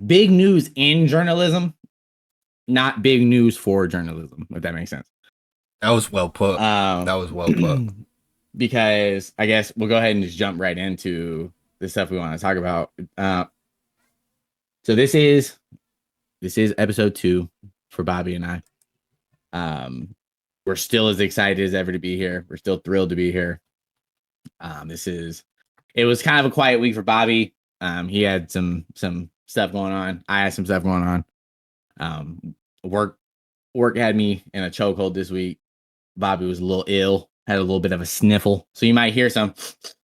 big news in journalism, not big news for journalism, if that makes sense. That was well put. That was well put. Because I guess we'll go ahead and just jump right into the stuff we want to talk about. So this is episode 2 for Bobby and I. We're still as excited as ever to be here. We're still thrilled to be here. It was kind of a quiet week for Bobby. He had some stuff going on. I had some stuff going on. Work had me in a chokehold this week. Bobby was a little ill, had a little bit of a sniffle. So you might hear some.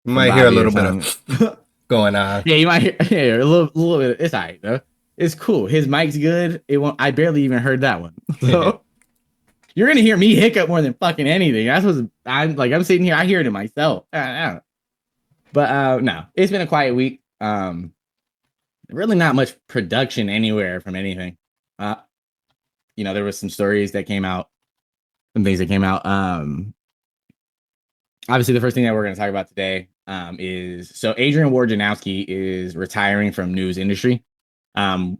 You might hear a little bit of going on. Yeah, you might hear a little bit. It's all right, though. It's cool. His mic's good. I barely even heard that one. So you're gonna hear me hiccup more than fucking anything. That's what I'm sitting here. I hear it in myself. But no, it's been a quiet week. Really not much production anywhere from anything. There was some stories that came out, some things that came out. Obviously, the first thing that we're going to talk about today is Adrian Wojnarowski is retiring from news industry. Woj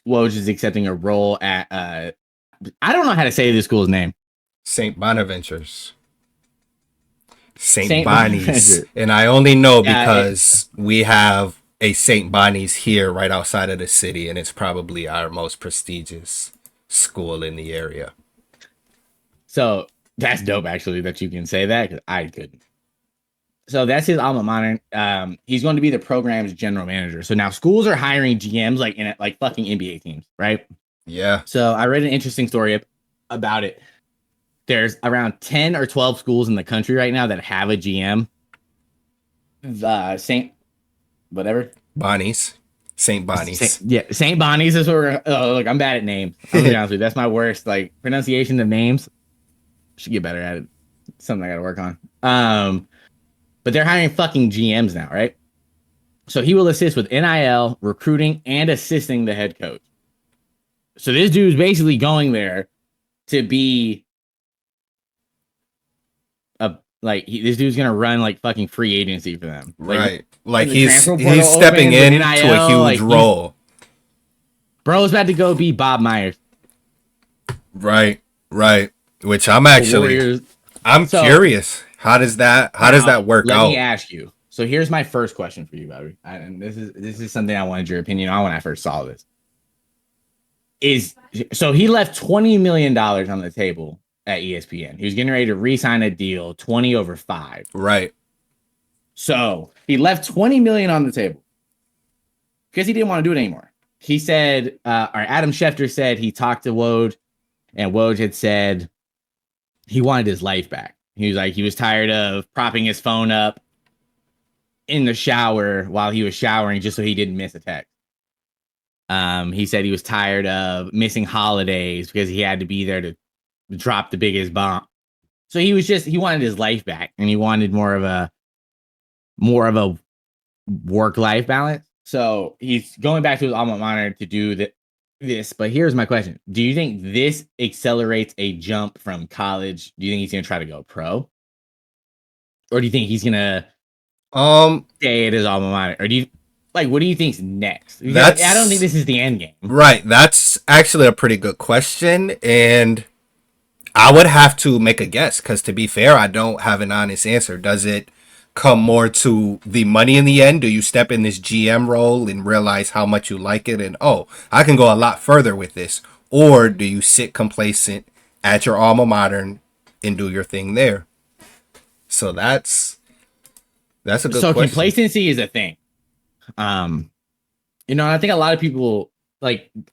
is accepting a role at I don't know how to say this school's name. St. Bonaventures. St. Bonnie's. And I only know because we have a St. Bonnie's here right outside of the city, and it's probably our most prestigious school in the area. So that's dope, actually, that you can say that, because I couldn't. So that's his alma mater. He's going to be the program's general manager. So now schools are hiring GMs like fucking NBA teams, right? Yeah. So I read an interesting story about it. There's around 10 or 12 schools in the country right now that have a GM. St. Bonnie's. St. Bonnie's. St. Bonnie's is what we're. Oh, look, I'm bad at names. I'll be honest with you. That's my worst. Like, pronunciation of names. Should get better at it. Something I got to work on. But they're hiring fucking GMs now, right? So he will assist with NIL, recruiting, and assisting the head coach. So this dude's basically going there to be this dude's gonna run like fucking free agency for them, right? Like he's stepping into a huge role. Bro's about to go be Bob Myers. Right. Which I'm curious. How does that work out? Let me ask you. So here's my first question for you, Bobby. And this is something I wanted your opinion on when I first saw this. So he left $20 million on the table at ESPN. He was getting ready to re-sign a deal, 20 over 5. Right. So he left 20 million on the table because he didn't want to do it anymore. He said, or Adam Schefter said he talked to Woj, and Woj had said he wanted his life back. He was like, he was tired of propping his phone up in the shower while he was showering just so he didn't miss a text. He said he was tired of missing holidays because he had to be there to drop the biggest bomb. So he wanted his life back, and he wanted more of a work-life balance. So he's going back to his alma mater to do this. But here's my question. Do you think this accelerates a jump from college? Do you think he's going to try to go pro? Or do you think he's going to stay at his alma mater? Or what do you think's next? I don't think this is the end game. Right. That's actually a pretty good question. And I would have to make a guess because, to be fair, I don't have an honest answer. Does it come more to the money in the end? Do you step in this GM role and realize how much you like it and, I can go a lot further with this? Or do you sit complacent at your alma mater and do your thing there? So that's a good question. So complacency is a thing. I think a lot of people,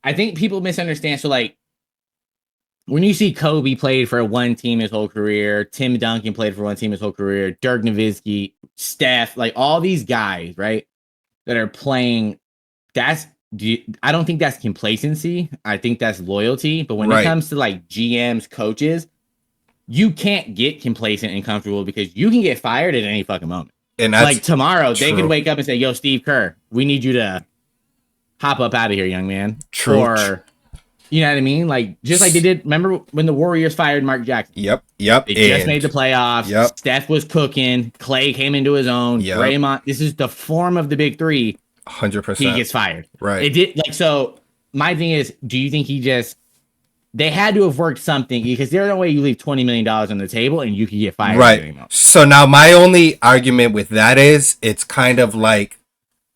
people misunderstand. So, when you see Kobe played for one team his whole career, Tim Duncan played for one team his whole career, Dirk Nowitzki, Steph, all these guys, right, that are playing, I don't think that's complacency. I think that's loyalty. But when it comes to GMs, coaches, you can't get complacent and comfortable because you can get fired at any fucking moment. And that's tomorrow, they could wake up and say, "Yo, Steve Kerr, we need you to hop up out of here, young man." True. Or, you know what I mean? Just like they did. Remember when the Warriors fired Mark Jackson? Yep. They just made the playoffs. Yep. Steph was cooking. Clay came into his own. Yep. Draymond. This is the form of the big three. 100%. he gets fired. Right. It did like so. My thing is, do you think they had to have worked something because there's no way you leave $20 million on the table and you can get fired. Right. So now my only argument with that is it's kind of like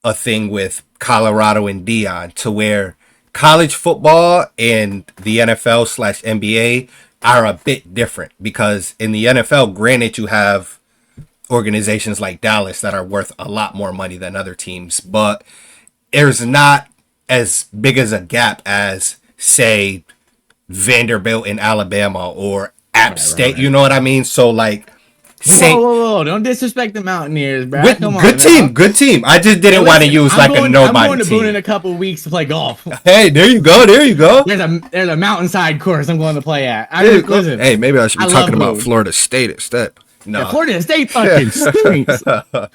a thing with Colorado and Dion, to where college football and the NFL/NBA are a bit different, because in the NFL, granted, you have organizations like Dallas that are worth a lot more money than other teams, but there's not as big as a gap as, say, Vanderbilt in Alabama or App State. Right. You know what I mean? So like, whoa, don't disrespect the Mountaineers, bro. Good team. I just didn't want to use a nobody I'm going to Boone in a couple of weeks to play golf. Hey, there you go. There's a mountainside course I'm going to play at. Listen, hey, maybe I should be talking about Florida State instead. No, yeah, Florida State fucking stinks.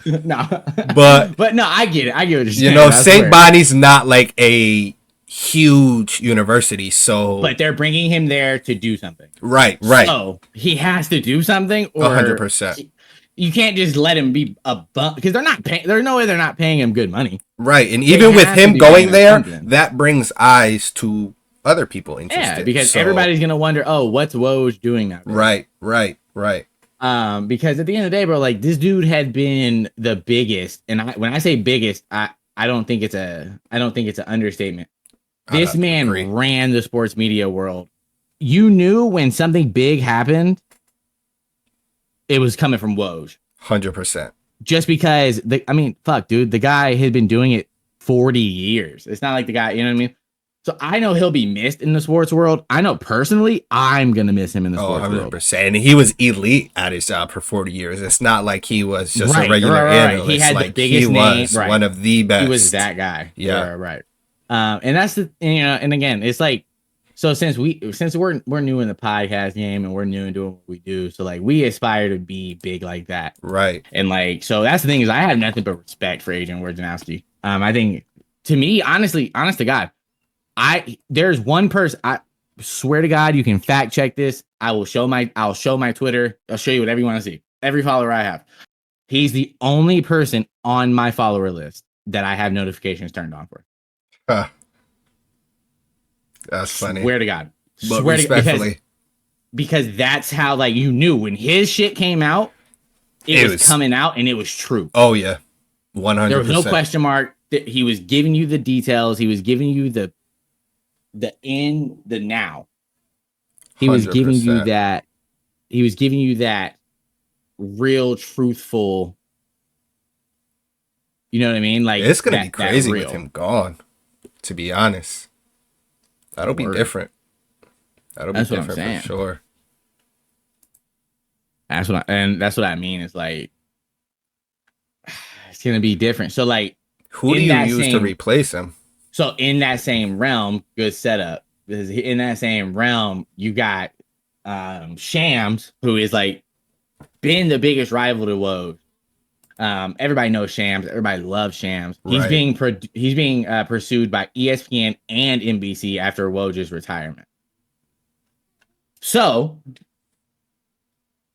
No, but no, I get it. I get what you're saying. You know, St. Bonnie's not like a huge university, so but they're bringing him there to do something. Right. So he has to do something, or 100%. You can't just let him be a bum, because they're not paying. There's no way they're not paying him good money. Right, and even with him going there, that brings eyes to other people interested. Yeah, because everybody's gonna wonder, oh, what's Woj doing now? Right. Because at the end of the day, bro, like, this dude had been the biggest, and when I say biggest, I don't think it's an understatement. This man ran the sports media world. You knew when something big happened, it was coming from Woj. 100%. Just because fuck, dude, the guy had been doing it 40 years. It's not like the guy, you know what I mean? So I know he'll be missed in the sports world. I know personally I'm going to miss him in the sports 100%. World. And he was elite at his job for 40 years. It's not like he was just a regular analyst. He had the biggest name. Was one of the best. He was that guy. Yeah. Right. And that's and again, it's like, so since we're new in the podcast game and we're new in doing what we do, so like we aspire to be big like that. Right. And like, so that's the thing, is I have nothing but respect for Adrian Wojnarowski. I think, to me, honest to God, there's one person, I swear to God, you can fact check this. I'll show my Twitter. I'll show you whatever you want to see. Every follower I have. He's the only person on my follower list that I have notifications turned on for. Huh. That's funny. Swear to God. But respectfully. Because that's how, like, you knew when his shit came out, it was coming out and it was true. Oh, yeah. 100%. There was no question mark. He was giving you the details. He was giving you the now. He was 100%. Giving you that. He was giving you that real, truthful. You know what I mean? Like, it's gonna be crazy with him gone. To be honest, that'll be different. That'll be different for sure. That's what I mean. It's like, it's gonna be different. So like, who do you use to replace him? So in that same realm, good setup. Because in that same realm, you got Shams, who is like been the biggest rival to Woj. Everybody knows Shams. Everybody loves Shams. Right. He's being pursued by ESPN and NBC after Woj's retirement. So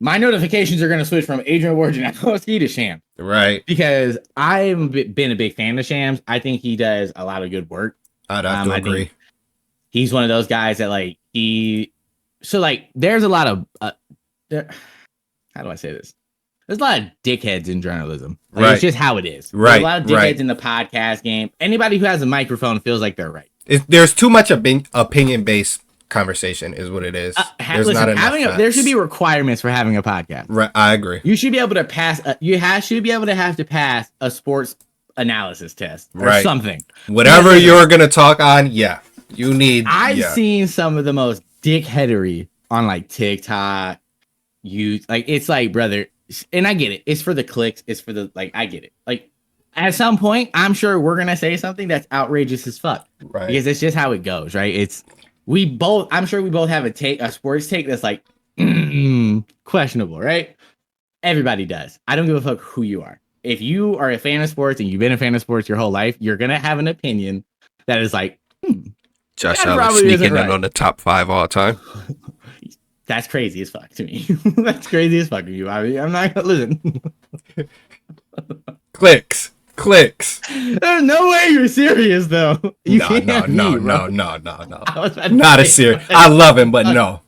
my notifications are going to switch from Adrian Wojnarowski to Shams. Right. Because I've been a big fan of Shams. I think he does a lot of good work. I'd have to agree. He's one of those guys that there's a lot of, how do I say this? There's a lot of dickheads in journalism. Like, right. It's just how it is. Right. There's a lot of dickheads in the podcast game. Anybody who has a microphone feels like they're right. There's too much opinion-based conversation is what it is. There should be requirements for having a podcast. Right. I agree. You should be able to pass, have to pass a sports analysis test or something. Whatever you're going to talk on, yeah. You need. I've seen some of the most dickheadery on like TikTok. It's like, brother, and I get it. It's for the clicks. It's for the, like, I get it. Like, at some point, I'm sure we're gonna say something that's outrageous as fuck, right? Because it's just how it goes, right? I'm sure we both have a sports take that's like questionable, right? Everybody does. I don't give a fuck who you are. If you are a fan of sports and you've been a fan of sports your whole life, you're gonna have an opinion that is like, Josh Allen sneaking in on the top 5 all time. That's crazy as fuck to me. That's crazy as fuck to you. I mean, I'm not gonna listen. Clicks. Clicks. There's no way you're serious though. You No. I was about to Not a say, serious. I love him, but no.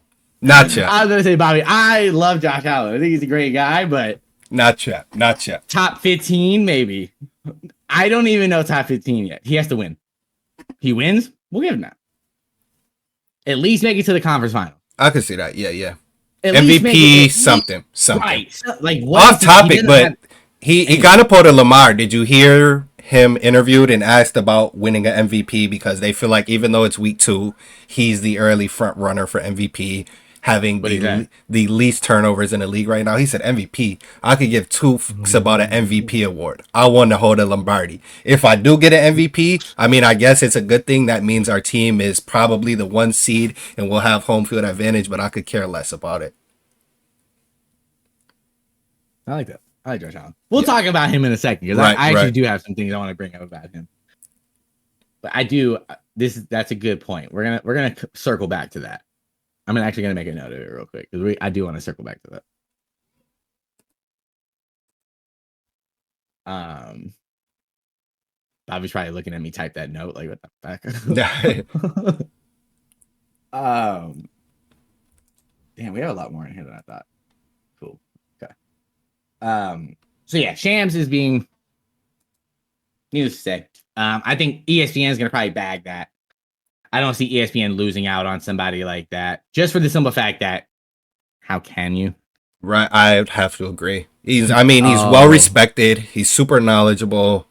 Not yet. I was gonna say, Bobby, I love Josh Allen. I think he's a great guy, but Not yet. Not yet. top 15, maybe. I don't even know top 15 yet. He has to win. He wins, we'll give him that. At least make it to the conference final. I can see that. Yeah. At least make MVP, it, something. Right. Like what Off topic, but he got to put a Lamar. Did you hear him interviewed and asked about winning an MVP because they feel like even though it's week 2, he's the early front runner for MVP, having the least turnovers in the league right now. He said MVP. I could give two fucks about an MVP award. I want to hold a Lombardi. If I do get an MVP, I mean, I guess it's a good thing. That means our team is probably the 1 seed and we'll have home field advantage, but I could care less about it. I like that. I like Josh Allen. We'll talk about him in a second because I actually do have some things I want to bring up about him. But I do. That's a good point. We're gonna circle back to that. I'm actually gonna make a note of it real quick because I do want to circle back to that. Bobby's probably looking at me type that note like what the fuck. Damn, we have a lot more in here than I thought. Cool. Okay. So yeah, Shams is being, needless to say, I think ESPN is gonna probably bag that. I don't see ESPN losing out on somebody like that just for the simple fact that how can you? Right, I have to agree. He's well respected. He's super knowledgeable.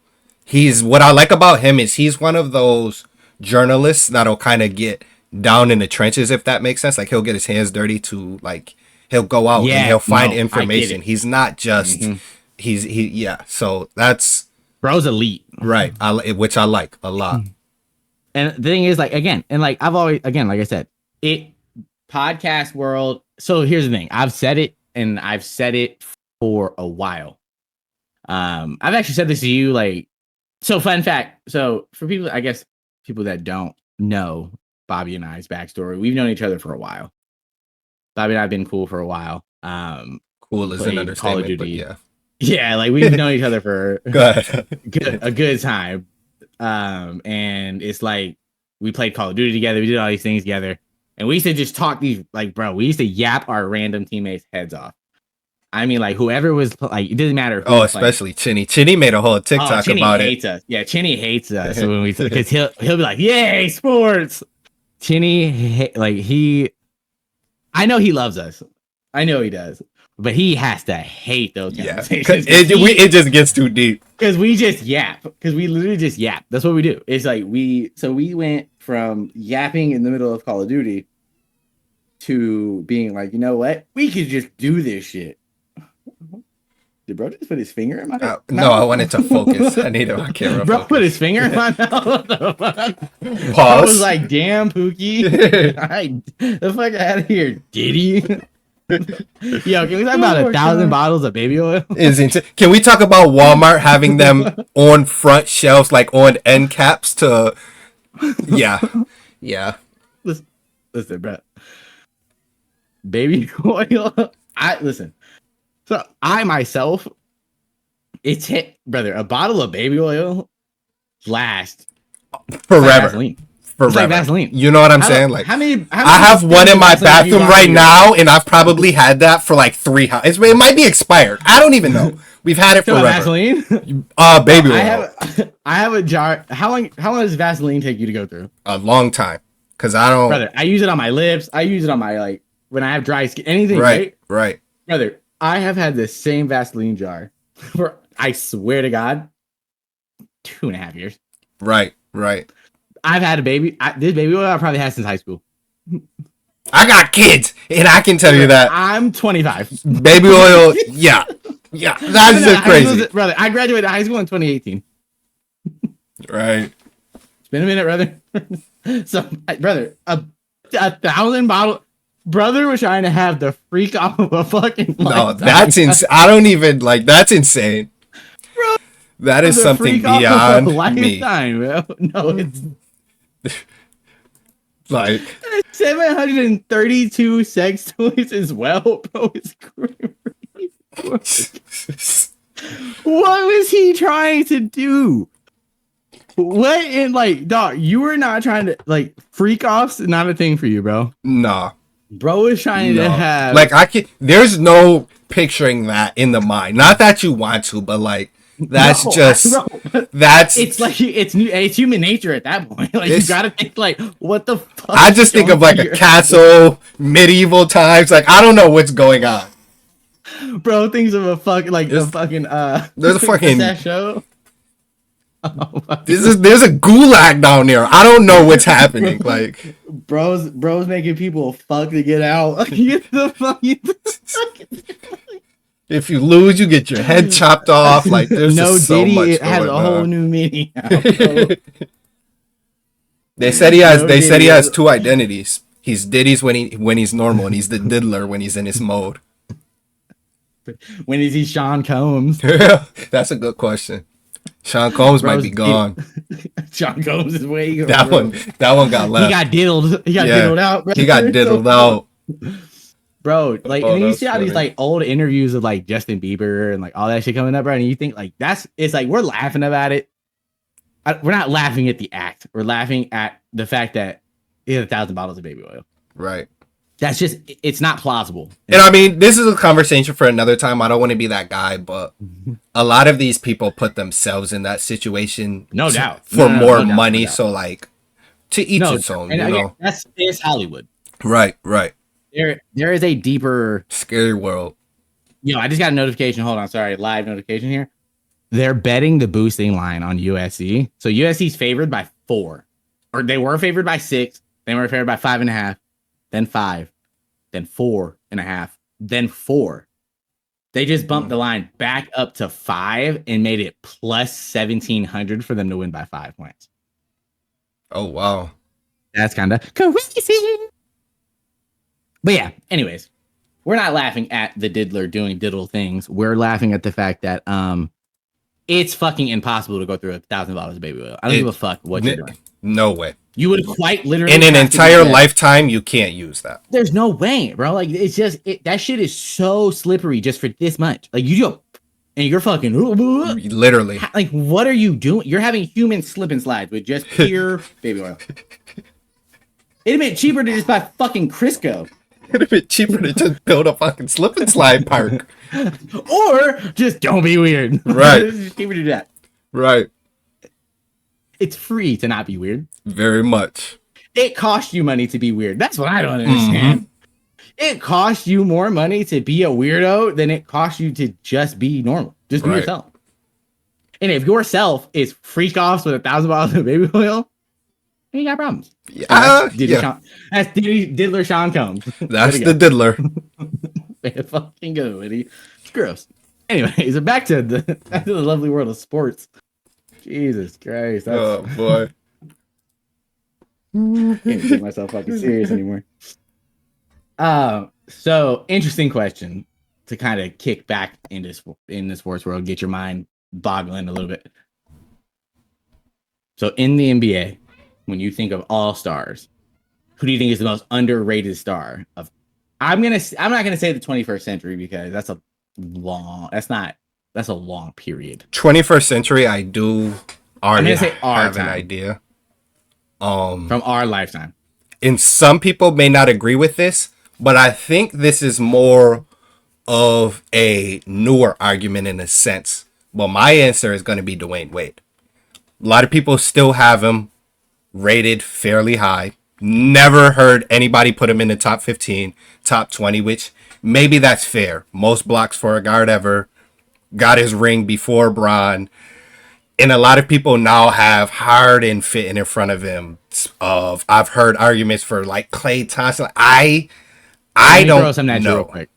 What I like about him is he's one of those journalists that'll kind of get down in the trenches, if that makes sense. Like he'll get his hands dirty to like he'll go out and he'll find information. He's not just So that's bro's elite, right? Which I like a lot. And the thing is, like, again, and like I've always, again, like I said, podcast world. So here's the thing: I've said it, and I've said it for a while. I've actually said this to you, like, so fun fact. So for people, I guess people that don't know Bobby and I's backstory, we've known each other for a while. Bobby and I've been cool for a while. Cool is an understatement, Call of Duty. But yeah, like we've known each other for a good time. And it's like we played Call of Duty together, we did all these things together, and we used to just talk these, like, bro, we used to yap our random teammates' heads off. I mean, like, whoever was like, it doesn't matter. Especially Chinny. Chinny made a whole TikTok about hates us. Yeah, Chinny hates us when we, because he'll be like, "Yay, sports!" Chinny, I know he loves us. I know he does. But he has to hate those conversations. It just gets too deep. Because we just yap. Because we literally just yap. That's what we do. It's like we went from yapping in the middle of Call of Duty to being like, you know what? We could just do this shit. Did bro just put his finger in my mouth? No, I wanted to focus. I need my camera. Bro put his finger in my mouth. What the fuck? Pause. I was like, damn, Pookie. The fuck out of here, Diddy. Yo, can we talk about 1,000 bottles of baby oil? Can we talk about Walmart having them on front shelves, like on end caps to... Yeah. Listen, bro. Baby oil. Listen. So I myself, it's hit, brother. A bottle of baby oil lasts forever. Like forever. Like Vaseline. You know what I'm saying? Like, how many I have one in my bathroom right now, and I've probably had that for like 3 hours. It might be expired. I don't even know. We've had it forever. Vaseline? Baby oil. I have a jar. How long does Vaseline take you to go through? A long time. Because I don't. Brother, I use it on my lips. I use it on my, like, when I have dry skin. Anything, right? Right. Brother, I have had the same Vaseline jar for, I swear to God, 2.5 years. Right. I've had a baby. This baby oil I probably had since high school. I got kids, and I can tell you that. I'm 25. Baby oil, yeah. That's just crazy. Brother, I graduated high school in 2018. Right. It's been a minute, brother. So, brother, a 1,000 bottle. Brother was trying to have the freak off of a fucking No, that's insane. I don't even, like, that's insane. Bro, that is something beyond me. Bro. No, it's like 732 sex toys as well, bro. It's crazy. What was he trying to do? What in like, dog? You were not trying to like freak offs. Not a thing for you, bro. Nah. Bro is trying to have like I can. There's no picturing that in the mind. Not that you want to, but like that's that's. It's like it's human nature at that point. Like you gotta think like, what the fuck? I just think of like a castle, medieval times. Like I don't know what's going on. Bro thinks of a fucking like the fucking There's a fucking show. Oh, there's a gulag down there. I don't know what's happening. Like bros making people fuck to get out. Get the fuck. If you lose, you get your head chopped off. Like there's no just so Diddy. much It has a going whole on. new meaning. Now, They said he has. They said he has two identities. He's Diddy's when he's normal, and he's the Diddler when he's in his mode. When is he Sean Combs? That's a good question. Sean Combs might be gone. Sean Combs is way gone. That one got left. He got diddled. He got diddled out. Bro. He got diddled out. Bro, like, and then you see all these like old interviews of like Justin Bieber and like all that shit coming up, bro. And you think like it's like we're laughing about it. We're not laughing at the act. We're laughing at the fact that he had 1,000 bottles of baby oil. Right. That's just, it's not plausible. And I mean, this is a conversation for another time. I don't want to be that guy, but a lot of these people put themselves in that situation. No doubt. For more money. So like to each its own, and you again, know. it's Hollywood. Right. There is a deeper scary world. I just got a notification. Hold on, sorry, live notification here. They're betting the boosting line on USC. So USC's favored by 4, or they were favored by 6. They were favored by 5.5, then 5, then 4.5, then 4. They just bumped the line back up to 5 and made it plus 1,700 for them to win by 5 points. Oh wow, that's kind of crazy. But yeah, anyways, we're not laughing at the diddler doing diddle things. We're laughing at the fact that it's fucking impossible to go through 1,000 bottles of baby oil. I don't give a fuck what you're doing. No way. You would quite literally in an entire lifetime. You can't use that. There's no way, bro. Like it's just that shit is so slippery just for this much. Like you go and you're fucking literally. Like what are you doing? You're having human slip and slides with just pure baby oil. It'd been cheaper to just buy fucking Crisco. It'd have been cheaper to just build a fucking slip and slide park. Or just don't be weird. Right. Just cheaper to do that. Right. It's free to not be weird. Very much. It costs you money to be weird. That's what I don't understand. It costs you more money to be a weirdo than it costs you to just be normal. Just be yourself. And if yourself is freak offs with 1,000 bottles of baby oil, you got problems. That's Diddler Sean Combs. That's the Diddler. Fucking go, Woody. It's gross. Anyways, back to the lovely world of sports. Jesus Christ. Oh boy. Can't take myself fucking serious anymore. So interesting question to kind of kick back in the sports world, get your mind boggling a little bit. So in the NBA, when you think of all stars, who do you think is the most underrated star of? I'm not gonna say the 21st century because that's a long period. 21st century, I do already have an idea. From our lifetime. And some people may not agree with this, but I think this is more of a newer argument in a sense. Well, my answer is going to be Dwayne Wade. A lot of people still have him rated fairly high. Never heard anybody put him in the top 15, top 20, which maybe that's fair. Most blocks for a guard ever. Got his ring before Bron. And a lot of people now have Harden fitting in front of him. I've heard arguments for like Klay Thompson. I don't throw something at you real quick.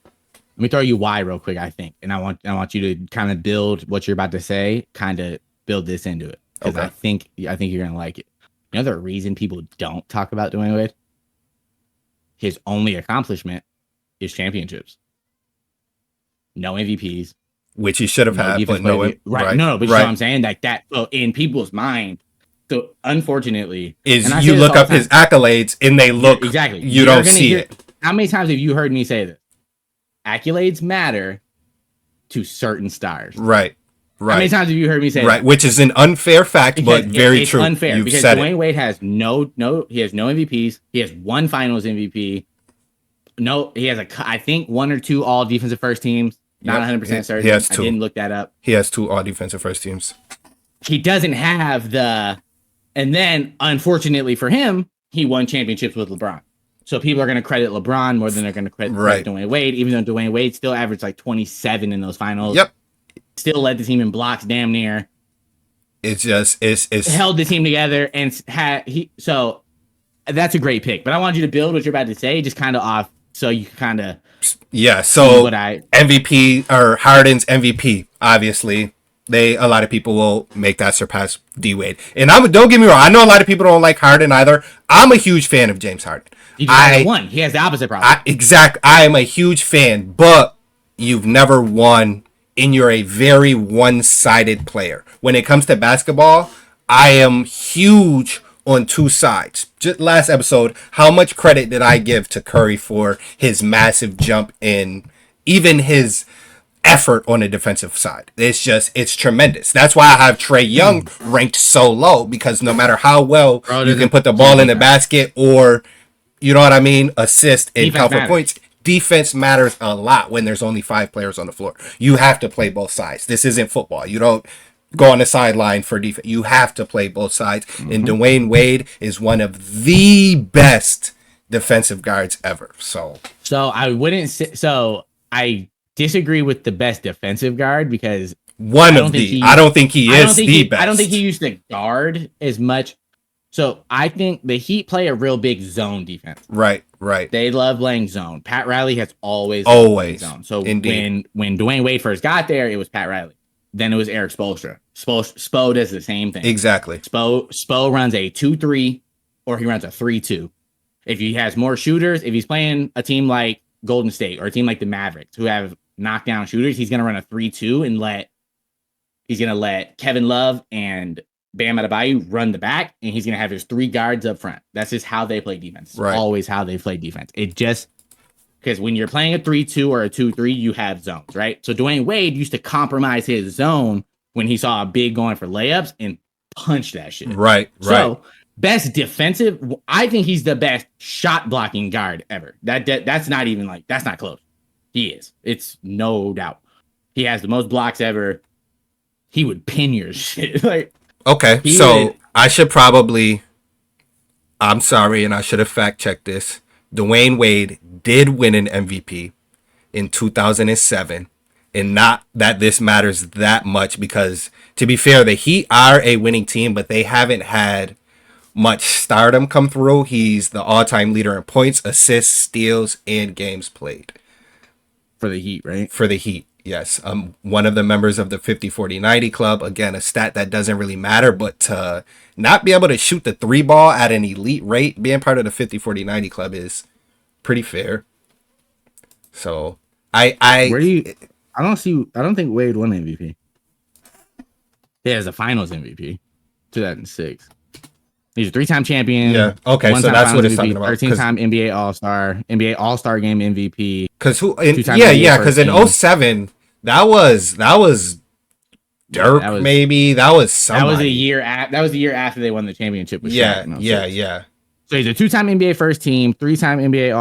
Let me throw you why real quick, I think. And I want you to kind of build what you're about to say, kind of build this into it. Because I think you're gonna like it. You know the reason people don't talk about Dwayne Wade? His only accomplishment is championships. No MVPs. Which he should have had, but no. Right. No, but you know what I'm saying? Like that in people's mind. So unfortunately, you look up his accolades and they look exactly. You don't see it. How many times have you heard me say this? Accolades matter to certain stars. Right. Right. How many times have you heard me say that? Which is an unfair fact, but very true. Unfair You've because said Dwayne it. Wade has no MVPs. He has one Finals MVP. No, he has I think 1 or 2 all defensive first teams. Not 100% certain. He has 2. I didn't look that up. He has 2 all defensive first teams. He doesn't have and then unfortunately for him, he won championships with LeBron. So people are going to credit LeBron more than they're going to credit Dwayne Wade, even though Dwayne Wade still averaged like 27 in those finals. Yep. Still led the team in blocks damn near. It's held the team together and so that's a great pick. But I want you to build what you're about to say just kind of off so you can kind of so MVP or Harden's MVP, obviously. A lot of people will make that surpass D Wade. And don't get me wrong, I know a lot of people don't like Harden either. I'm a huge fan of James Harden. He won. He has the opposite problem. I am a huge fan, but you've never won and you're a very one-sided player. When it comes to basketball, I am huge on 2 sides. Just last episode, how much credit did I give to Curry for his massive jump in even his effort on the defensive side? It's tremendous. That's why I have Trae Young ranked so low, because no matter how well you can put the ball in the basket or, you know what I mean, assist and count for points, defense matters a lot when there's only 5 players on the floor. You have to play both sides. This isn't football. You don't go on the sideline for defense. You have to play both sides. Mm-hmm. And Dwayne Wade is one of the best defensive guards ever. So I wouldn't say, I disagree with the best defensive guard because I don't think he is the best. I don't think he used to guard as much. So I think the Heat play a real big zone defense. Right. They love playing zone. Pat Riley has always zone. So Indeed. when Dwayne Wade first got there, it was Pat Riley. Then it was Eric Spoelstra. Spo does the same thing. Exactly. Spo runs a 2-3 or he runs a 3-2. If he has more shooters, if he's playing a team like Golden State or a team like the Mavericks who have knockdown shooters, he's going to run a 3-2 and he's going to let Kevin Love and Bam Adebayo run the back, and he's going to have his 3 guards up front. That's just how they play defense. It's always how they play defense. It just because when you're playing a 3-2 or a 2-3, you have zones, right? So Dwayne Wade used to compromise his zone when he saw a big going for layups and punch that shit. Right. So best defensive, I think he's the best shot blocking guard ever. That's not even that's not close. He is. It's no doubt. He has the most blocks ever. He would pin your shit. Okay, so I should probably, I'm sorry, and I should have fact-checked this. Dwayne Wade did win an MVP in 2007, and not that this matters that much because, to be fair, the Heat are a winning team, but they haven't had much stardom come through. He's the all-time leader in points, assists, steals, and games played. For the Heat, right? For the Heat. Yes, one of the members of the 50-40-90 club. Again, a stat that doesn't really matter, but to not be able to shoot the 3 ball at an elite rate, being part of the 50-40-90 club is pretty fair. So I don't think Wade won MVP. He has the Finals MVP, 2006. He's a 3-time champion. Yeah. Okay. So that's what it's talking about. 13-time NBA All-Star, NBA All-Star Game MVP. Because Because in 2007, that was Dirk. Maybe that was somebody. That was the year after they won the championship with Shaq. Yeah. So he's a 2-time NBA first team, 3-time NBA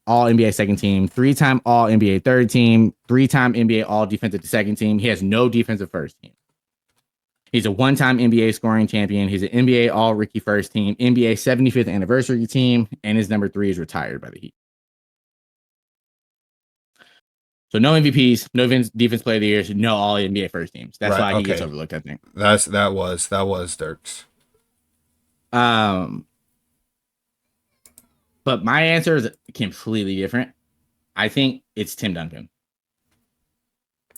All NBA second team, 3-time All NBA third team, 3-time NBA All Defensive second team. He has no defensive first team. He's a 1-time NBA scoring champion. He's an NBA All-Rookie first team, NBA 75th anniversary team, and his number 3 is retired by the Heat. So no MVPs, no defense player of the year, no All-NBA first teams. That's why he gets overlooked, I think. That was Dirk's. But my answer is completely different. I think it's Tim Duncan.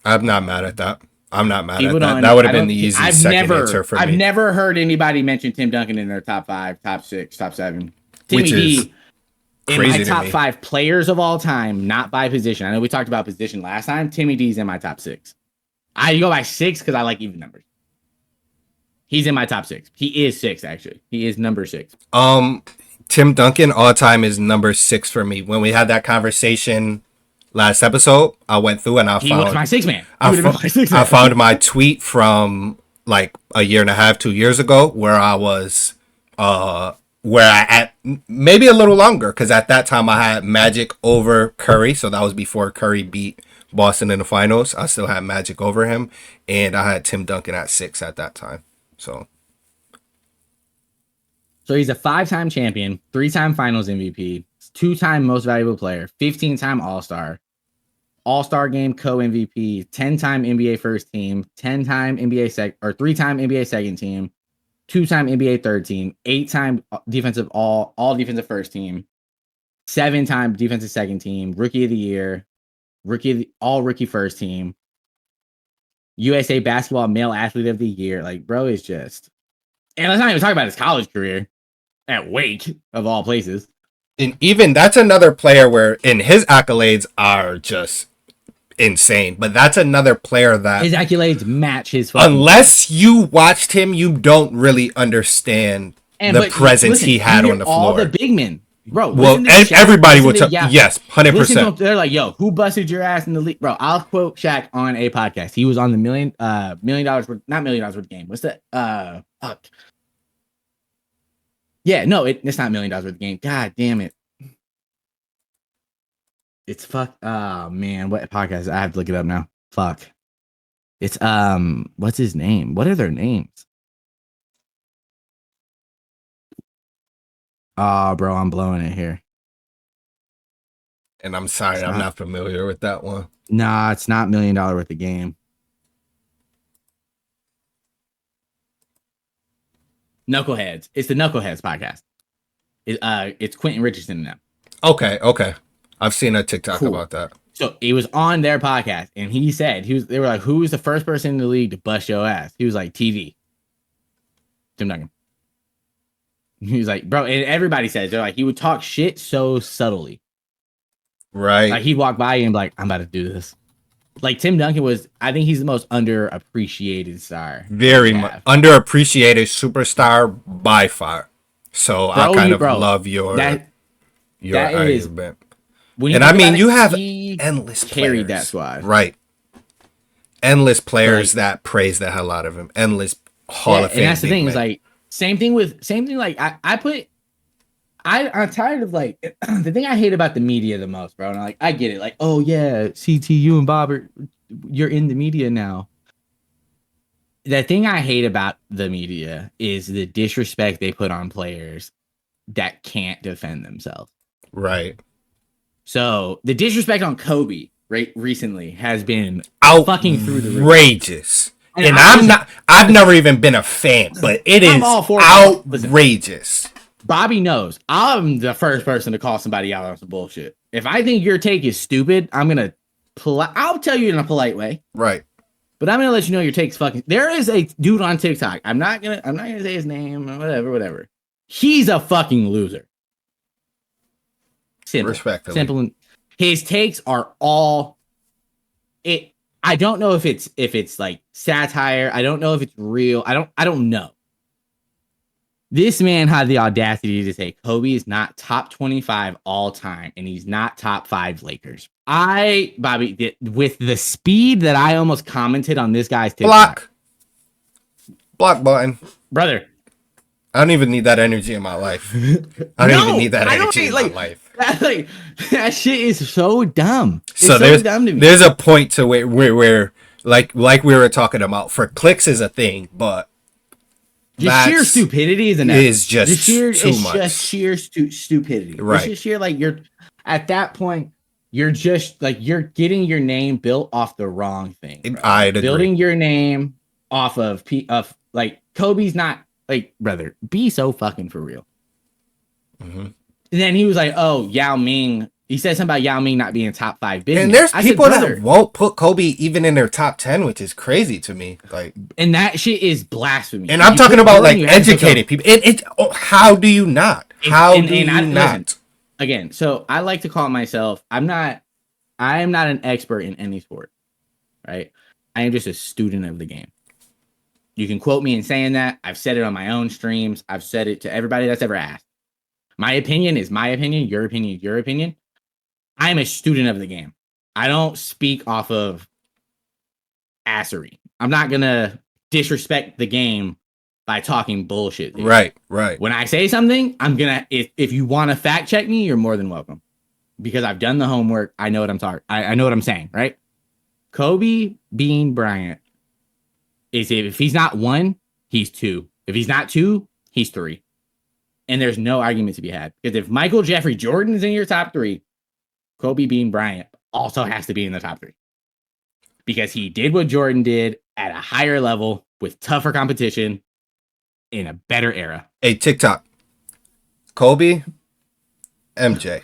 I'm not mad at that. That would have been the easiest second answer for me. I've never heard anybody mention Tim Duncan in their top 5, top 6, top 7. Timmy D in my top 5 players of all time, not by position. I know we talked about position last time. Timmy D's in my top 6. I go by 6 because I like even numbers. He's in my top 6. He is 6, actually. He is number 6. Tim Duncan all time is number 6 for me. When we had that conversation last episode, I went through and He was my six man. I found my tweet from like a year and a half, 2 years ago, where I was, where I at maybe a little longer, because at that time I had Magic over Curry, so that was before Curry beat Boston in the finals. I still had Magic over him, and I had Tim Duncan at 6 at that time. So he's a 5-time champion, 3-time Finals MVP, 2-time Most Valuable Player, 15-time All-Star, All-Star Game co-MVP, 10-time NBA First Team, 10-time NBA 3-time NBA Second Team, 2-time NBA Third Team, 8-time defensive all defensive First Team, 7-time defensive Second Team, Rookie of the Year, all Rookie First Team, USA Basketball Male Athlete of the Year. Like, bro is just, and let's not even talk about his college career at Wake of all places. And even that's another player where in his accolades are just insane, but that's another player that his accolades match his unless you watched him, you don't really understand the presence he had on the floor. All the big men, bro. Well, everybody will tell. Yes, 100%. They're like, "Yo, who busted your ass in the league, bro?" I'll quote Shaq on a podcast. He was on the $1 million worth, not $1 million worth game. What's that? Fuck. Yeah, no, it's not $1 million worth of game. God damn it. It's fuck. Oh man, what podcast? I have to look it up now. Fuck. It's what's his name? What are their names? Oh, bro, I'm blowing it here. And I'm sorry, I'm not familiar with that one. Nah, it's not $1 million worth of game. Knuckleheads. It's the Knuckleheads podcast. It's Quentin Richardson now. Okay. I've seen a TikTok about that. So it was on their podcast, and he said they were like, "Who's the first person in the league to bust your ass?" He was like, "TV, Tim Duncan." He was like, "Bro," and everybody says they're like, he would talk shit so subtly, right? Like he'd walk by you and be like, "I'm about to do this." Like Tim Duncan was, I think he's the most underappreciated star. Very much underappreciated superstar by far. So bro, I kind of love your argument. And I mean, you have endless carried players. That squad, right? Endless players that praise the hell out of him. Endless Hall of Fame. And that's the thing. Is like same thing. Like I'm tired of like the thing I hate about the media the most, bro. And I get it. Like, oh yeah, CT, you and Bob you're in the media now. The thing I hate about the media is the disrespect they put on players that can't defend themselves. Right. So the disrespect on Kobe recently has been fucking through the roof. Outrageous. And I've never even been a fan, but it is outrageous. Bobby knows I'm the first person to call somebody out on some bullshit. If I think your take is stupid, I'll tell you in a polite way. Right. But I'm gonna let you know your take's fucking. There is a dude on TikTok. I'm not gonna say his name. Whatever. He's a fucking loser. Simple. Respectfully. Simple. His takes are all it. I don't know if it's like satire. I don't know if it's real. I don't know. This man had the audacity to say Kobe is not top 25 all time, and he's not top 5 Lakers. Bobby, with the speed that I almost commented on this guy's TikTok. Block button. Brother. I don't even need that energy in my life. I don't even need that energy in my life. That shit is so dumb. It's so dumb to me. There's a point to where like we were talking about, for clicks is a thing, but just sheer stupidity is just too much. Just sheer stupidity. Right. It's just sheer, like, you're at that point, you're just like, you're getting your name built off the wrong thing. I'd agree. Building your name off of like Kobe's not, like, brother, be so fucking for real. Mm-hmm. And then he was like, "Oh, Yao Ming." He said something about Yao Ming not being top 5 business. And there's people that won't put Kobe even in their top 10, which is crazy to me. Like, and that shit is blasphemy. And I'm talking about like educated people. How do you not? Not? Again, so I like to call myself. I am not an expert in any sport, right? I am just a student of the game. You can quote me in saying that. I've said it on my own streams. I've said it to everybody that's ever asked. My opinion is my opinion. Your opinion is your opinion. I'm a student of the game. I don't speak off of assery. I'm not gonna disrespect the game by talking bullshit. Dude. Right, right. When I say something, I'm gonna if you want to fact check me, you're more than welcome. Because I've done the homework. I know what I'm talking. I know what I'm saying, right? Kobe Bean Bryant is if he's not 1, he's 2. If he's not 2, he's 3. And there's no argument to be had. Because if Michael Jeffrey Jordan is in your top 3, Kobe Bean Bryant also has to be in the top 3. Because he did what Jordan did at a higher level with tougher competition in a better era. Hey, TikTok. Kobe, MJ.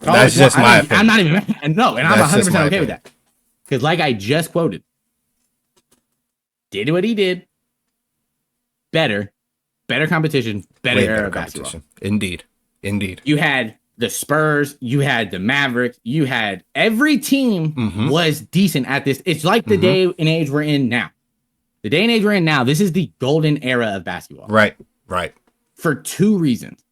That's just my opinion. I'm not even mad. No, and I'm 100% okay with that. Because like I just quoted, did what he did, better competition, better era of basketball. Indeed. You had the Spurs, you had the Mavericks, you had every team was decent at this. It's like the day and age we're in now. The day and age we're in now, this is the golden era of basketball. Right, right. For 2 reasons.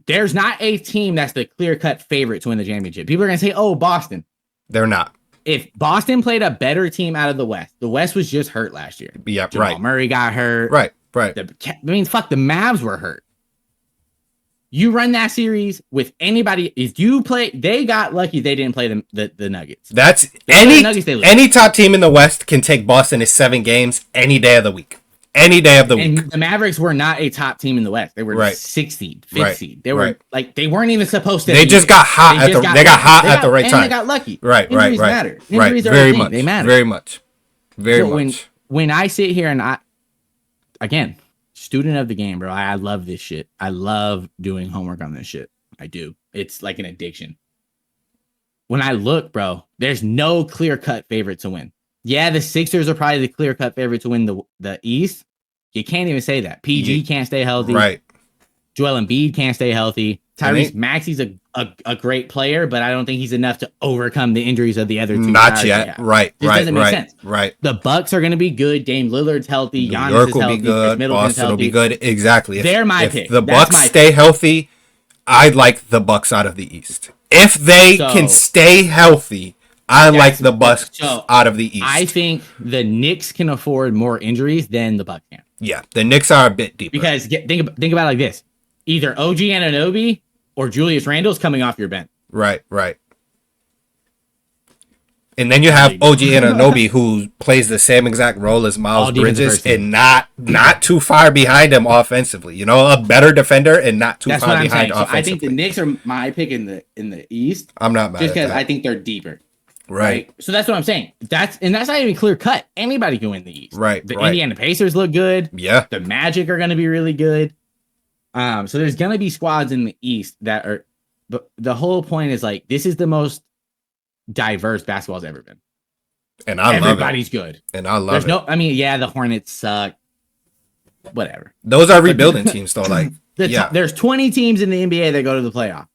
There's not a team that's the clear-cut favorite to win the championship. People are going to say, oh, Boston. They're not. If Boston played a better team out of the West was just hurt last year. Yeah, Jamal right. Murray got hurt. Right. The Mavs were hurt. You run that series with anybody. If you play, they got lucky they didn't play the Nuggets. That's any top team in the West can take Boston to 7 games any day of the week. Any day of the week. And the Mavericks were not a top team in the West. They were 6th seed, 5th seed. They were they weren't even supposed to. They just got hot at the right time. They got lucky. Right. Injuries matter. Injuries are very a thing. much. They matter. Very much. Very much. When I sit here and again, student of the game, bro. I love this shit. I love doing homework on this shit. I do. It's like an addiction. When I look, bro, there's no clear-cut favorite to win. Yeah, the Sixers are probably the clear-cut favorite to win the East. You can't even say that. PG can't stay healthy. Right. Joel Embiid can't stay healthy. Tyrese Maxey's a great player, but I don't think he's enough to overcome the injuries of the other 2. Not yet. Right. Doesn't make sense. Right. The Bucks are going to be good. Dame Lillard's healthy. New Giannis York is will healthy. be good. Boston will be good. Exactly. They're my pick. pick. If the Bucks stay healthy, I'd like the Bucks out of the East. If they can stay healthy, I like the Bucks out of the East. I think the Knicks can afford more injuries than the Bucks can. Yeah, the Knicks are a bit deeper. Because think about it like this. Either OG Anunoby or Julius Randle's coming off your bench. Right. And then you have OG Anunoby who plays the same exact role as Miles Bridges and not too far behind him offensively. You know, a better defender and not too far behind offensively. So I think the Knicks are my pick in the East. I'm not mad just because I think they're deeper. Right. So that's what I'm saying. That's not even clear cut. Anybody can win the East. Right. The Indiana Pacers look good. Yeah. The Magic are going to be really good. So there's going to be squads in the East that are, but the whole point is like, this is the most diverse basketball's ever been. And I love it. Everybody's good. And I love it. The Hornets suck. Whatever. Those are rebuilding teams though. Like, there's 20 teams in the NBA that go to the playoff.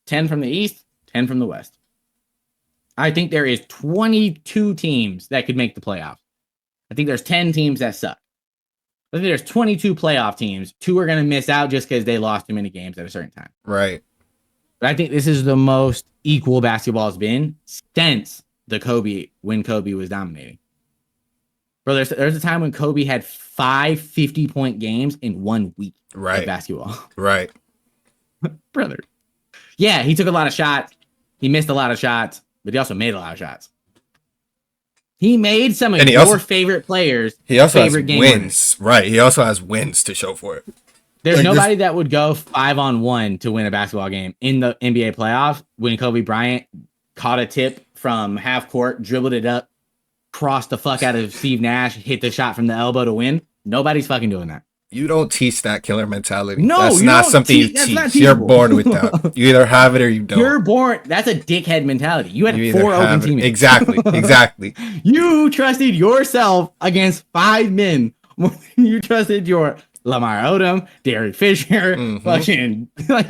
10 from the East, 10 from the West. I think there is 22 teams that could make the playoffs. I think there's 10 teams that suck. I think there's 22 playoff teams. 2 are going to miss out just because they lost too many games at a certain time. Right. But I think this is the most equal basketball has been since when Kobe was dominating. Bro, there's a time when Kobe had 5 50-point games in 1 week of basketball. Right. Brother. Yeah, he took a lot of shots. He missed a lot of shots, but he also made a lot of shots. He made some of your favorite players. He also has wins. Right. He also has wins to show for it. There's nobody that would go 5-on-1 to win a basketball game in the NBA playoffs when Kobe Bryant caught a tip from half court, dribbled it up, crossed the fuck out of Steve Nash, hit the shot from the elbow to win. Nobody's fucking doing that. You don't teach that killer mentality. No, that's not something you teach. You're born with that. You either have it or you don't. You're born. That's a dickhead mentality. You had 4 open teammates. Exactly. You trusted yourself against 5 men more than you trusted your Lamar Odom, Derek Fisher, fucking that's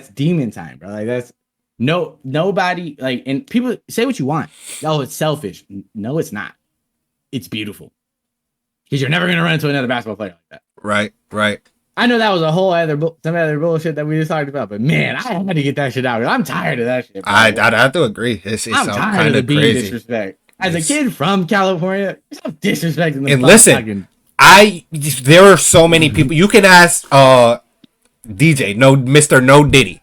demon time, bro. Like that's nobody like, and people say what you want. Oh, it's selfish. No, it's not. It's beautiful. Because you're never going to run into another basketball player like that. Right. I know that was a whole some other bullshit that we just talked about, but man, I had to get that shit out. I'm tired of that shit. Bro. I have to agree. I'm tired of the being disrespect. As a kid from California, stop disrespecting the and listen, there are so many people. You can ask DJ, Mr. No Diddy.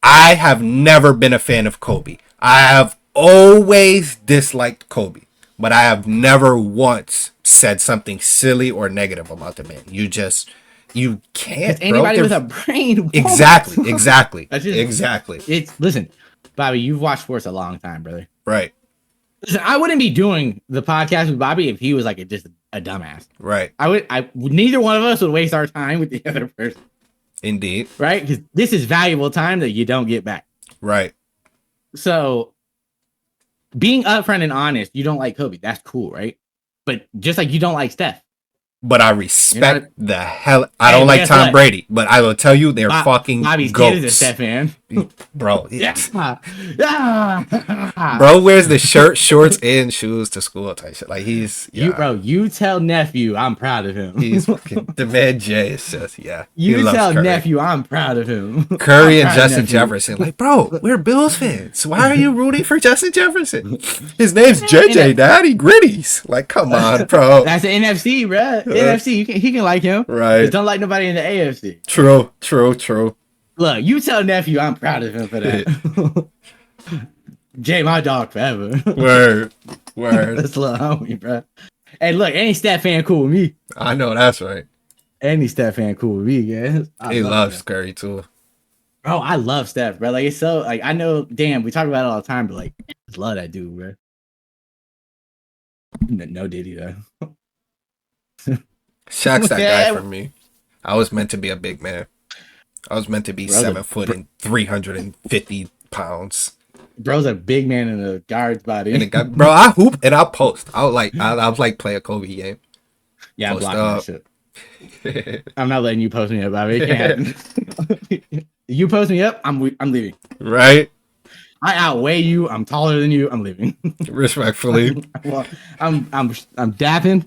I have never been a fan of Kobe. I have always disliked Kobe, but I have never once said something silly or negative about the man. You can't. Anybody with a brain. Exactly. Listen, Bobby, you've watched sports a long time, brother. Right. Listen, I wouldn't be doing the podcast with Bobby if he was like just a dumbass. Right. Neither one of us would waste our time with the other person. Indeed. Right? Because this is valuable time that you don't get back. Right. So being upfront and honest, you don't like Kobe. That's cool, right? But just like you don't like Steph. But I respect the hell. I don't like Tom Brady, but I will tell you, they're fucking Bobby's goats. Kid is a Steph fan, bro. Yeah. Bro wears the shirt, shorts, and shoes to school type shit. Like you tell nephew I'm proud of him. He's fucking the man. Jay is just You tell nephew I'm proud of him. Curry and Justin Jefferson, like bro, we're Bills fans. Why are you rooting for Justin Jefferson? His name's JJ, Daddy Gritties. Like, come on, bro. That's the NFC, bro. NFC, he can like him. Right. Just don't like nobody in the AFC. True. Look, you tell nephew I'm proud of him for that. Jay, my dog forever. Word. That's little homie, bro. Hey, look, any Steph fan cool with me. I know that's right. Any Steph fan cool with me, guys. He loves Curry too. Bro, I love Steph, bro. Like, it's so like I know. Damn, we talk about it all the time, but like, I just love that dude, bro. No Diddy though. Shaq's that guy for me. I was meant to be a big man. I was meant to be 7 foot and 350 pounds. Bro's a big man in a guard's body. Bro, I hoop and I post. I was like play a Kobe game. Yeah, I'm blocking that shit. I'm not letting you post me up, Bobby. You can't. You post me up, I'm leaving. Right. I outweigh you. I'm taller than you. I'm leaving. Respectfully. Well, I'm dapping,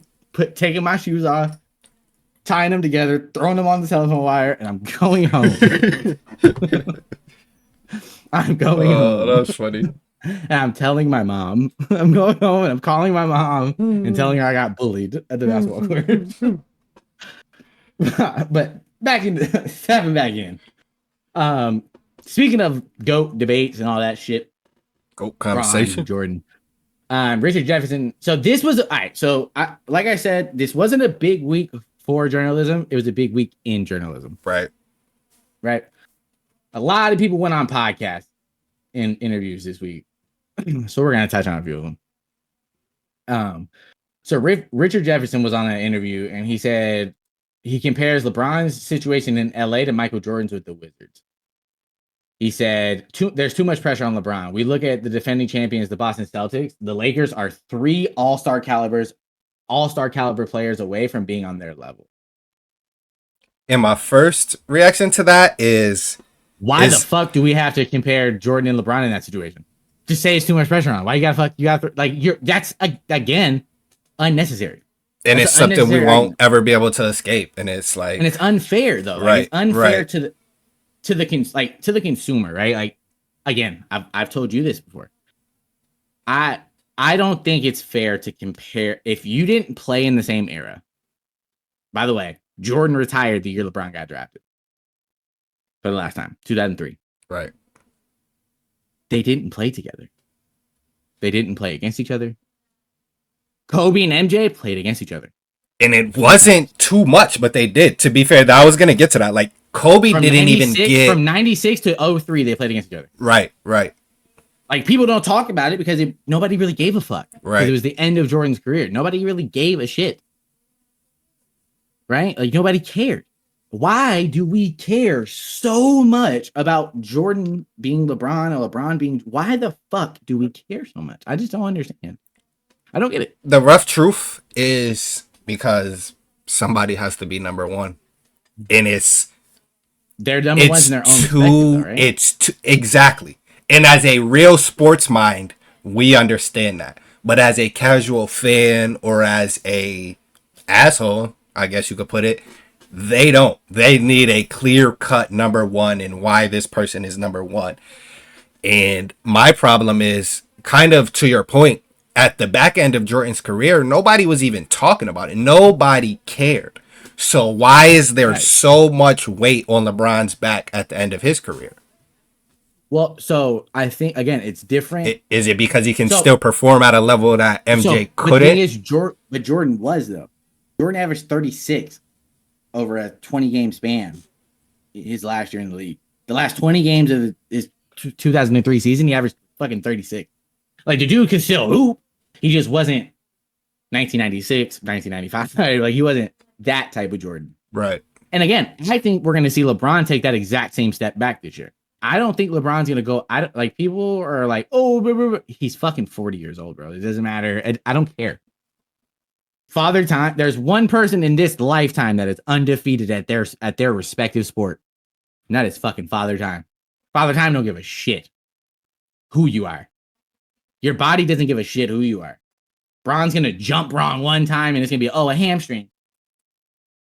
taking my shoes off, tying them together, throwing them on the telephone wire, and I'm going home. I'm going home. Oh, that's funny. And I'm telling my mom. I'm going home and I'm calling my mom and telling her I got bullied at the basketball court. But stepping back in. Speaking of GOAT debates and all that shit. GOAT conversation. Jordan. Richard Jefferson. So this was all right. So like I said, this wasn't a big week for journalism. It was a big week in journalism. Right. A lot of people went on podcasts and interviews this week. So we're gonna touch on a few of them. So Richard Jefferson was on an interview and he said he compares LeBron's situation in LA to Michael Jordan's with the Wizards. He said, there's too much pressure on LeBron. We look at the defending champions, the Boston Celtics. The Lakers are 3 all-star caliber players away from being on their level. And my first reaction to that is... Why the fuck do we have to compare Jordan and LeBron in that situation? Just say it's too much pressure on. Why that's, again, unnecessary. And it's something we won't ever be able to escape. And it's like... And it's unfair, though. Right. It's unfair to the consumer, right? Like, again, I've told you this before. I don't think it's fair to compare if you didn't play in the same era. By the way, Jordan retired the year LeBron got drafted for the last time, 2003. Right. They didn't play together. They didn't play against each other. Kobe and MJ played against each other. And it wasn't too much, but they did. To be fair, I was going to get to that. Like, Kobe didn't even get... From 96 to 03, they played against each other. Right. Like, people don't talk about it because nobody really gave a fuck. Right. It was the end of Jordan's career. Nobody really gave a shit. Right? Like, nobody cared. Why do we care so much about Jordan being LeBron or LeBron being... Why the fuck do we care so much? I just don't understand. I don't get it. The rough truth is because somebody has to be number one. And they're number ones in their own perspective, right? Exactly. And as a real sports mind, we understand that. But as a casual fan or as a asshole, I guess you could put it, They don't. They need a clear-cut number one and why this person is number one. And my problem is kind of to your point, at the back end of Jordan's career, nobody was even talking about it. Nobody cared. So why is there so much weight on LeBron's back at the end of his career? Well, so I think again, it's different. Is it because he can still perform at a level that MJ couldn't? The thing is, Jordan was though. Jordan averaged 36 over a 20-game span his last year in the league. The last 20 games of his 2003 season, he averaged fucking 36. Like, the dude could still hoop. He just wasn't 1996, 1995. Like, he wasn't that type of Jordan. Right. And again, I think we're going to see LeBron take that exact same step back this year. I don't think LeBron's going to go. People are like, oh, blah, blah, blah. He's fucking 40 years old, bro. It doesn't matter. I don't care. Father Time. There's one person in this lifetime that is undefeated at their respective sport. And that is fucking Father Time. Father Time don't give a shit who you are. Your body doesn't give a shit who you are. Bron's going to jump wrong one time and it's going to be, a hamstring.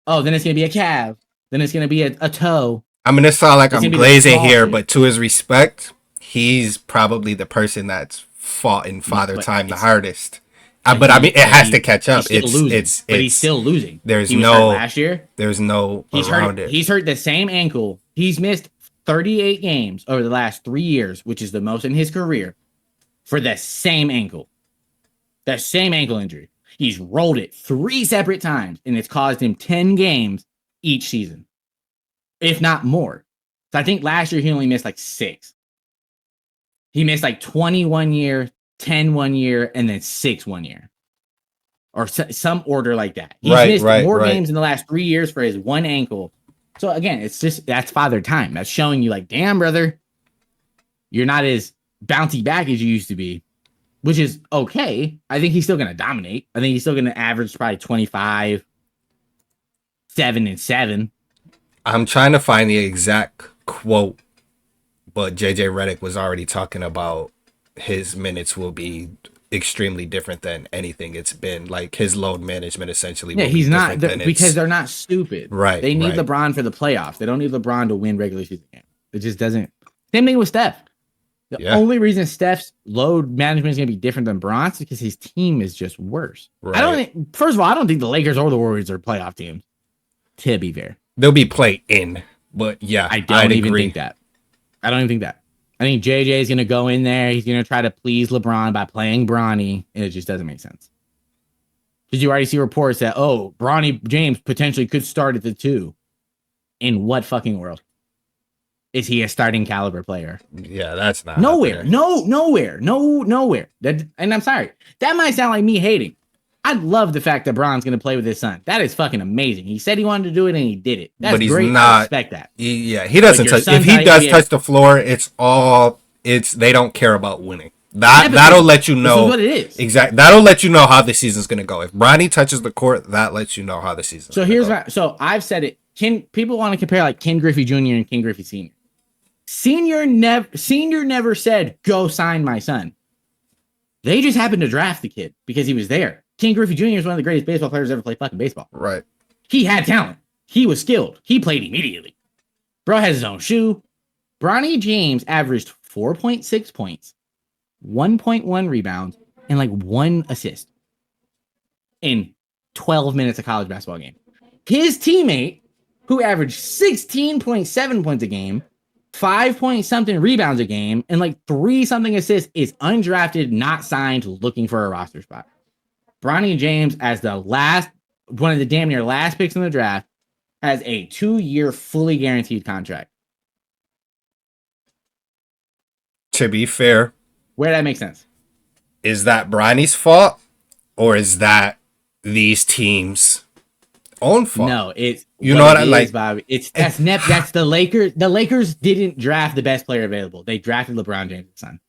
Oh, then it's going to be a calf. Then it's going to be a toe. I'm going to sound like I'm glazing here, but to his respect, he's probably the person that's fought in Father Time the hardest. But I mean, it has to catch up. But he's still losing. There's no last year. There's no around it. He's hurt the same ankle. He's missed 38 games over the last 3 years, which is the most in his career, for the same ankle. The same ankle injury. He's rolled it 3 separate times, and it's caused him 10 games each season, if not more. So I think last year he only missed like 6. He missed like 20 1 year, 10 1 year, and then 6 1 year. Or some order like that. He's missed more games in the last 3 years for his one ankle. So again, that's Father Time. That's showing you like, damn, brother, you're not as bouncy back as you used to be, which is okay. I think he's still going to dominate. I think he's still going to average probably 25, 7 and 7. I'm trying to find the exact quote, but JJ Redick was already talking about his minutes will be extremely different than anything it's been. Like, his load management essentially. Yeah, he's not because they're not stupid. Right. They need LeBron for the playoffs. They don't need LeBron to win regular season games. It just doesn't. Same thing with Steph. The only reason Steph's load management is going to be different than Bron's is because his team is just worse. Right. First of all, I don't think the Lakers or the Warriors are playoff teams. To be fair, they'll be play in. But yeah, I don't even think that. I think JJ is going to go in there. He's going to try to please LeBron by playing Bronny, and it just doesn't make sense. Did you already see reports that, Bronny James potentially could start at the 2? In what fucking world? Is he a starting caliber player? Yeah, that's not nowhere. Nowhere. And I'm sorry. That might sound like me hating. I love the fact that Bron's going to play with his son. That is fucking amazing. He said he wanted to do it and he did it. That's great. I respect that. He doesn't touch. If he does touch the floor, they don't care about winning. That'll let you know. This is what it is. Exactly. That'll let you know how the season's going to go. If Bronny touches the court, that lets you know how the season's going to go. So I've said it. People want to compare like Ken Griffey Jr. and Ken Griffey Sr. Senior never said, go sign my son. They just happened to draft the kid because he was there. Ken Griffey Jr. is one of the greatest baseball players ever played fucking baseball. Right. He had talent. He was skilled. He played immediately. Bro has his own shoe. Bronny James averaged 4.6 points, 1.1 rebounds, and like 1 assist in 12 minutes of college basketball game. His teammate, who averaged 16.7 points a game, 5-point-something rebounds a game, and like 3-something assists, is undrafted, not signed, looking for a roster spot. Bronny James, as one of the damn near last picks in the draft, has a 2-year fully guaranteed contract. To be fair, where that makes sense. Is that Bronny's fault, or is that these teams' own fault? No, it's Bobby. That's the Lakers. The Lakers didn't draft the best player available. They drafted LeBron James' son,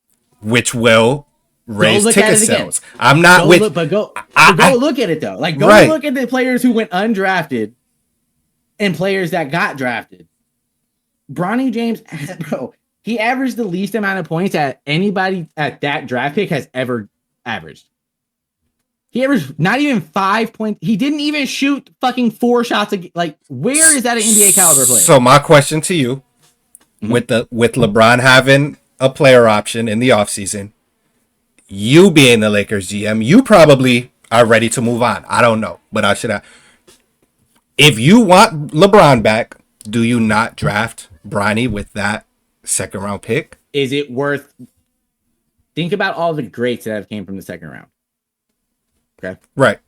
which will raise ticket sales. I'm not go look at it though. Like look at the players who went undrafted and players that got drafted. Bronny James, bro, he averaged the least amount of points that anybody at that draft pick has ever averaged. He averaged not even 5 points. He didn't even shoot fucking 4 shots. Like, where is that an NBA caliber player? So my question to you, with LeBron having a player option in the offseason, you being the Lakers GM, you probably are ready to move on. I don't know, but I should have. If you want LeBron back, do you not draft Bronny with that second round pick? Is it worth? Think about all the greats that have came from the second round. Okay. Right.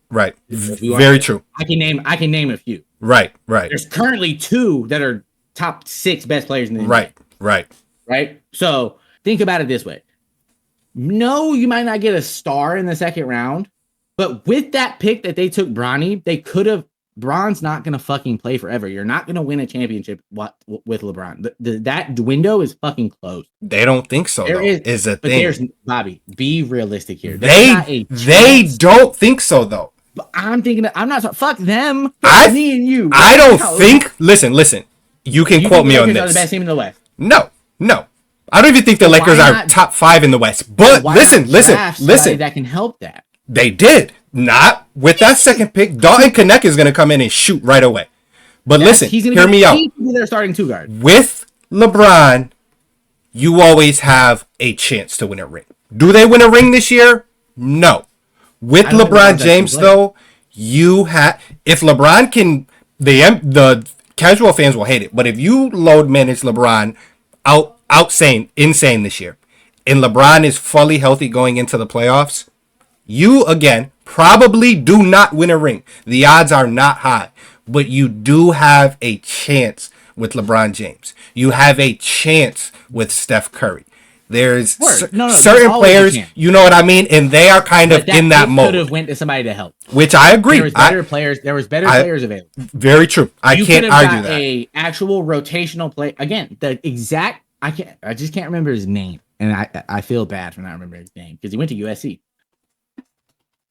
Very true. I can name a few. Right. There's currently 2 that are top 6 best players in the NBA. Right. So think about it this way. No, you might not get a star in the second round, but with that pick that they took Bronny, they could have. Bron's not going to fucking play forever. You're not going to win a championship with LeBron. That window is fucking closed. They don't think so, though, is a thing. There's, Bobby, be realistic here. They don't think so, though. But I'm thinking I'm not. Fuck them. Me and you. I don't think. Listen. You can quote me on this. Are the best team in the West. No. I don't even think the Lakers are top 5 in the West. But listen. That can help that. They did. Not with that second pick. Dalton Connect is going to come in and shoot right away. But listen, hear me out. They're starting 2 guard. With LeBron, you always have a chance to win a ring. Do they win a ring this year? No. With LeBron James, though, you have. If LeBron can, the casual fans will hate it. But if you load manage LeBron insane this year, and LeBron is fully healthy going into the playoffs, you again probably do not win a ring. The odds are not high, but you do have a chance with LeBron James. You have a chance with Steph Curry. There's certain players, you know what I mean, and they are kind of in that mode. Could have went to somebody to help, which I agree. There was better players. There was better players available. Very true. I can't argue that. A actual rotational play again. I just can't remember his name, and I feel bad for not remembering his name because he went to USC.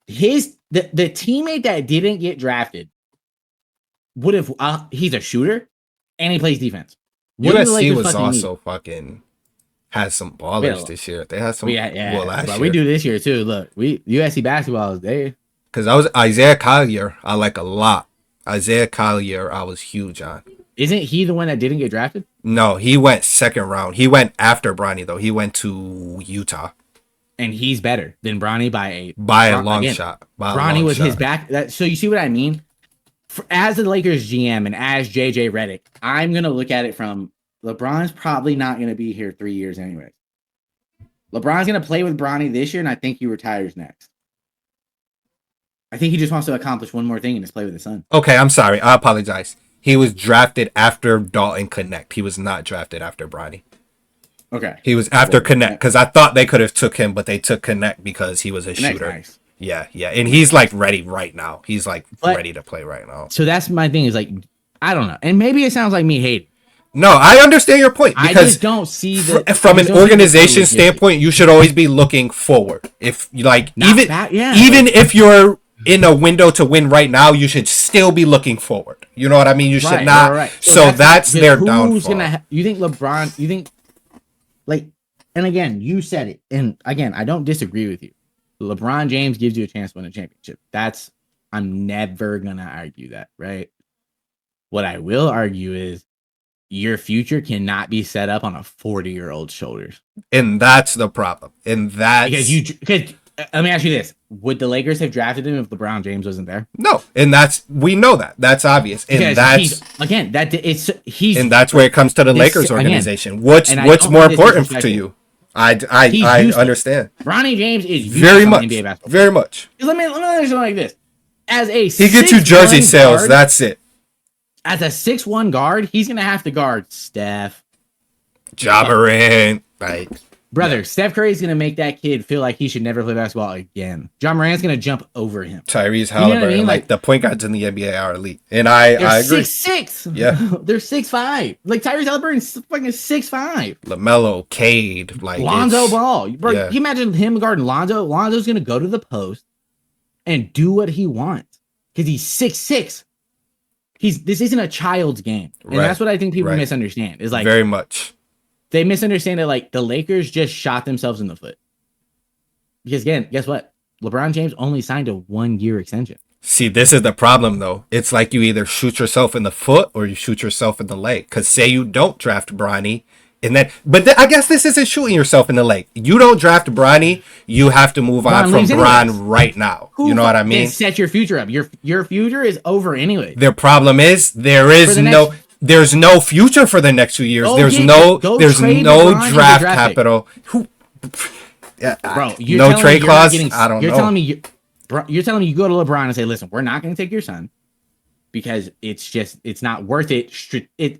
The teammate that didn't get drafted would have. He's a shooter, and he plays defense. USC was also fucking has some ballers this year. They had some. Last year. We do this year too. Look, USC basketball is there. Because I was Isaiah Collier. I like a lot. Isaiah Collier, I was huge on. Isn't he the one that didn't get drafted? No, he went second round. He went after Bronny though. He went to Utah. And he's better than Bronny by a long shot. Bronny was his back. So you see what I mean? As the Lakers GM and as JJ Redick, I'm going to look at it from LeBron's probably not going to be here 3 years anyway. LeBron's going to play with Bronny this year, and I think he retires next. I think he just wants to accomplish one more thing and just play with his son. Okay, I'm sorry. I apologize. He was drafted after Dalton Connect. He was not drafted after Bronny. Okay. He was after Connect because I thought they could have took him, but they took Connect because he was a shooter. Nice. Yeah. And he's like ready right now. He's like ready to play right now. So that's my thing is like, I don't know. And maybe it sounds like me hating. No, I understand your point because I just don't see from an organization standpoint, you should always be looking forward. If you like, even if you're in a window to win right now, you should still be looking forward. You know what I mean? You should not. Right. So that's their downfall. You think LeBron? You think like? And again, you said it. And again, I don't disagree with you. LeBron James gives you a chance to win a championship. I'm never gonna argue that. Right. What I will argue is your future cannot be set up on a 40-year-old's shoulders. And that's the problem. And that's because let me ask you this. Would the Lakers have drafted him if LeBron James wasn't there? No. And we know that. That's obvious. And and that's where it comes to the Lakers organization. What's more important to you? I understand. Bronny James is very much NBA basketball. Very much. Let me understand like this. He gets you jersey sales. Guard, that's it. As a 6'1" guard, he's gonna have to guard Steph, Ja Morant, brother. Steph Curry's gonna make that kid feel like he should never play basketball again. Ja Morant's gonna jump over him. Tyrese Halliburton, you know like the point guards in the NBA are elite, and I agree. 6'6". Yeah, they're 6'5". Like Tyrese Halliburton's fucking 6'5". LaMelo, Cade, Lonzo Ball, bro. Can you imagine him guarding Lonzo? Lonzo's gonna go to the post and do what he wants because he's 6'6". This isn't a child's game. And that's what I think people misunderstand. Is like very much. They misunderstand that like the Lakers just shot themselves in the foot. Because again, guess what? LeBron James only signed a 1-year extension. See, this is the problem, though. It's like you either shoot yourself in the foot or you shoot yourself in the leg. Because say you don't draft Bronny, and then, I guess this isn't shooting yourself in the leg. You don't draft Bronny, you have to move on from Bron right now. You know what I mean? Set your future up. Your future is over anyway. Their problem is there's no future for the next 2 years. There's no draft capital. Bro, no trade clause. I don't know. You're telling me you go to LeBron and say, listen, we're not going to take your son because it's not worth it.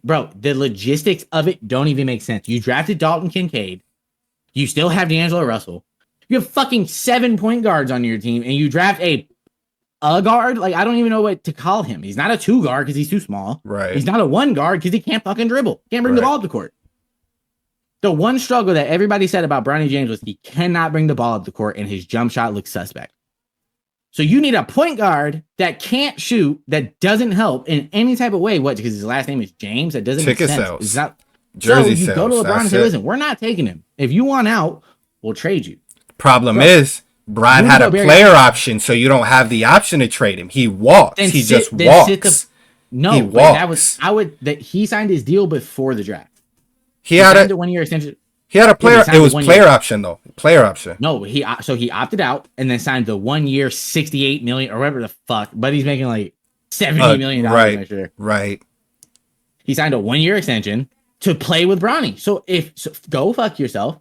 Bro, the logistics of it don't even make sense. You drafted Dalton Kincaid. You still have D'Angelo Russell. You have fucking 7 point guards on your team and you draft a guard. Like, I don't even know what to call him. He's not a 2 guard because he's too small. Right. He's not a 1 guard because he can't fucking dribble. Can't bring the ball up the court. The one struggle that everybody said about Bronny James was he cannot bring the ball up the court and his jump shot looks suspect. So you need a point guard that can't shoot, that doesn't help in any type of way. What? Because his last name is James. That doesn't make sense. It's not, Jersey so you sales. Go to LeBron and say, listen, we're not taking him. If you want out, we'll trade you. Problem is, Brian had a player option, so you don't have the option to trade him. He walks. He just walks. He signed his deal before the draft. He had a 1 year extension. He had a player. It was player option though. Player option. No, he opted out and then signed the 1 year, $68 million or whatever the fuck. But he's making like $70 million next year. Right. He signed a 1 year extension to play with Bronny. So go fuck yourself.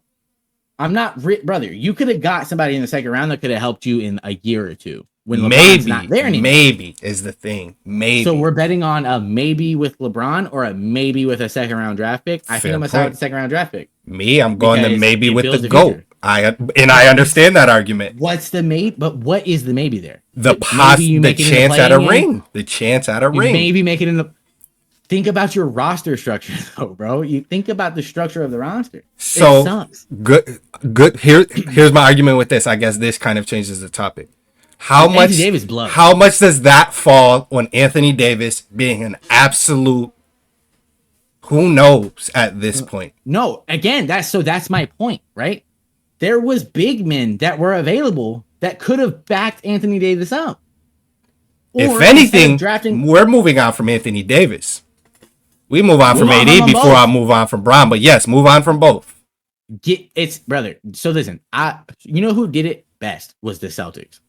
I'm not brother. You could have got somebody in the second round that could have helped you in a year or two. When LeBron's not there anymore. Maybe is the thing. Maybe. So we're betting on a maybe with LeBron or a maybe with a second round draft pick. I think I'm gonna start with the second round draft pick. I'm going to maybe with the GOAT. I understand that argument. What's the maybe? But what is the maybe there? The chance at a ring. The chance at a ring. Maybe make it in the. Think about your roster structure, though, bro. You think about the structure of the roster. So it sucks. Good. Here's my argument with this. I guess this kind of changes the topic. How much does that fall on Anthony Davis being an absolute? Who knows at this point? No, again, that's my point, right? There was big men that were available that could have backed Anthony Davis up. If anything, we're moving on from Anthony Davis. We move on from AD before I move on from Bron, but yes, move on from both. Brother. So listen, you know who did it best was the Celtics.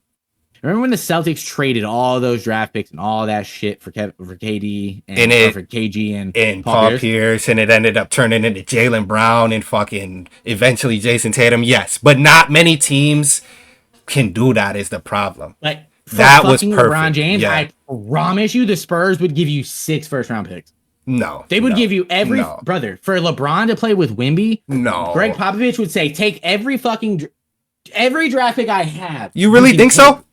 Remember when the Celtics traded all those draft picks and all that shit for KD and for KG and Paul Pierce, and it ended up turning into Jaylen Brown and fucking eventually Jason Tatum? Yes, but not many teams can do that. Is the problem? Like that was perfect. LeBron James, I promise you, the Spurs would give you 6 first round picks. No, they would give you brother for LeBron to play with Wemby. No, Greg Popovich would say, take every draft pick I have. You really think so?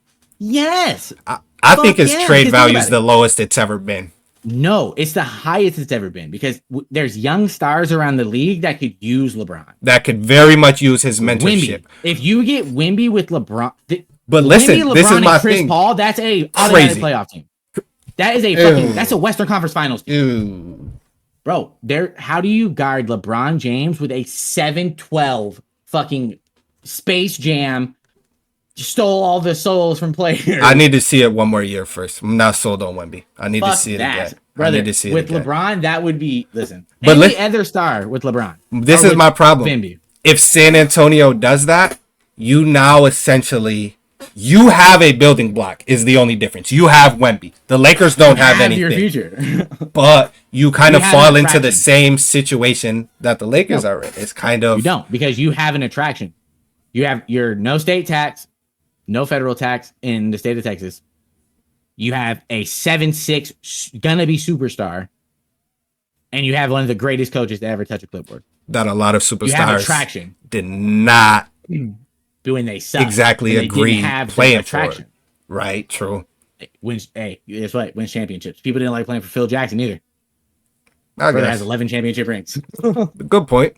Yes. I think his trade value is the lowest it's ever been. No, it's the highest it's ever been because there's young stars around the league that could use LeBron. That could very much use his mentorship. Wemby. If you get Wemby with LeBron, but listen, Wemby, LeBron, this is my Chris thing. Paul, that's a automatic playoff team. That is that's a Western Conference Finals team. Bro, how do you guard LeBron James with a 7-12 fucking Space Jam? Stole all the souls from players. I need to see it one more year first. I'm not sold on Wemby. I need to see it again. Brother, I need to see it with again. LeBron, that would be But any other star with LeBron. This is my problem. Wemby. If San Antonio does that, you now essentially have a building block. Is the only difference. You have Wemby. The Lakers don't have anything. Your future. But you kind of fall into the same situation that the Lakers are in. It's kind of you don't because you have an attraction. You have your no state tax. No federal tax in the state of Texas. You have a 7'6" gonna be superstar, and you have one of the greatest coaches to ever touch a clipboard. That a lot of superstars you have attraction. Did not doing they suck. Exactly agree playing attraction. For it. Right, true. Guess what? Wins championships. People didn't like playing for Phil Jackson either. Brother has 11 championship rings. Good point.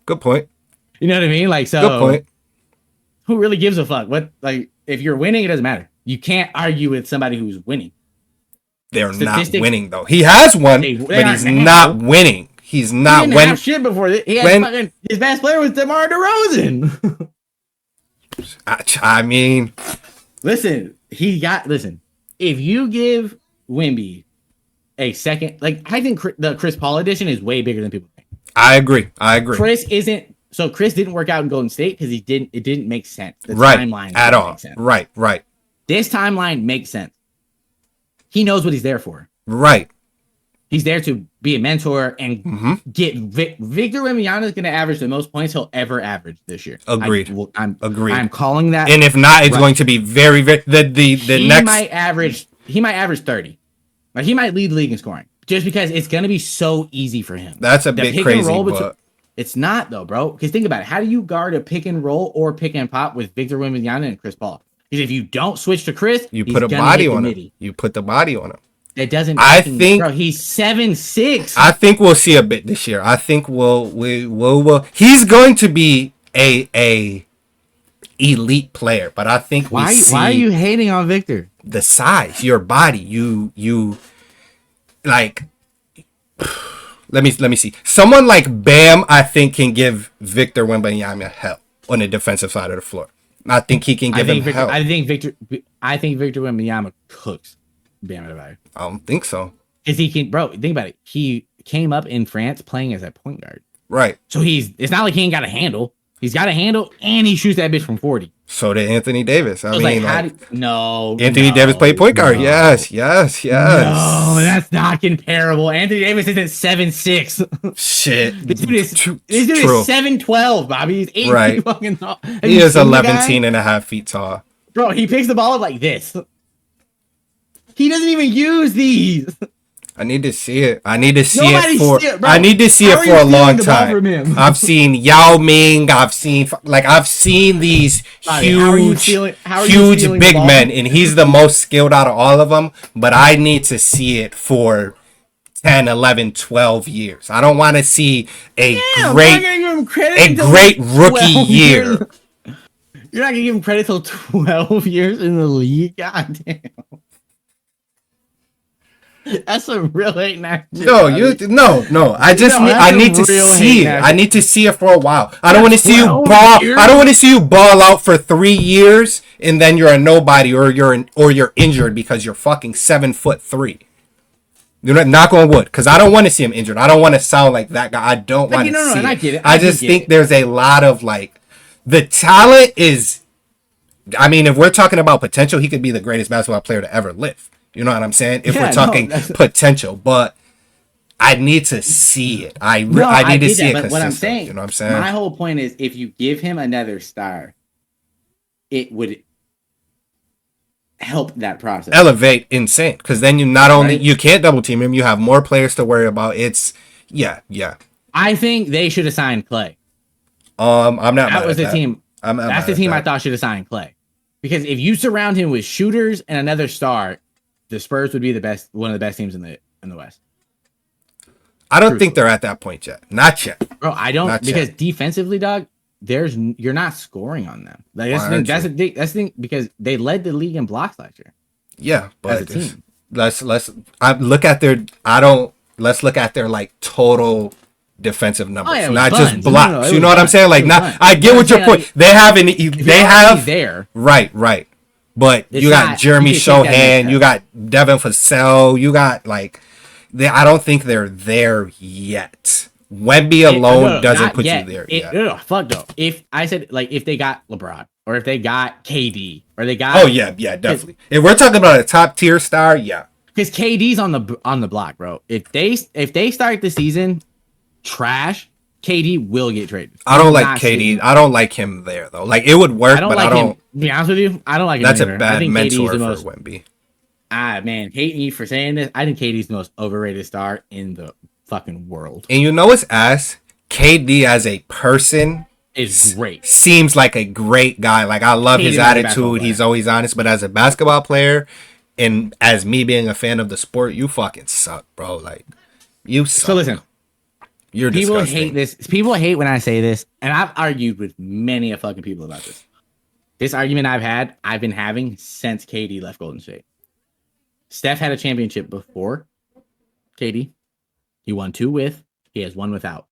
You know what I mean? Like so. Good point. Who really gives a fuck? If you're winning, it doesn't matter. You can't argue with somebody who's winning. They're not winning though. He has won, but he's not winning. He's not winning. He didn't have shit before this. His best player was DeMar DeRozan. I mean, Listen, if you give Wemby a second, like I think the Chris Paul edition is way bigger than people think. I agree. Chris didn't work out in Golden State because it didn't make sense. The Right. timeline At didn't all. make sense. Right. This timeline makes sense. He knows what he's there for. Right. He's there to be a mentor and get Victor Wembanyama is going to average the most points he'll ever average this year. Agreed. Agreed. I'm calling that. And if not, it's going to be very, very he next. He might average 30. Like he might lead the league in scoring just because it's going to be so easy for him. That's a bit crazy, but it's not though, bro. Because think about it. How do you guard a pick and roll or pick and pop with Victor Wembanyama and Chris Paul? Because if you don't switch to Chris, you put a body on him. You put the body on him. It doesn't. I think, bro, he's 7'6". I think we'll see a bit this year. I think we'll. He's going to be a elite player, but I think why are you hating on Victor? The size, your body, you like. Let me see. Someone like Bam, I think, can give Victor Wembanyama help on the defensive side of the floor. I think he can give him help. I think Victor Wembanyama cooks Bam Adebayo. I don't think so. Because he can, bro. Think about it. He came up in France playing as a point guard, right? So it's not like he ain't got a handle. He's got a handle, and he shoots that bitch from 40. So did Anthony Davis. I mean, Anthony Davis played point guard. No. Yes. No, that's not comparable. Anthony Davis is at 7'6". Shit. This dude is 7'12", Bobby. He's 8 feet fucking tall. He is 11 and a half feet tall. Bro, he picks the ball up like this. He doesn't even use these. I need to see it. I need to see it for a long time. I've seen Yao Ming. I've seen these huge big men, and he's the most skilled out of all of them. But I need to see it for 10, 11, 12 years. I don't want to see a great rookie year. You're not gonna give him credit till 12 years in the league. God damn. That's a real hate now. No. I need to see it. I need to see it for a while. I don't want to see you ball. I don't want to see you ball out for 3 years and then you're a nobody or you're injured because you're fucking 7'3". You're not knock on wood, because I don't want to see him injured. I don't want to sound like that guy. I don't want to see it. I get it. I just think there's a lot of the talent is. I mean, if we're talking about potential, he could be the greatest basketball player to ever live. You know what I'm saying? If we're talking potential, but I need to see it. I need to see it consistent. What I'm saying, you know what I'm saying? My whole point is, if you give him another star, it would help that process elevate insane. Because then you can't double team him. You have more players to worry about. It's yeah. I think they should have signed Clay. I'm not. That was the team. That's the team I thought should have signed Clay, because if you surround him with shooters and another star, the Spurs would be one of the best teams in the West. I don't think they're at that point yet. Not yet. Bro, I don't, because defensively, dog, you're not scoring on them. Like that's the thing, because they led the league in blocks last year. Yeah, but as a team. Let's look at their total defensive numbers, not just blocks. You know what I'm saying? I get what your point. They have there. Right. But you got Jeremy Shohan, you got Devin Vassell, you got I don't think they're there yet. Wemby alone doesn't put you there yet. No, fuck no. If I said if they got LeBron or if they got KD or they got definitely. If we're talking about a top tier star, yeah. Because KD's on the block, bro. If they start the season trash, KD will get traded. I don't like KD. I don't like him there though. It would work, but I don't. To be honest with you, I don't like him. That's a bad mentor for Wemby. Man, hate me for saying this. I think KD's the most overrated star in the fucking world. And you know what's ass? KD as a person is great. Seems like a great guy. I love his attitude. He's always honest. But as a basketball player, and as me being a fan of the sport, you fucking suck, bro. You suck. So listen. You're people disgusting. hate this. People hate when I say this, and I've argued with many fucking people about this. This argument I've been having since KD left Golden State. Steph had a championship before KD. He won 2 with. He has 1 without.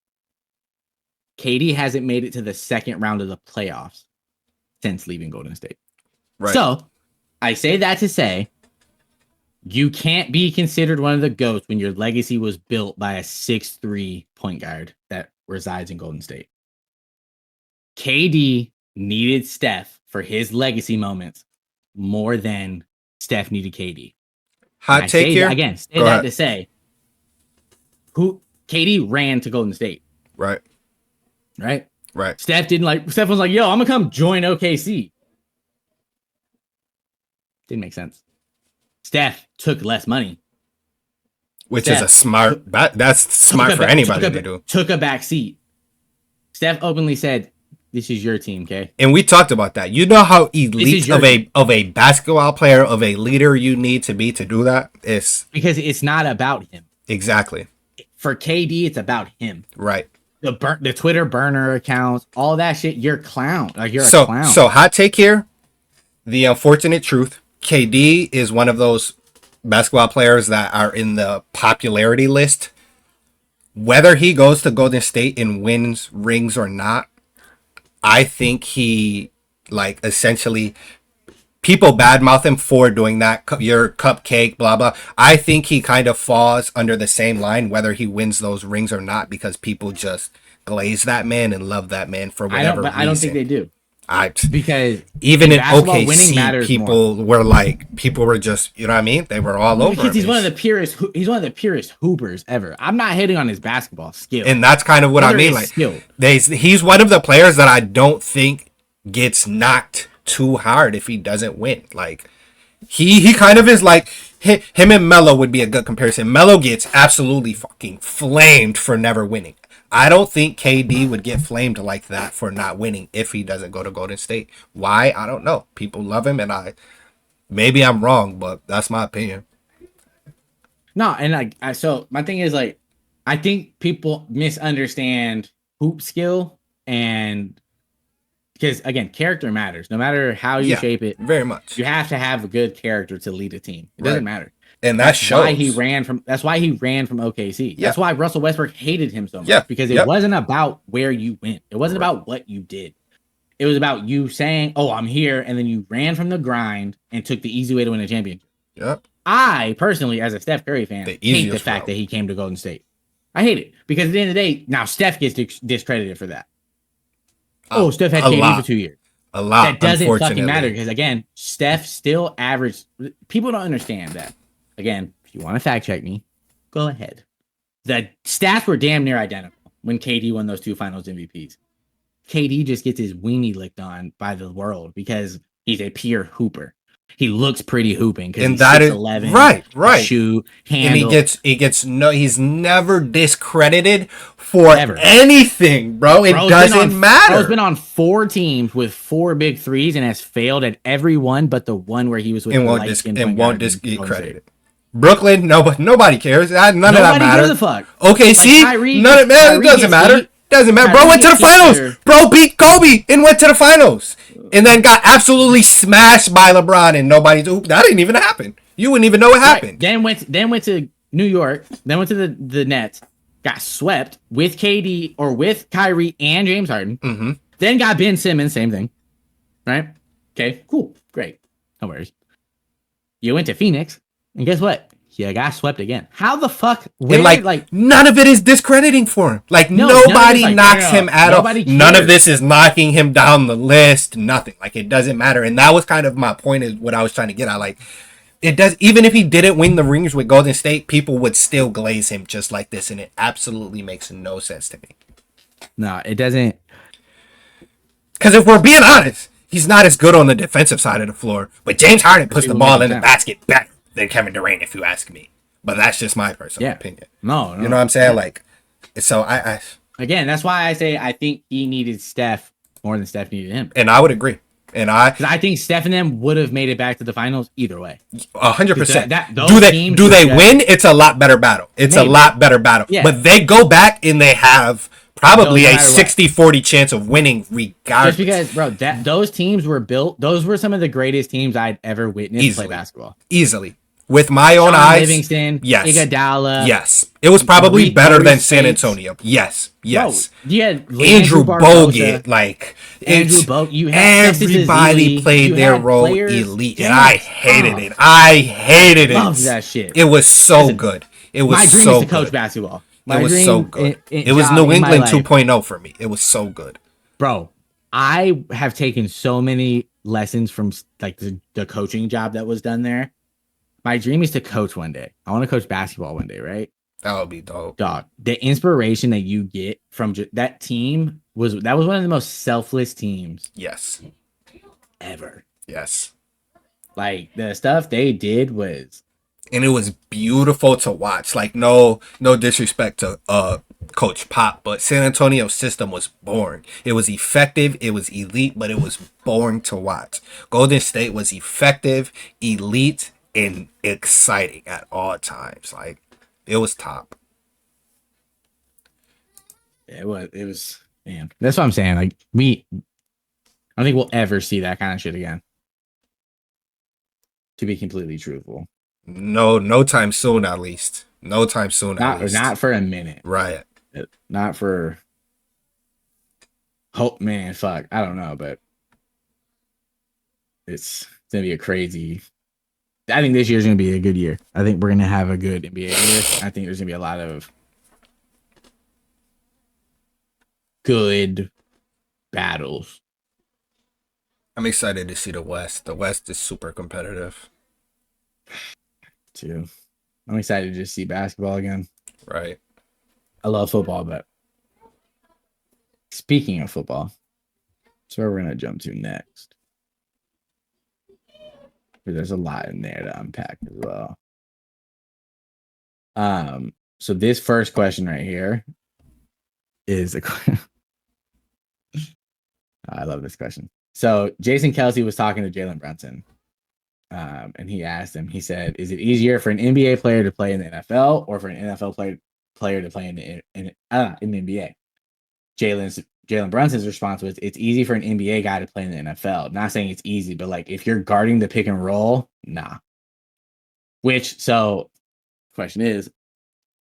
KD hasn't made it to the second round of the playoffs since leaving Golden State. Right. So I say that to say you can't be considered one of the GOATs when your legacy was built by a 6'3" point guard that resides in Golden State. KD needed Steph for his legacy moments more than Steph needed KD. Hot take here. Again, say that to say who KD ran to Golden State. Right. Steph was like, yo, I'm gonna come join OKC. Didn't make sense. Steph took less money. Which is a smart, that's smart for anybody to do. Took a back seat. Steph openly said, this is your team, okay? And we talked about that. You know how elite of a basketball player, of a leader you need to be to do that? It's because it's not about him. Exactly. For KD, it's about him. Right. The Twitter burner accounts, all that shit, you're a clown. Like you're a clown. So hot take here. The unfortunate truth. KD is one of those basketball players that are in the popularity list. Whether he goes to Golden State and wins rings or not, I think he, like, essentially, people badmouth him for doing that. Your cupcake, blah, blah. I think he kind of falls under the same line, whether he wins those rings or not, because people just glaze that man and love that man for whatever reason. I don't think they do. Because even in OKC, people were just, you know what I mean? They were all over. Because he's one of the purest hoopers ever. I'm not hitting on his basketball skill. And that's kind of what I mean. Like, he's one of the players that I don't think gets knocked too hard if he doesn't win. Like, he kind of is like, him and Melo would be a good comparison. Melo gets absolutely fucking flamed for never winning. I don't think KD would get flamed like that for not winning if he doesn't go to Golden State. Why? I don't know. People love him, and maybe I'm wrong, but that's my opinion. No, and so my thing is, like, I think people misunderstand hoop skill, and because again, character matters. No matter how you shape it, very much. You have to have a good character to lead a team. It doesn't matter. And that's why he ran from OKC. Yeah. That's why Russell Westbrook hated him so much, because it wasn't about where you went. It wasn't about what you did. It was about you saying, "Oh, I'm here," and then you ran from the grind and took the easy way to win a championship. Yep. I personally, as a Steph Curry fan, hate the fact that he came to Golden State. I hate it because at the end of the day, now Steph gets discredited for that. Steph had KD for 2 years. A lot. That doesn't fucking matter because again, Steph still averaged. People don't understand that. Again, if you want to fact check me, go ahead. The stats were damn near identical when KD won those 2 Finals MVPs. KD just gets his weenie licked on by the world because he's a pure hooper. He looks pretty hooping, and that is 6'11", right. Shoe handle. And he's never discredited for anything, bro. It doesn't matter. Bro's been on 4 teams with 4 big threes and has failed at every one, but the one where he was with and won't get credited. Brooklyn, nobody cares. None of that matters. Gives a fuck. OKC, it doesn't matter. Doesn't matter. Bro went to the finals. Bro beat Kobe and went to the finals. And then got absolutely smashed by LeBron and that didn't even happen. You wouldn't even know what happened. Then went to New York, then went to the Nets, got swept with KD or with Kyrie and James Harden. Mm-hmm. Then got Ben Simmons, same thing. Right? Okay, cool. Great. No worries. You went to Phoenix, and guess what? You got swept again. How the fuck? None of it is discrediting for him. Nobody knocks him out of. None of this is knocking him down the list. Nothing. It doesn't matter. And that was kind of my point. Is what I was trying to get at. It does. Even if he didn't win the rings with Golden State, people would still glaze him just like this, and it absolutely makes no sense to me. No, it doesn't. Because if we're being honest, he's not as good on the defensive side of the floor. But James Harden puts the ball in the basket better than Kevin Durant, if you ask me. But that's just my personal opinion. No. You know what I'm saying? So I again, that's why I say I think he needed Steph more than Steph needed him. And I would agree. And I think Steph and them would have made it back to the finals either way. 100%. Do they win? It's a lot better battle. A lot better battle. Yeah. But they go back and they have probably a 60-40 chance of winning regardless. Just because, bro, those teams were built. Those were some of the greatest teams I'd ever witnessed play basketball. Easily. with my own eyes, Livingston, yes, Iguodala, yes, it was probably better than San States. Antonio. Yes, yes. Bro, you had Andrew Bogut, Bogut, like Andrew Bogut. You had everybody played their role elite, and I hated it. I hated it. Loved that shit. It was so good. It was my dream so is to coach good. basketball. It was so good. It was New England 2.0 for me. It was so good. Bro, I have taken so many lessons from like the coaching job that was done there. My dream is to coach one day. I want to coach basketball one day, right? That would be dope. Dog, the inspiration that you get from that team was one of the most selfless teams. Yes. Ever. Yes. Like the stuff they did was, and it was beautiful to watch. Like no disrespect to Coach Pop, but San Antonio's system was boring. It was effective, it was elite, but it was boring to watch. Golden State was effective, elite, and exciting at all times. Like it was top. It was man. That's what I'm saying. Like I don't think we'll ever see that kind of shit again. To be completely truthful. No time soon, at least. No time soon, at least. Not for a minute. Right. Not for. Hope, man, fuck. I don't know, but it's gonna be a crazy. I think this year's gonna be a good year. I think we're gonna have a good NBA year. I think there's gonna be a lot of good battles. I'm excited to see the West. The West is super competitive. Too. I'm excited to just see basketball again. Right. I love football, but speaking of football, that's where we're gonna jump to next. There's a lot in there to unpack as well. So this first question right here is I love this question. So Jason Kelsey was talking to Jalen Brunson, and he asked him. He said, "Is it easier for an NBA player to play in the NFL or for an NFL player to play in the NBA?" Jalen Brunson's response was, "It's easy for an NBA guy to play in the NFL." Not saying it's easy, but like if you're guarding the pick and roll, nah. So, question is,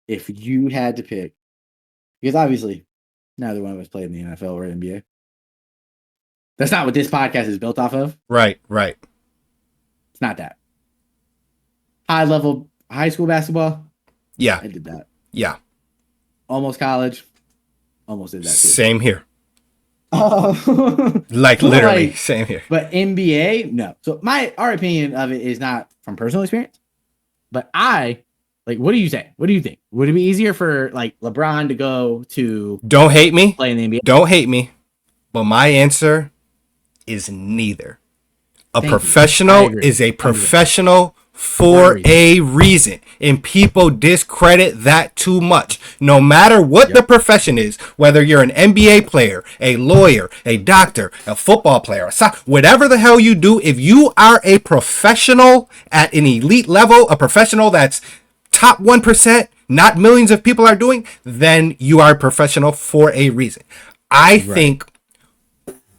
if you had to pick, because obviously neither one of us played in the NFL or NBA. That's not what this podcast is built off of. Right. It's not that. High level high school basketball. Yeah. I did that. Yeah. Almost college. Almost did that too. Same here. Oh. Like literally same here. But NBA, no. So our opinion of it is not from personal experience. But what do you say? What do you think? Would it be easier for like LeBron to go to Don't hate me. Play in the NBA? Don't hate me. But my answer is neither. A professional is a professional for a reason. And people discredit that too much. No matter what the profession is, whether you're an NBA player, a lawyer, a doctor, a football player, whatever the hell you do, if you are a professional at an elite level, a professional that's top 1%, not millions of people are doing, then you are a professional for a reason. I think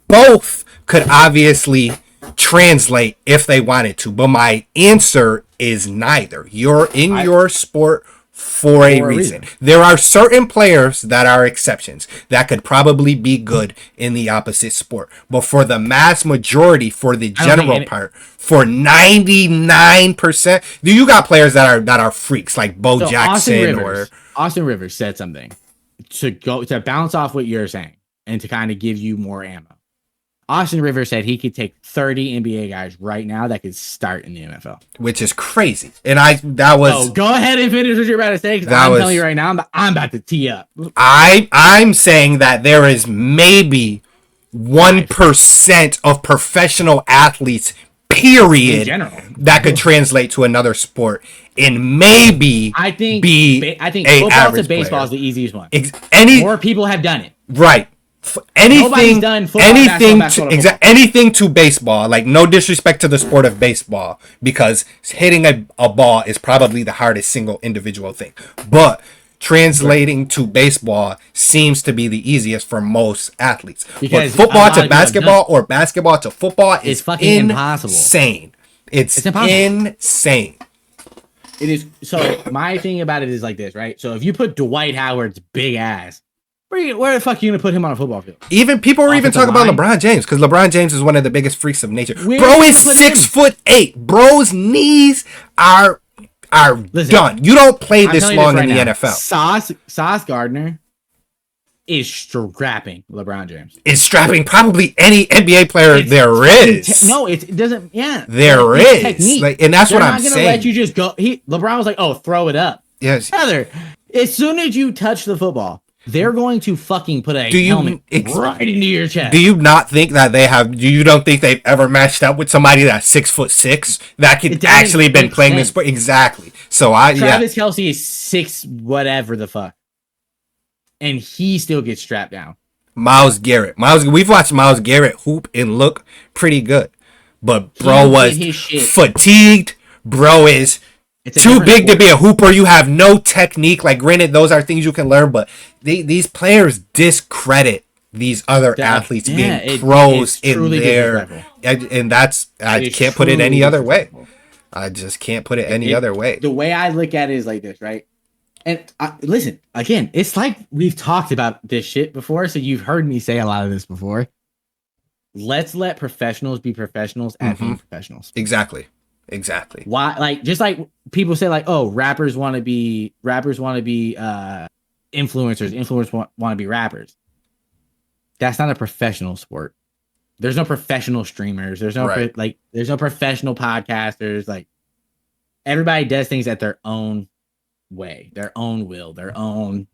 both could obviously translate if they wanted to, but my answer is neither. You're in your sport for a reason. There are certain players that are exceptions that could probably be good in the opposite sport, but for the mass majority, for the general part, for 99%, you got players that are freaks like Bo Jackson Austin Rivers said something to bounce off what you're saying and to kind of give you more ammo. Austin Rivers said he could take 30 NBA guys right now that could start in the NFL, which is crazy. And that was. Oh, go ahead and finish what you're about to say, because I'm telling you right now, I'm about to tee up. I'm saying that there is maybe 1% of professional athletes, period, that could translate to another sport, and maybe I think football to baseball is the easiest one. More people have done it, right? Anything to baseball, like no disrespect to the sport of baseball, because hitting a ball is probably the hardest single individual thing, but translating to baseball seems to be the easiest for most athletes. Because football to basketball or basketball to football is fucking impossible. It's insane. It is. So my thing about it is like this, right? So if you put Dwight Howard's big ass, where the fuck are you gonna put him on a football field? Even people were even talking about LeBron James, because LeBron James is one of the biggest freaks of nature. Where Bro do you is put 6'8". Bro's knees are Listen, done. You don't play I'm this telling you long this in right the now. NFL. Sauce Gardner is strapping LeBron James. Is strapping probably any NBA player there is. No, it doesn't. Yeah, there is. Technique. Like, and that's They're what I'm not gonna saying. let you just go. LeBron was like, "Oh, throw it up." Yes. Brother, as soon as you touch the football, they're going to fucking put a helmet right into your chest. Do you not think that they have? You don't think they've ever matched up with somebody that's 6'6" that could actually been playing this sport? Exactly. So Travis Kelce is 6 whatever the fuck, and he still gets strapped down. Myles Garrett. We've watched Myles Garrett hoop and look pretty good, but bro was fatigued. Bro is too big to be a hooper. You have no technique. Like, granted, those are things you can learn, but these players discredit these other athletes being pros in there, and that's I can't put it any other way. I just can't put it any other way. The way I look at it is like this, right? And listen, again, it's like we've talked about this shit before, so you've heard me say a lot of this before. Let's let professionals be professionals at being professionals. Exactly. Why? Like, just like people say, like, oh, rappers want to be influencers. Influencers want to be rappers. That's not a professional sport. There's no professional streamers. There's no there's no professional podcasters. Like, everybody does things at their own way, their own will, their own.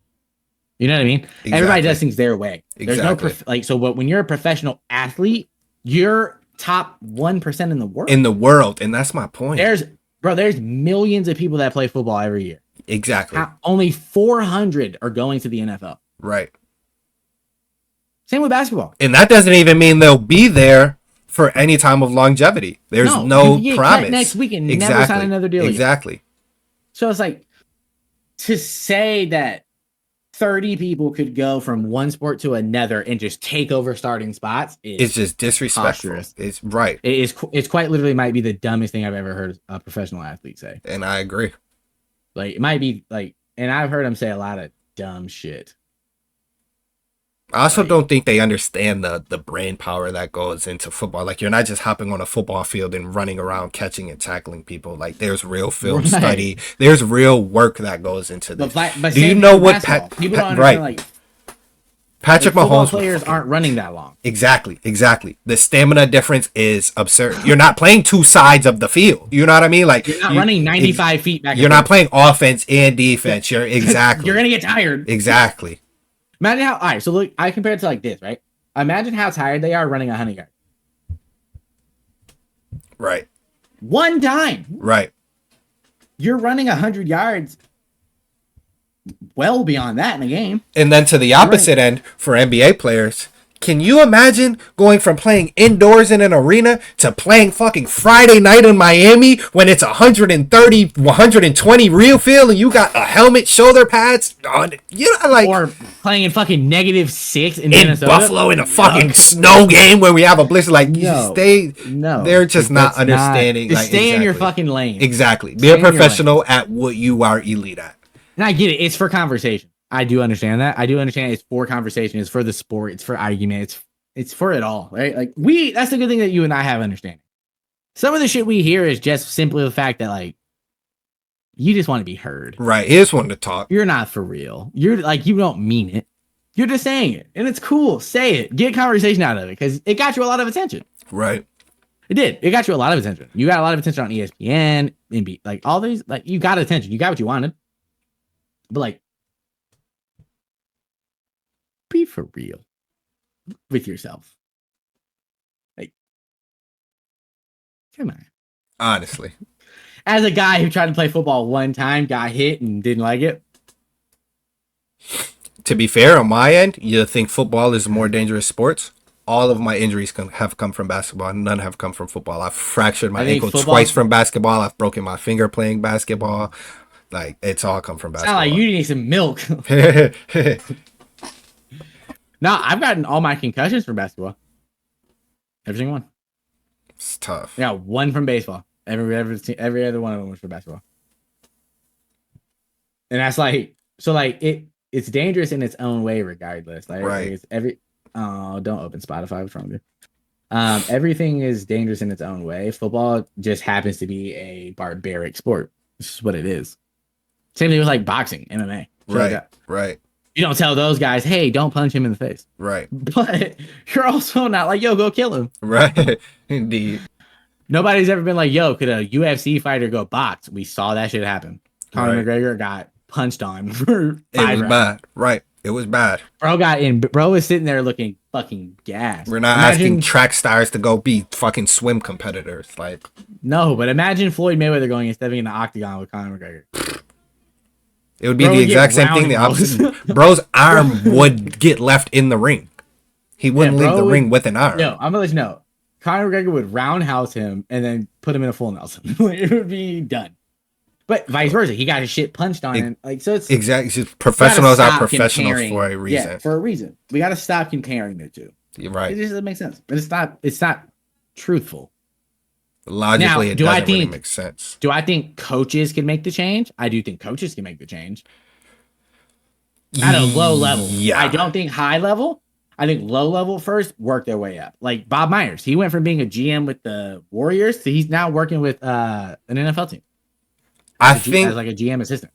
You know what I mean? Exactly. Everybody does things their way. There's no so. But when you're a professional athlete, you're top 1% in the world. And that's my point. There's millions of people that play football every year. Exactly. Only 400 are going to the NFL. Right. Same with basketball. And that doesn't even mean they'll be there for any time of longevity. There's no promise. Next week and never sign another deal. Exactly. So it's like, to say that 30 people could go from one sport to another and just take over starting spots it's just disrespectful. Posturous. It's right. It's quite literally might be the dumbest thing I've ever heard a professional athlete say. And I agree. Like, it might be like, and I've heard him say a lot of dumb shit. I also don't think they understand the brain power that goes into football. Like, you're not just hopping on a football field and running around catching and tackling people. Like, there's real film study. There's real work that goes into this. But do you know what people don't understand, like, Patrick Mahomes players aren't running that long. Exactly. The stamina difference is absurd. You're not playing two sides of the field. You know what I mean? Like, you're not running 95 feet back. You're not playing offense and defense. You're gonna get tired. Exactly. Imagine how. All right, so look, I compare it to like this, right? Imagine how tired they are running 100 yards. Right. One time. Right. You're running 100 yards. Well beyond that in a game. And then to the opposite end for NBA players, can you imagine going from playing indoors in an arena to playing fucking Friday night in Miami when it's 130, 120 real field and you got a helmet, shoulder pads on? You know, like, or playing in fucking -6 in Minnesota? Buffalo in a fucking snow game where we have a blizzard. Like, they're just not understanding. Just stay in your fucking lane. Exactly. Be a professional at what you are elite at. And I get it. It's for conversation. I do understand that. I do understand it's for conversation. It's for the sport. It's for argument. It's for it all, right? Like, that's the good thing that you and I have understanding. Some of the shit we hear is just simply the fact that, like, you just want to be heard. Right. He just wanted to talk. You're not for real. You're like, you don't mean it. You're just saying it. And it's cool. Say it. Get conversation out of it because it got you a lot of attention. Right. It did. It got you a lot of attention. You got a lot of attention on ESPN, NB, like all these, like, you got attention. You got what you wanted. But, like, be for real with yourself. Like, come on. Honestly. As a guy who tried to play football one time, got hit and didn't like it. To be fair, on my end, you think football is a more dangerous sport? All of my injuries have come from basketball. None have come from football. I've fractured my ankle twice from basketball. I've broken my finger playing basketball. Like, it's all come from basketball. Sound like you need some milk. No, I've gotten all my concussions from basketball. Every single one. It's tough. Yeah, one from baseball. Every other one of them was from basketball. And that's like so like it's dangerous in its own way, regardless. Like, Right. it's don't open Spotify. What's wrong with you? Everything is dangerous in its own way. Football just happens to be a barbaric sport. This is what it is. Same thing with like boxing, MMA. Right. Right. You don't tell those guys, hey, don't punch him in the face. Right. But you're also not like, yo, go kill him. Right. Indeed. Nobody's ever been like, yo, could a UFC fighter go box? We saw that shit happen. Conor McGregor got punched on for 5 rounds. Bad. Right. It was bad. Bro was sitting there looking fucking gassed. We're not asking track stars to go be fucking swim competitors. Like, no, but imagine Floyd Mayweather going and stepping in the octagon with Conor McGregor. It would be the exact same thing. The opposite. Bro's arm would get left in the ring. He wouldn't leave the ring with an arm. No, I'm gonna let you know. Conor McGregor would roundhouse him and then put him in a full Nelson. It would be done. But vice versa, he got his shit punched on him. Like, so it's exactly, professionals are professionals for a reason. Yeah, for a reason. We got to stop comparing the two. You're right. It just doesn't make sense. But it's not truthful. Logically, it doesn't really make sense. Do I think coaches can make the change? I do think coaches can make the change. At a low level. Yeah. I don't think high level. I think low level first work their way up. Like Bob Myers, he went from being a GM with the Warriors to he's now working with an NFL team. I think as like a GM assistant.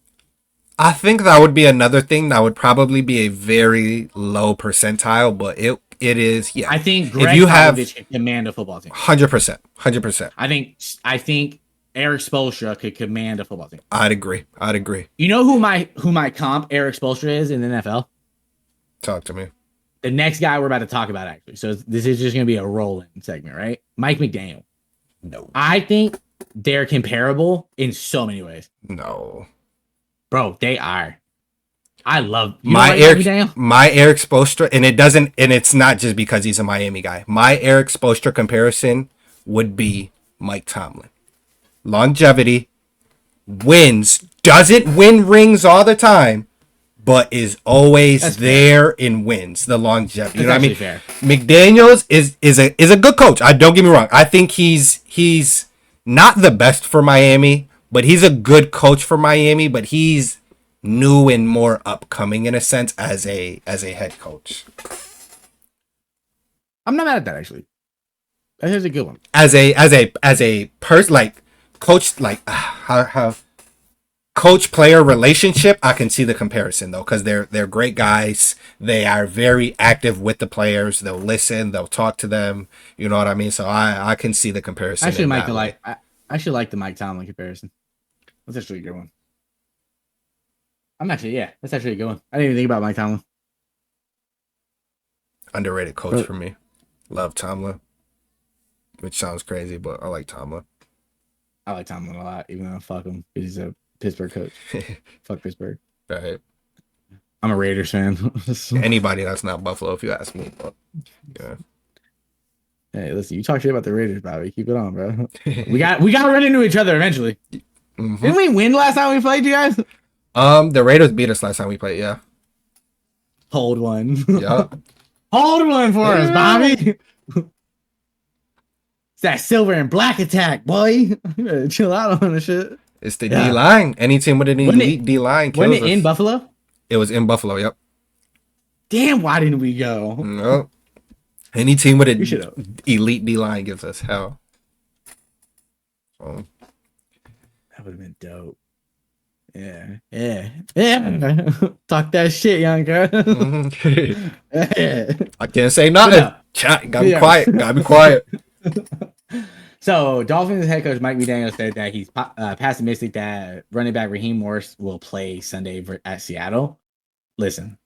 I think that would be another thing that would probably be a very low percentile, but it is. Yeah, I think Greg Popovich could command a football team. 100%. I think Eric Spoelstra could command a football team. I'd agree. You know who my comp Eric Spoelstra is in the NFL? Talk to me. The next guy we're about to talk about, actually. So this is just going to be a rolling segment, right? Mike McDaniel. No. I think they're comparable in so many ways. No. Bro, they are. I love my Eric Spoelstra, and it's not just because he's a Miami guy. My Eric Spoelstra comparison would be Mike Tomlin. Longevity, wins, doesn't win rings all the time, but is always there in wins. The longevity, you know what I mean? Fair. McDaniels is a good coach. Don't get me wrong. I think he's not the best for Miami, but he's a good coach for Miami. But he's new and more upcoming in a sense as a head coach. I'm not mad at that, actually. That is a good one. As a person, like coach, like how coach player relationship, I can see the comparison though, because they're great guys. They are very active with the players. They'll listen. They'll talk to them. You know what I mean? So I can see the comparison. I actually like the Mike Tomlin comparison. That's actually a good one. That's actually a good one. I didn't even think about Mike Tomlin. Underrated coach for me. Love Tomlin. Which sounds crazy, but I like Tomlin. I like Tomlin a lot, even though fuck him. He's a Pittsburgh coach. Fuck Pittsburgh. Right. I'm a Raiders fan. Anybody that's not Buffalo, if you ask me. But, yeah. Hey, listen, you talk shit about the Raiders, Bobby. Keep it on, bro. we got to run into each other eventually. Mm-hmm. Didn't we win last time we played, you guys? The Raiders beat us last time we played, yeah. Hold one. Yeah. Hold one for us, Bobby. It's that silver and black attack, boy. You better chill out on the shit. It's the D line. Any team with an elite D line kills us. Wasn't it in Buffalo? It was in Buffalo, yep. Damn, why didn't we go? No. Any team with an elite D line gives us hell. So. That would have been dope. Yeah. Talk that shit, young girl. I can't say nothing. Gotta be quiet. So, Dolphins head coach Mike McDaniel said that he's pessimistic that running back Raheem Morris will play Sunday at Seattle. Listen,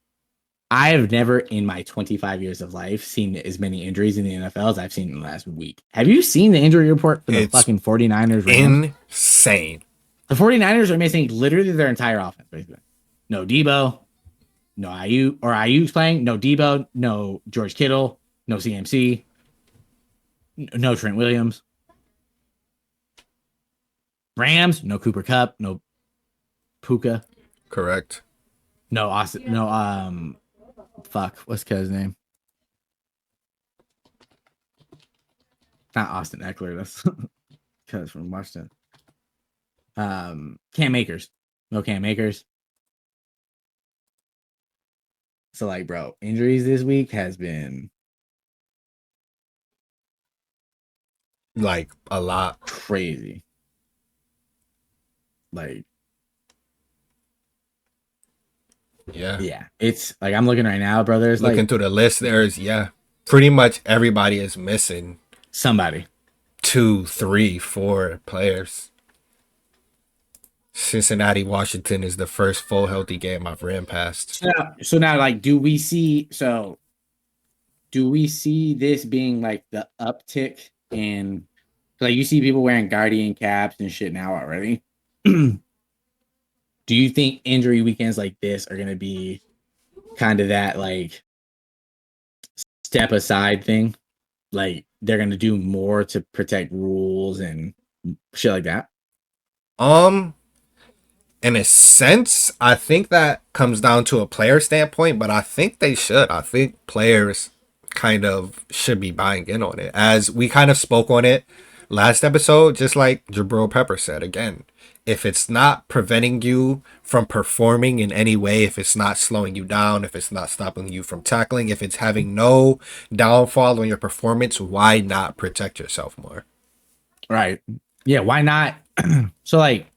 I have never in my 25 years of life seen as many injuries in the NFL as I've seen in the last week. Have you seen the injury report for the fucking 49ers? Insane. The 49ers are missing literally their entire offense, basically. No Debo, no Ayuk, or Ayuk's playing, no Debo, no George Kittle, no CMC, no Trent Williams. Rams, no Cooper Kupp, no Puka. Correct. No Austin, no what's his name? Not Austin Eckler, that's because from Washington. Cam Akers. No Cam Akers. So like, bro, injuries this week has been like a lot. crazy. Like, yeah, it's like I'm looking right now, bro. There's Looking like through the list, there's pretty much everybody is missing somebody. 2, 3, 4 players. Cincinnati, Washington is the first full healthy game I've ran past. So now, like, do we see this being like the uptick in, like, you see people wearing Guardian caps and shit now already? Do you think injury weekends like this are going to be kind of that like step aside thing? Like they're going to do more to protect rules and shit like that? In a sense, I think that comes down to a player standpoint, but I think they should. I think players kind of should be buying in on it. As we kind of spoke on it last episode, just like Jabril Pepper said, again, if it's not preventing you from performing in any way, if it's not slowing you down, if it's not stopping you from tackling, if it's having no downfall on your performance, why not protect yourself more? Right. Yeah, why not? So like,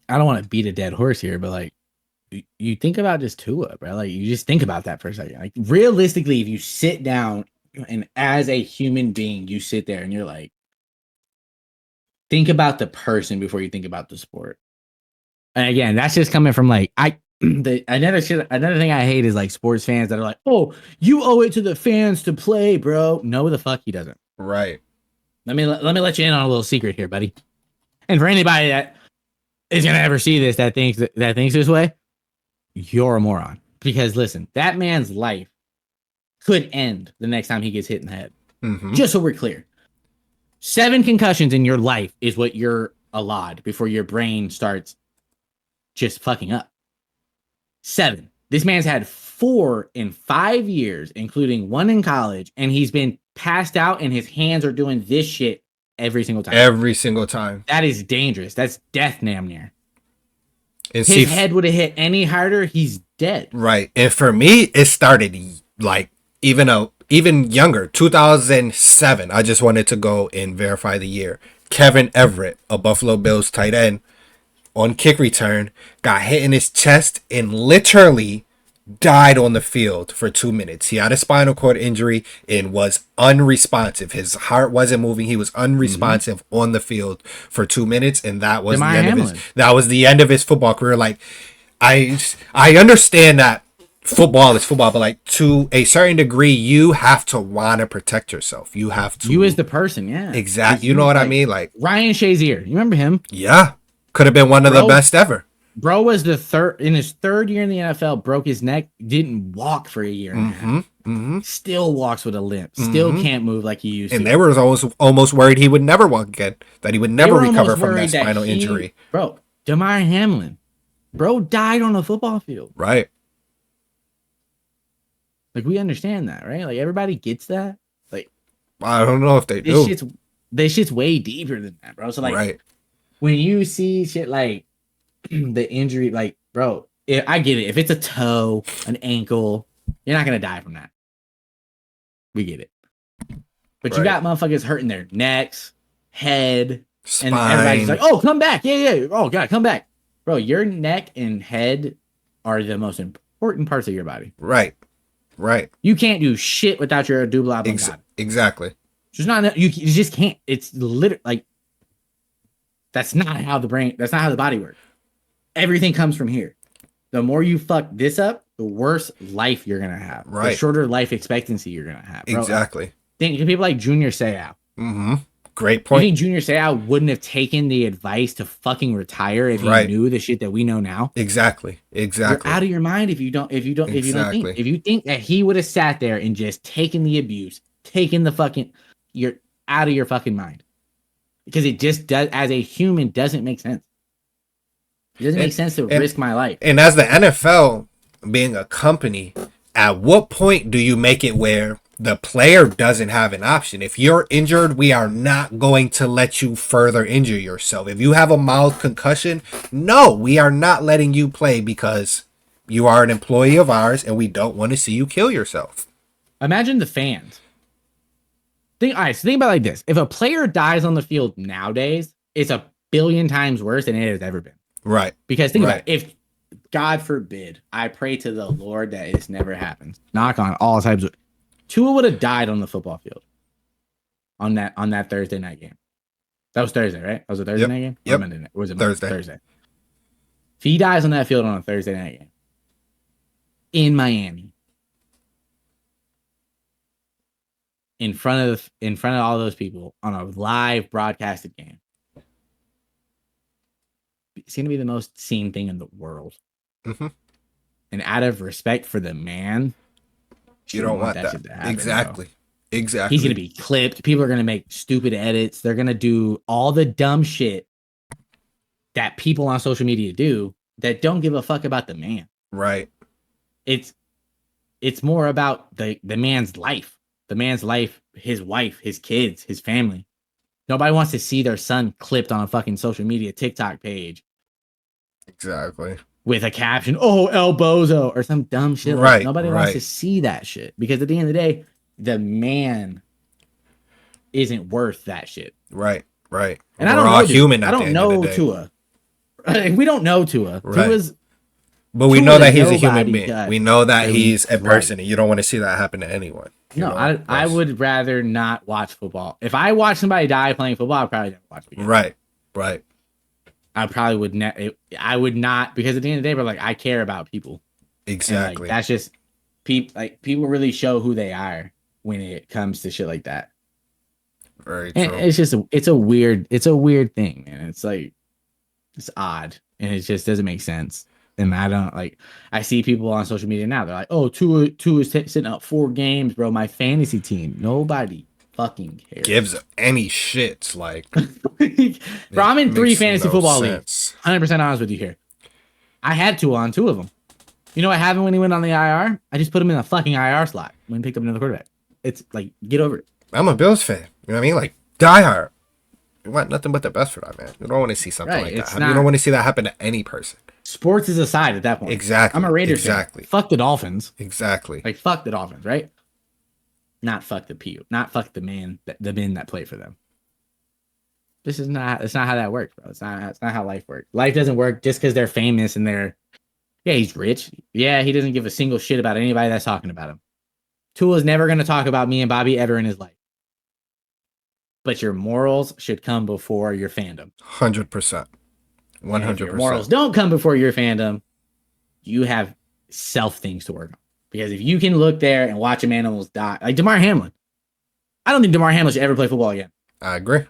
I don't want to beat a dead horse here, but like, you think about just Tua, bro. Like, you just think about that for a second. Like, realistically, if you sit down and as a human being, you sit there and you're like, think about the person before you think about the sport. And again, that's just coming from like another thing I hate is like sports fans that are like, oh, you owe it to the fans to play, bro. No, the fuck he doesn't. Right. Let me let you in on a little secret here, buddy. And for anybody that is gonna ever see this that thinks this way, you're a moron. Because listen, that man's life could end the next time he gets hit in the head. Mm-hmm. Just so we're clear. 7 concussions in your life is what you're allowed before your brain starts just fucking up. 7. This man's had 4 in 5 years, including 1 in college, and he's been passed out and his hands are doing this shit every single time. Every single time. That is dangerous. That's death damn near. And his head would have hit any harder, he's dead. Right. And for me, it started like even younger, 2007. I just wanted to go and verify the year. Kevin Everett, a Buffalo Bills tight end, on kick return, got hit in his chest and literally died on the field for 2 minutes. He had a spinal cord injury and was unresponsive. His heart wasn't moving. He was unresponsive on the field for 2 minutes, and that was the end of his football career. Like, I understand that football is football, but like to a certain degree, you have to want to protect yourself. You have to. You as the person, yeah. Exactly. You know what I mean? Like Ryan Shazier. You remember him? Yeah. Could have been one of the best ever. Bro was in his 3rd year in the NFL, broke his neck, didn't walk for a year and a half. Still walks with a limp. Still can't move like he used to. And they were almost worried he would never walk again, that he would never recover from that spinal injury. Bro, Damar Hamlin. Bro died on a football field. Right. Like, we understand that, right? Like, everybody gets that. Like, I don't know if they do. This shit's way deeper than that, bro. So, like, when you see shit like the injury, like, bro, I get it. If it's a toe, an ankle, you're not going to die from that. We get it. But you got motherfuckers hurting their necks, head, spine. And everybody's like, oh, come back. Yeah. Oh, God, come back. Bro, your neck and head are the most important parts of your body. Right. You can't do shit without your double oblongata. Exactly. It's not, you just can't. It's literally like, that's not how the body works. Everything comes from here. The more you fuck this up, the worse life you're going to have. Right. The shorter life expectancy you're going to have. Bro. Exactly. Think people like Junior Seau. Great point. You think Junior Seau wouldn't have taken the advice to fucking retire if he knew the shit that we know now? Exactly. You're out of your mind if you don't think. If you think that he would have sat there and just taken the abuse, taken the fucking, you're out of your fucking mind. Because it just does, as a human, doesn't make sense. It doesn't make sense to risk my life. And as the NFL being a company, at what point do you make it where the player doesn't have an option? If you're injured, we are not going to let you further injure yourself. If you have a mild concussion, no, we are not letting you play because You are an employee of ours, and we don't want to see you kill yourself. Imagine the fans. All right, so think about it like this. If a player dies on the field nowadays, it's a billion times worse than it has ever been. Right. Because think about it. If, God forbid, I pray to the Lord that this never happens. Knock on all types of... Tua would have died on the football field on that Thursday night game. That was Thursday, right? That was a Thursday night game? Yep. Or was it Thursday? Thursday. If he dies on that field on a Thursday night game in Miami, in front of all those people on a live broadcasted game, it's going to be the most seen thing in the world. Mm-hmm. And out of respect for the man, you don't want that. Shit to happen, exactly. Bro. Exactly. He's going to be clipped. People are going to make stupid edits. They're going to do all the dumb shit that people on social media do that don't give a fuck about the man. Right. It's more about the man's life. The man's life, his wife, his kids, his family. Nobody wants to see their son clipped on a fucking social media TikTok page. Exactly. With a caption, "Oh, El Bozo," or some dumb shit. Right. Like, nobody wants to see that shit. Because at the end of the day, the man isn't worth that shit. Right. Right. And we're I don't all know human. I don't know Tua. We don't know Tua. Right. But we know that he's a human being. We know that he's a person, right. And you don't want to see that happen to anyone. No, I would rather not watch football. If I watch somebody die playing football, I'd probably never watch it again. Right. Right. I probably would I would not, because at the end of the day, but like, I care about people. Exactly. Like, that's just people really show who they are when it comes to shit like that. Very true. And it's just it's a weird thing, man. It's like, it's odd, and it just doesn't make sense. And I don't I see people on social media now. They're like, "Oh, Tua is sitting up 4 games, bro. My fantasy team." Nobody fucking cares. Gives any shits. Like, bro, I'm in 3 fantasy football leagues. 100% honest with you here. I had Tua on 2 of them. You know what happened when he went on the IR? I just put him in a fucking IR slot when he picked up another quarterback. It's like, get over it. I'm a Bills fan. You know what I mean? Like, die hard. You want nothing but the best for that, man. You don't want to see something like that. You don't want to see that happen to any person. Sports is aside at that point. Exactly. I'm a Raiders fan. Fuck the Dolphins. Exactly. Like, fuck the Dolphins, right? Not fuck the PU. Not fuck the men that play for them. It's not how that works, bro. It's not how life works. Life doesn't work just because they're famous and he's rich. Yeah, he doesn't give a single shit about anybody that's talking about him. Tua's never going to talk about me and Bobby ever in his life. But your morals should come before your fandom. 100%. 100%. If your morals don't come before your fandom, you have things to work on. Because if you can look there and watch them animals die, like Damar Hamlin, I don't think Damar Hamlin should ever play football again. I agree.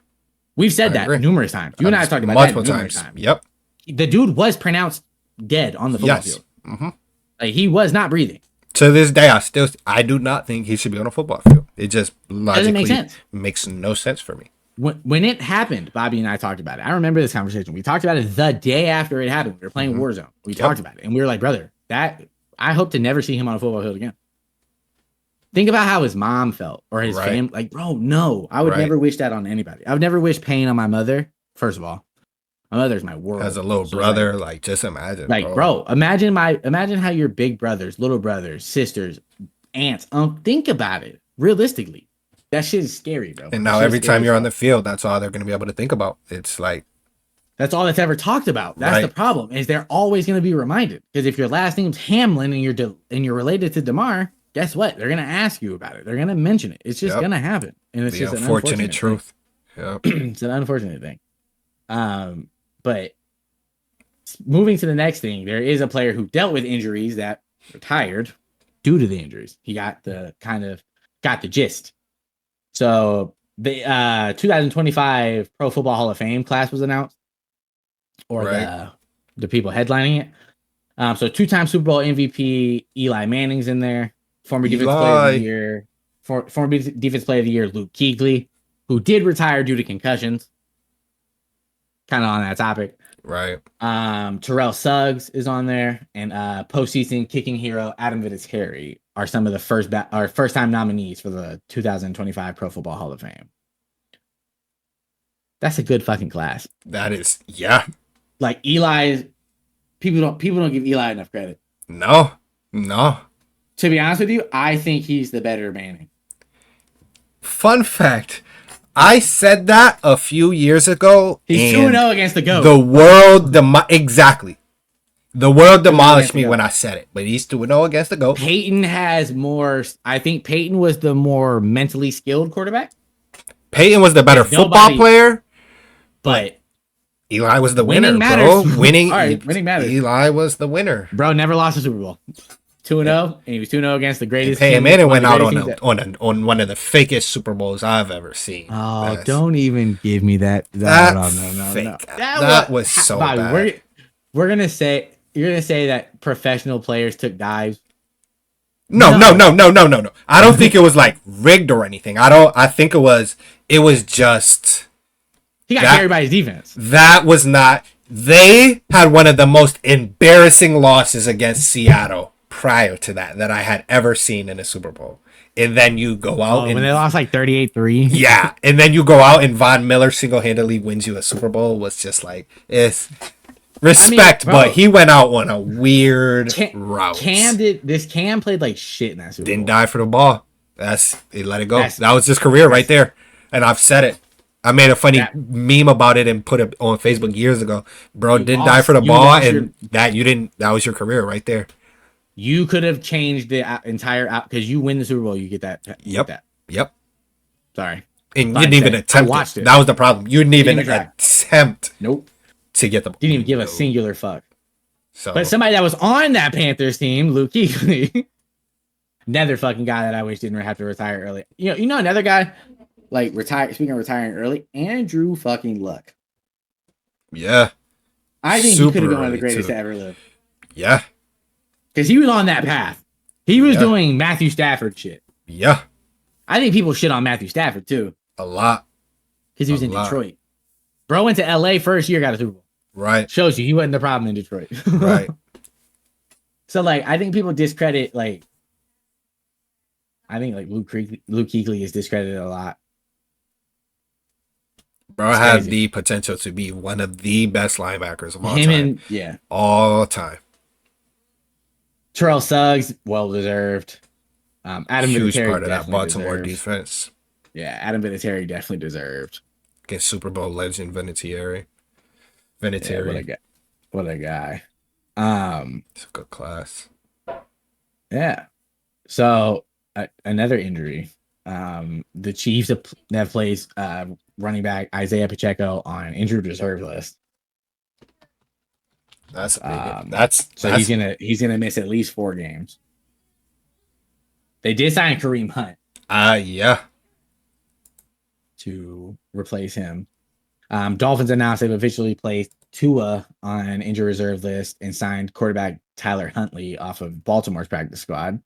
We've said that numerous times. You and I have talked about that numerous times. Yep. The dude was pronounced dead on the football field. Mm-hmm. Like, he was not breathing. To this day, I do not think he should be on a football field. It just logically doesn't make sense. Makes no sense for me. When it happened, Bobby and I talked about it. I remember this conversation. We talked about it the day after it happened. We were playing Warzone. We talked about it. And we were like, brother, I hope to never see him on a football field again. Think about how his mom felt or his family. Like, bro, no. I would never wish that on anybody. I would never wish pain on my mother. First of all, my mother's my world. As a little brother, like just imagine. Like, bro, imagine how your big brothers, little brothers, sisters, aunts. Think about it realistically. That shit is scary, bro. And now every time you're on the field, that's all they're going to be able to think about. It's like, that's all that's ever talked about. That's the problem. Is they're always going to be reminded, because if your last name's Hamlin and you're related to Damar, guess what? They're going to ask you about it. They're going to mention it. It's just going to happen, and it's just an unfortunate truth. Yep. It's an unfortunate thing. But moving to the next thing, there is a player who dealt with injuries that retired due to the injuries. He got the gist. So the 2025 Pro Football Hall of Fame class was announced, or the people headlining it. So 2-time Super Bowl MVP Eli Manning's in there. Former defensive player of the year, former defensive player of the year Luke Kuechly, who did retire due to concussions. Kind of on that topic, right? Terrell Suggs is on there, and postseason kicking hero Adam Vinatieri are some of the first time nominees for the 2025 Pro Football Hall of Fame. That's a good fucking class. That is, yeah. Like, Eli, people don't give Eli enough credit. No. No. To be honest with you, I think he's the better Manning. Fun fact. I said that a few years ago. He's and 2-0 against the GOAT. The world, exactly. The world demolished me GOAT. when I said it, but he's 2-0 against the GOAT. Peyton has more. I think Peyton was the more mentally skilled quarterback. Peyton was the better football player, but Eli was the winner, bro. Winning matters. Eli was the winner. Bro never lost a Super Bowl. 2-0, and he was 2-0 against the greatest. Peyton Manning went out on one of the fakest Super Bowls I've ever seen. Oh, don't even give me that. No. That was so Bobby, bad. We're gonna say you're gonna say that professional players took dives. No. I don't think it was like rigged or anything. I think it was just he got carried by his defense. That was not. They had one of the most embarrassing losses against Seattle prior to that I had ever seen in a Super Bowl. And then you go out when they lost like 38-3. Yeah, and then you go out and Von Miller single-handedly wins you a Super Bowl. Was just like, it's respect, but he went out on a weird route. Cam played like shit in that Super Bowl. Didn't die for the ball. He let it go. That was his career right there. And I've said it. I made a funny meme about it and put it on Facebook years ago. Bro didn't die for the ball, and that was your career right there. You could have changed the entire out because you win the Super Bowl, you get that. Yep. Sorry. And you didn't even attempt it. That was the problem. You didn't even attempt. Nope. To get the ball. Didn't even give a singular fuck. But somebody that was on that Panthers team, Luke Kuechly, another fucking guy that I wish didn't have to retire early. You know another guy like retire. Speaking of retiring early, Andrew fucking Luck. Yeah. I think he could have been one of the greatest to ever live. Yeah. Because he was on that path. He was doing Matthew Stafford shit. Yeah. I think people shit on Matthew Stafford too. A lot. Because he was in Detroit. Bro went to LA first year, got a Super Bowl. Right. Shows you he wasn't the problem in Detroit. Right. So like I think people discredit like I think like Luke Kuechly is discredited a lot. Bro had the potential to be one of the best linebackers of all time. All time. Terrell Suggs, well deserved. Adam Huge Vinatieri part of that Baltimore defense. Yeah, Adam Vinatieri definitely deserved. Against Super Bowl legend Vinatieri. Yeah, what a guy. It's a good class. Yeah. So another injury. The Chiefs that plays running back Isaiah Pacheco on injured reserve list. That's a big he's gonna miss at least 4 games. They did sign Kareem Hunt. Yeah. To replace him. Dolphins announced they've officially placed Tua on an injured reserve list and signed quarterback Tyler Huntley off of Baltimore's practice squad.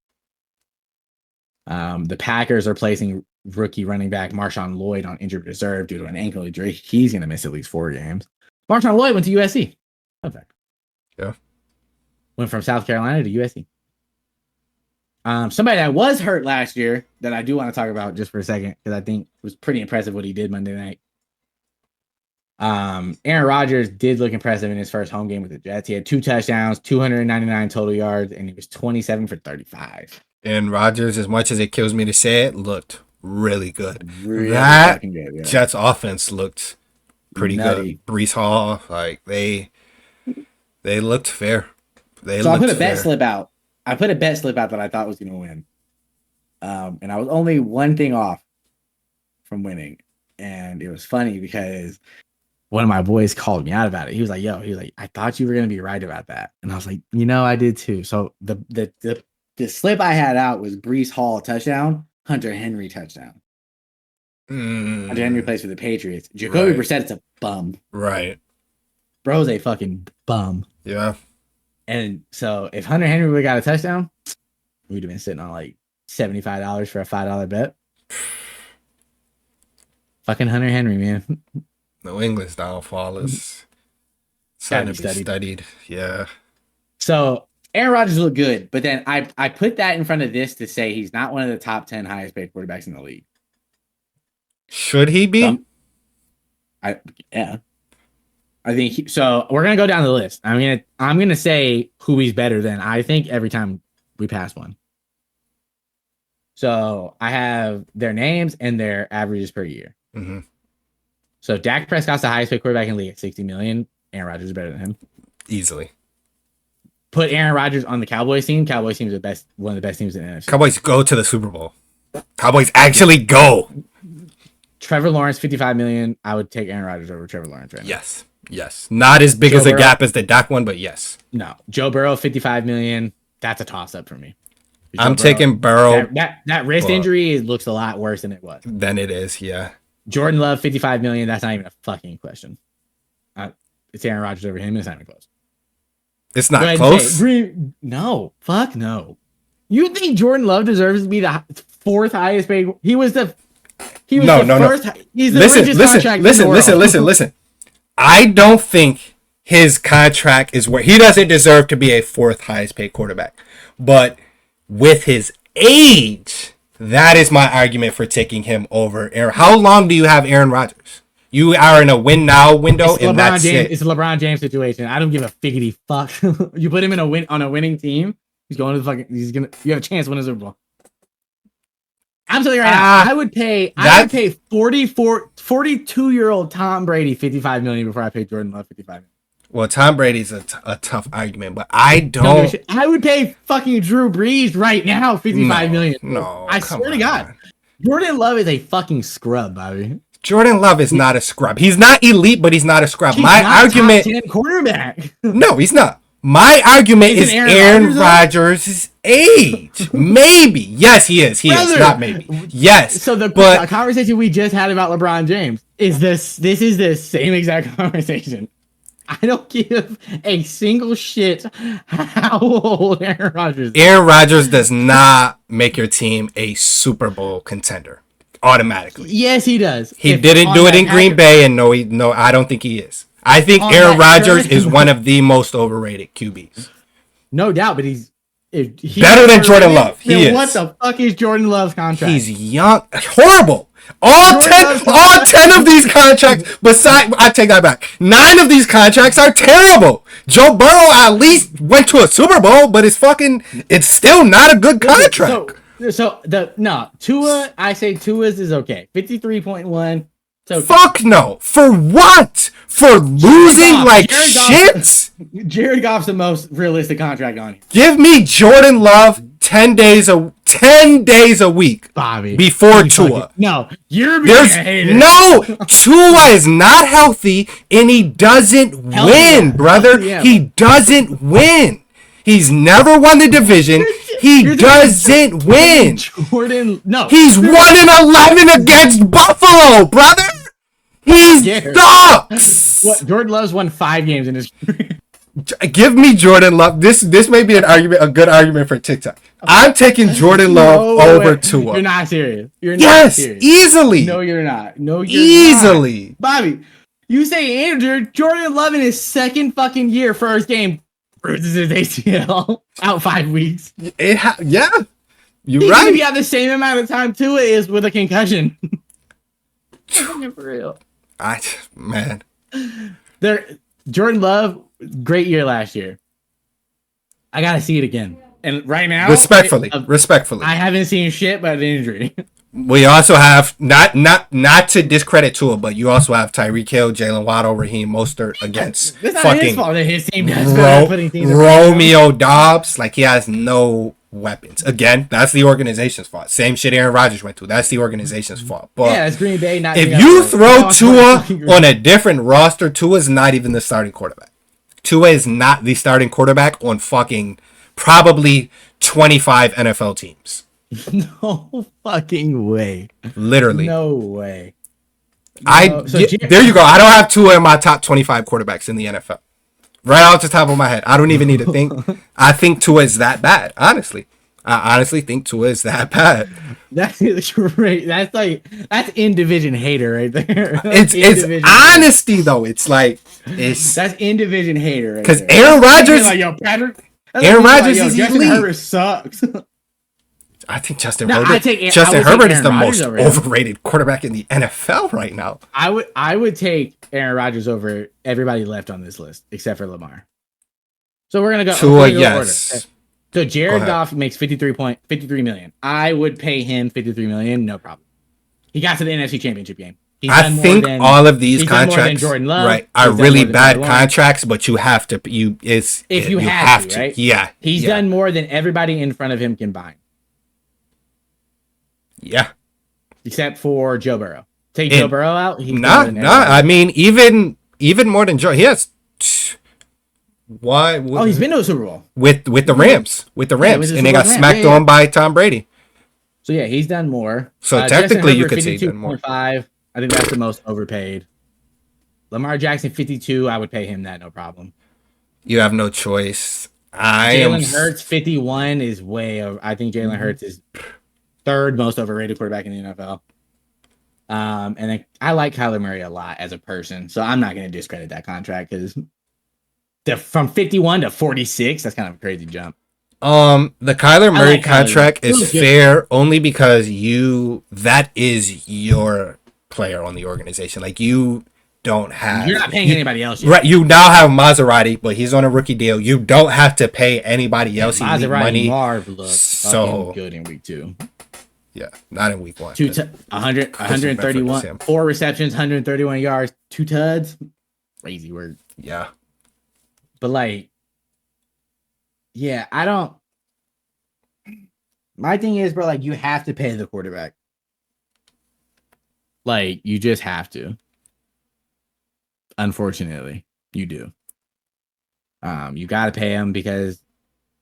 The Packers are placing rookie running back Marshawn Lloyd on injured reserve due to an ankle injury. He's going to miss at least 4 games. Marshawn Lloyd went to USC. Perfect. Yeah. Went from South Carolina to USC. Somebody that was hurt last year that I do want to talk about just for a second because I think it was pretty impressive what he did Monday night. Aaron Rodgers did look impressive in his first home game with the Jets. He had 2 touchdowns, 299 total yards, and he was 27 for 35. And Rodgers, as much as it kills me to say it, looked really good. Really good, yeah. Jets offense looked pretty good. Breece Hall, like they looked fair. I put a bet slip out. I put a bet slip out that I thought was going to win. And I was only one thing off from winning. And it was funny because one of my boys called me out about it. He was like, I thought you were going to be right about that. And I was like, I did too. So the slip I had out was Breece Hall touchdown, Hunter Henry touchdown. Hunter Henry plays for the Patriots. Jacoby Brissett's a bum. Right. Bro's a fucking bum. Yeah. And so if Hunter Henry would have got a touchdown, we'd have been sitting on like $75 for a $5 bet. Fucking Hunter Henry, man. New England's downfall is starting to be studied. Yeah. So Aaron Rodgers looked good, but then I put that in front of this to say he's not one of the top 10 highest paid quarterbacks in the league. Should he be? Yeah. I think so. We're gonna go down the list. I'm gonna say who he's better than. I think every time we pass one. So I have their names and their averages per year. Mm-hmm. So Dak Prescott's the highest paid quarterback in the league at $60 million. Aaron Rodgers is better than him. Easily. Put Aaron Rodgers on the Cowboys team. Cowboys team is one of the best teams in the NFC. Cowboys go to the Super Bowl. Cowboys actually go. Trevor Lawrence, $55 million. I would take Aaron Rodgers over Trevor Lawrence right now. Yes. Not as big Joe as a Burrow, gap as the Dak one, but yes. No. Joe Burrow, $55 million. That's a toss-up for me. I'm taking Burrow. That wrist injury looks a lot worse than it was. Than it is, yeah. Jordan Love, $55 million. That's not even a fucking question. It's Aaron Rodgers over him. It's not even close. It's not close. No, fuck no. You think Jordan Love deserves to be the fourth highest paid? He was the first. He's the richest contract in the world. Listen. I don't think his contract is where he doesn't deserve to be a fourth highest paid quarterback. But with his age, that is my argument for taking him over Aaron. How long do you have Aaron Rodgers? You are in a win now window, and that's it. It's a LeBron James situation. I don't give a figgity fuck. You put him in on a winning team. He's going to the fucking. You have a chance to win a Super Bowl. I'm telling you right now. I would pay 42-year-old Tom Brady $55 million before I pay Jordan Love $55 million. Well, Tom Brady's a tough argument, but I don't. I would pay fucking Drew Brees right now $55 million. No, I swear to God, Jordan Love is a fucking scrub, Bobby. Jordan Love is not a scrub. He's not elite, but he's not a scrub. My argument, top 10 quarterback. No, he's not. My argument is Aaron Rodgers' age. Maybe. Yes, he is. He is. Not maybe. Yes. So the conversation we just had about LeBron James is this is the same exact conversation. I don't give a single shit how old Aaron Rodgers is. Aaron Rodgers does not make your team a Super Bowl contender automatically. Yes, he does. He didn't do it in Green Bay, and no, I don't think he is. I think Aaron Rodgers is one of the most overrated QBs. No doubt, but he's better than Jordan Love. He is. What the fuck is Jordan Love's contract? He's young. Horrible. All 10 of these contracts, I take that back. 9 of these contracts are terrible. Joe Burrow at least went to a Super Bowl, but it's still not a good contract. Tua, I say Tua's is okay. 53.1. So fuck no. For what? For losing shit? Jared Goff's the most realistic contract on here. Give me Jordan Love 10 days a week, Bobby, before Tua. No, you're being a hater. No, Tua is not healthy, and he doesn't win, brother. He doesn't win. He's never won the division. He doesn't win. Jordan, no. He's 1-11 against Buffalo, brother. He sucks. What? Jordan Love's won 5 games in his career. Give me Jordan Love. This may be a good argument for TikTok. I'm taking Jordan Love over Tua. You're not serious. You're not serious. Easily. No, you're not. No, you're easily. Not. Bobby, you say Andrew, Jordan Love in his second fucking year, first game, bruises his ACL out 5 weeks. Yeah. You're He's right. gonna be out the same amount of time Tua is with a concussion. For real. Jordan Love, great year last year. I gotta see it again. And right now, respectfully, I haven't seen shit but an injury. We also have not to discredit Tua, but you also have Tyreek Hill, Jalen Waddle, Raheem Mostert against That's not fucking his fault that his team does putting things Romeo Dobbs. Like, he has no weapons. Again, that's the organization's fault. Same shit Aaron Rodgers went through. That's the organization's fault. But yeah, it's Green Bay. Not if you throw Tua on a different roster, Tua's not even the starting quarterback. Tua is not the starting quarterback on fucking probably 25 NFL teams. No fucking way. Literally. No way. There you go. I don't have Tua in my top 25 quarterbacks in the NFL. Right off the top of my head. I don't even need to think. I think Tua is that bad, honestly. I honestly think Tua is that bad. That's great. That's in division hater right there. It's honesty though. That's in division hater. Because Aaron Rodgers, Aaron Rodgers is Justin elite. Herbert sucks. I think Justin No, Herbert. I take Justin Herbert is Aaron the Rodgers most over him. overrated quarterback in the NFL right now. I would take Aaron Rodgers over everybody left on this list except for Lamar. So we're gonna go. Tua, Order. yes. So Jared Goff makes 53 million. I would pay him 53 million, no problem. He got to the NFC Championship game. I think all of these contracts, Jordan Love, right, are really bad contracts, but you have to. You have to, right? Yeah, he's done more than everybody in front of him combined. Yeah, except for Joe Burrow. Take Joe Burrow out. I mean, even more than Joe. He has. Why? He's been to a Super Bowl with the Rams, and they got smacked on by Tom Brady. So yeah, he's done more. So technically, you could say he's done more. 52.5. I think that's the most overpaid. Lamar Jackson 52. I would pay him that, no problem. You have no choice. Jalen Hurts 51 is way over. I think Jalen Hurts is third most overrated quarterback in the NFL. And then I like Kyler Murray a lot as a person, so I'm not going to discredit that contract because from 51 to 46, that's kind of a crazy jump. The Kyler Murray contract is fair only because that is your player on the organization. Like you don't have. You're not paying anybody else. Right. You now have Maserati, but he's on a rookie deal. You don't have to pay anybody else money. Marv looked so good in week 2. Yeah, not in week 1. 131, 4 receptions, 131 yards, 2 tuds. Crazy word. Yeah. But like, yeah, I don't. My thing is, bro, like you have to pay the quarterback. Like you just have to. Unfortunately, you do. You got to pay him because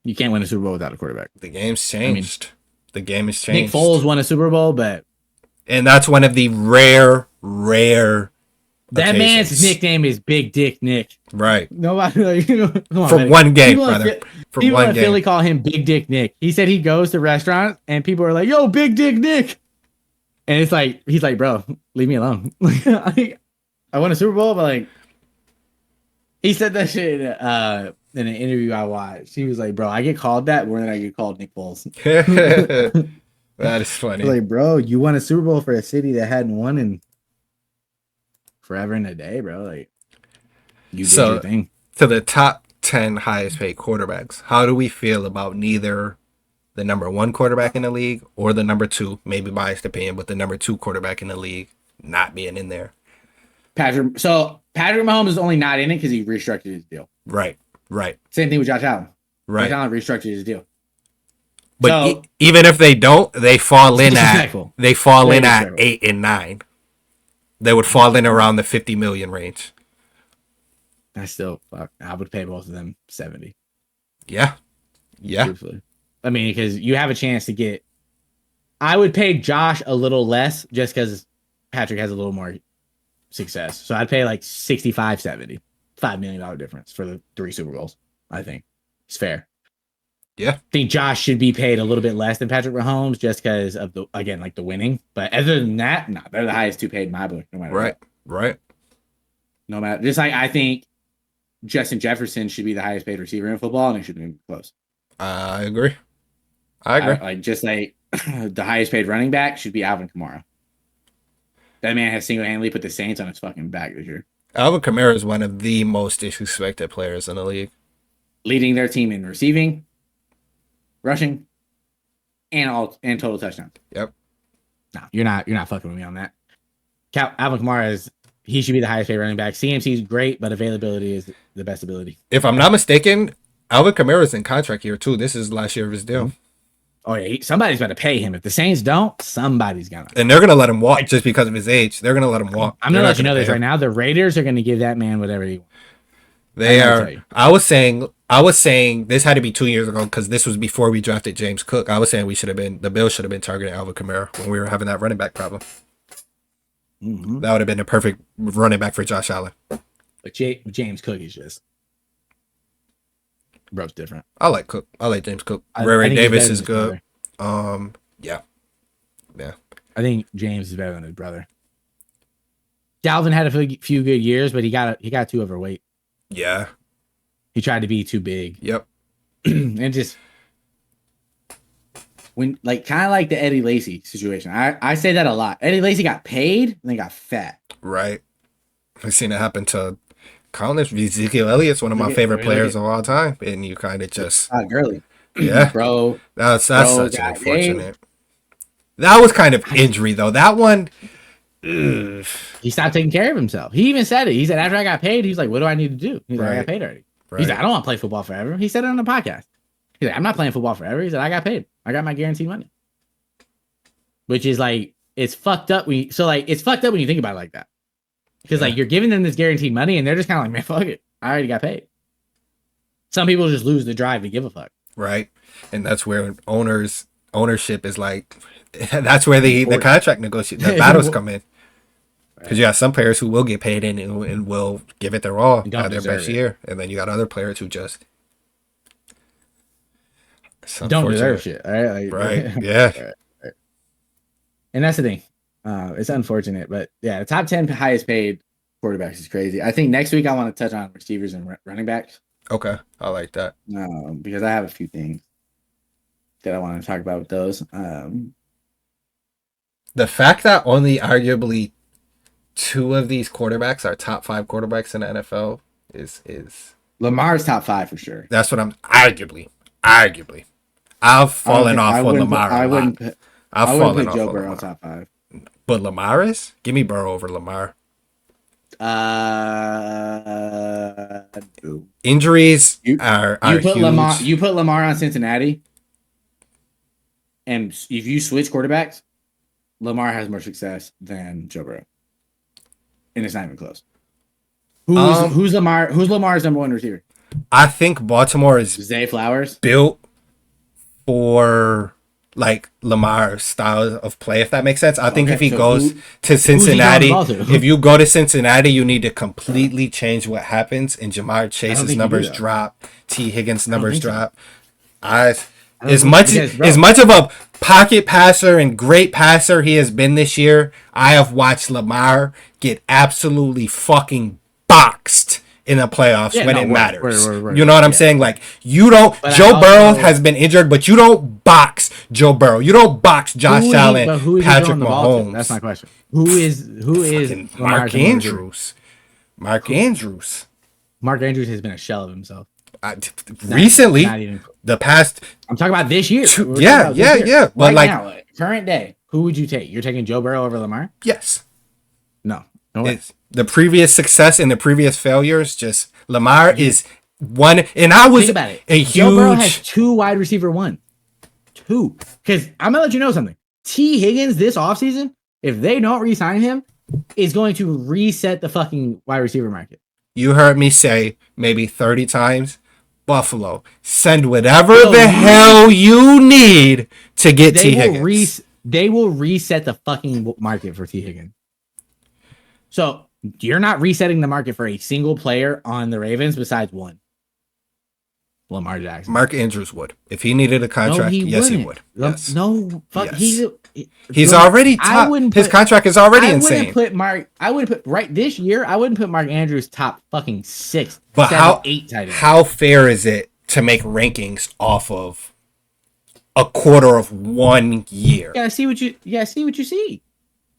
you can't win a Super Bowl without a quarterback. The game's changed. The game has changed. Nick Foles won a Super Bowl, and that's one of the rare. That man's nickname is Big Dick Nick. Right. Nobody, come on, for man. One game, brother. People in Philly call him Big Dick Nick. He said he goes to restaurants and people are like, "Yo, Big Dick Nick," and it's like he's like, "Bro, leave me alone." I won a Super Bowl, but like, he said that shit in an interview I watched. He was like, "Bro, I get called that more than I get called Nick Foles." That is funny. Like, bro, you won a Super Bowl for a city that hadn't won in forever and a day, bro. Like, you did your thing. To the top 10 highest paid quarterbacks, how do we feel about neither the number 1 quarterback in the league or the number 2, maybe biased opinion, but the number 2 quarterback in the league not being in there? Patrick Mahomes is only not in it because he restructured his deal. Right. Same thing with Josh Allen. Right. Josh Allen restructured his deal. But even if they don't, they fall in at 8 and 9. They would fall in around the 50 million range. I would pay both of them 70. Yeah. Truthfully. I mean, because you have a chance to get. I would pay Josh a little less just because Patrick has a little more success. So I'd pay like 65, 70. $5 million difference for the 3 Super Bowls. I think it's fair. Yeah. I think Josh should be paid a little bit less than Patrick Mahomes just because of the winning. But other than that, no, they're the highest 2 paid in my book, no matter what. Right. No matter, just like I think Justin Jefferson should be the highest paid receiver in football, and it should be close. I agree. Just like the highest paid running back should be Alvin Kamara. That man has single-handedly put the Saints on his fucking back this year. Alvin Kamara is one of the most disrespected players in the league. Leading their team in receiving, rushing, and total touchdowns. Yep. No, you're not fucking with me on that. Alvin Kamara he should be the highest paid running back. CMC is great, but availability is the best ability. If I'm not mistaken, Alvin Kamara is in contract year too. This is last year of his deal. Oh yeah, somebody's going to pay him. If the Saints don't, somebody's gonna. And they're gonna let him walk just because of his age. They're gonna let him walk. I'm gonna let you know this right now. The Raiders are going to give that man whatever he wants. They are. I was saying this had to be 2 years ago because this was before we drafted James Cook. I was saying the Bills should have been targeting Alvin Kamara when we were having that running back problem. Mm-hmm. That would have been a perfect running back for Josh Allen. But James Cook is just, bro's different. I like Cook. I like James Cook. Ray Davis is good. Yeah. I think James is better than his brother. Dalvin had a few good years, but he got too overweight. Yeah. He tried to be too big. Yep. And just when like kind of like the Eddie Lacy situation. I say that a lot. Eddie Lacy got paid and then got fat. Right. I've seen it happen to countless. Ezekiel Elliott's one of my favorite players of all time, and you kind of just Gurley, yeah, bro. That's such an Paid. unfortunate. That was kind of injury though. That one. Ugh. He stopped taking care of himself. He even said it. He said after I got paid, he's like, "What do I need to do?" He's like, "I got paid already." Right. He's like, "I don't want to play football forever." He said it on the podcast. He's like, "I'm not playing football forever." He said, "I got paid. I got my guaranteed money." Which is like, it's fucked up. It's fucked up when you think about it like that. Because like you're giving them this guaranteed money and they're just kind of like, man, fuck it. I already got paid. Some people just lose the drive to give a fuck. Right. And that's where ownership is like, that's where the contract negotiation, the battles come in. Because you have some players who will get paid and will give it their all at their best year. And then you got other players who just don't deserve shit. Right. Right. Yeah. Right. And that's the thing. It's unfortunate, but yeah, the top 10 highest paid quarterbacks is crazy. I think next week I want to touch on receivers and running backs. Okay, I like that. Because I have a few things that I want to talk about with those. The fact that only arguably 2 of these quarterbacks are top 5 quarterbacks in the NFL is Lamar's top 5 for sure. That's what I'm arguably. I've fallen off on Lamar. I wouldn't put Joe Burrow top 5. But Lamar is? Give me Burrow over Lamar. Injuries are put huge. You put Lamar on Cincinnati, and if you switch quarterbacks, Lamar has more success than Joe Burrow, and it's not even close. Who's Lamar's number 1 receiver? I think Baltimore is Zay Flowers built for like Lamar's style of play, if that makes sense. I think if he goes to Cincinnati, if you go to Cincinnati, you need to completely change what happens, and Jamar Chase's numbers drop, T. Higgins' numbers drop. As much of a pocket passer and great passer he has been this year, I have watched Lamar get absolutely fucking boxed in the playoffs when it matters. You know what I'm saying? Like, you don't. Joe Burrow has been injured, but you don't box Joe Burrow. You don't box Josh Allen, Patrick Mahomes. That's my question. Who is Mark Andrews? Mark Andrews has been a shell of himself. Recently, the past. I'm talking about this year. Yeah. But right now, current day, who would you take? You're taking Joe Burrow over Lamar? Yes. No way. The previous success and the previous failures, just Lamar is one. And I was think about it. A huge. Joe Burrow has 2 wide receiver 1. 2. Because I'm gonna let you know something. T. Higgins this offseason, if they don't re-sign him, is going to reset the fucking wide receiver market. You heard me say maybe 30 times. Buffalo, send whatever the hell you need to get T. Higgins. They will reset the fucking market for T. Higgins. So you're not resetting the market for a single player on the Ravens besides one. Lamar Jackson. Mark Andrews would. If he needed a contract, yes, he would. Yes. No, fuck. Yes. He's already top. His contract is already insane. I wouldn't put right this year. I wouldn't put Mark Andrews top fucking 6, but 7, 8 tight ends. How fair is it to make rankings off of a quarter of 1 year? You gotta see what you see.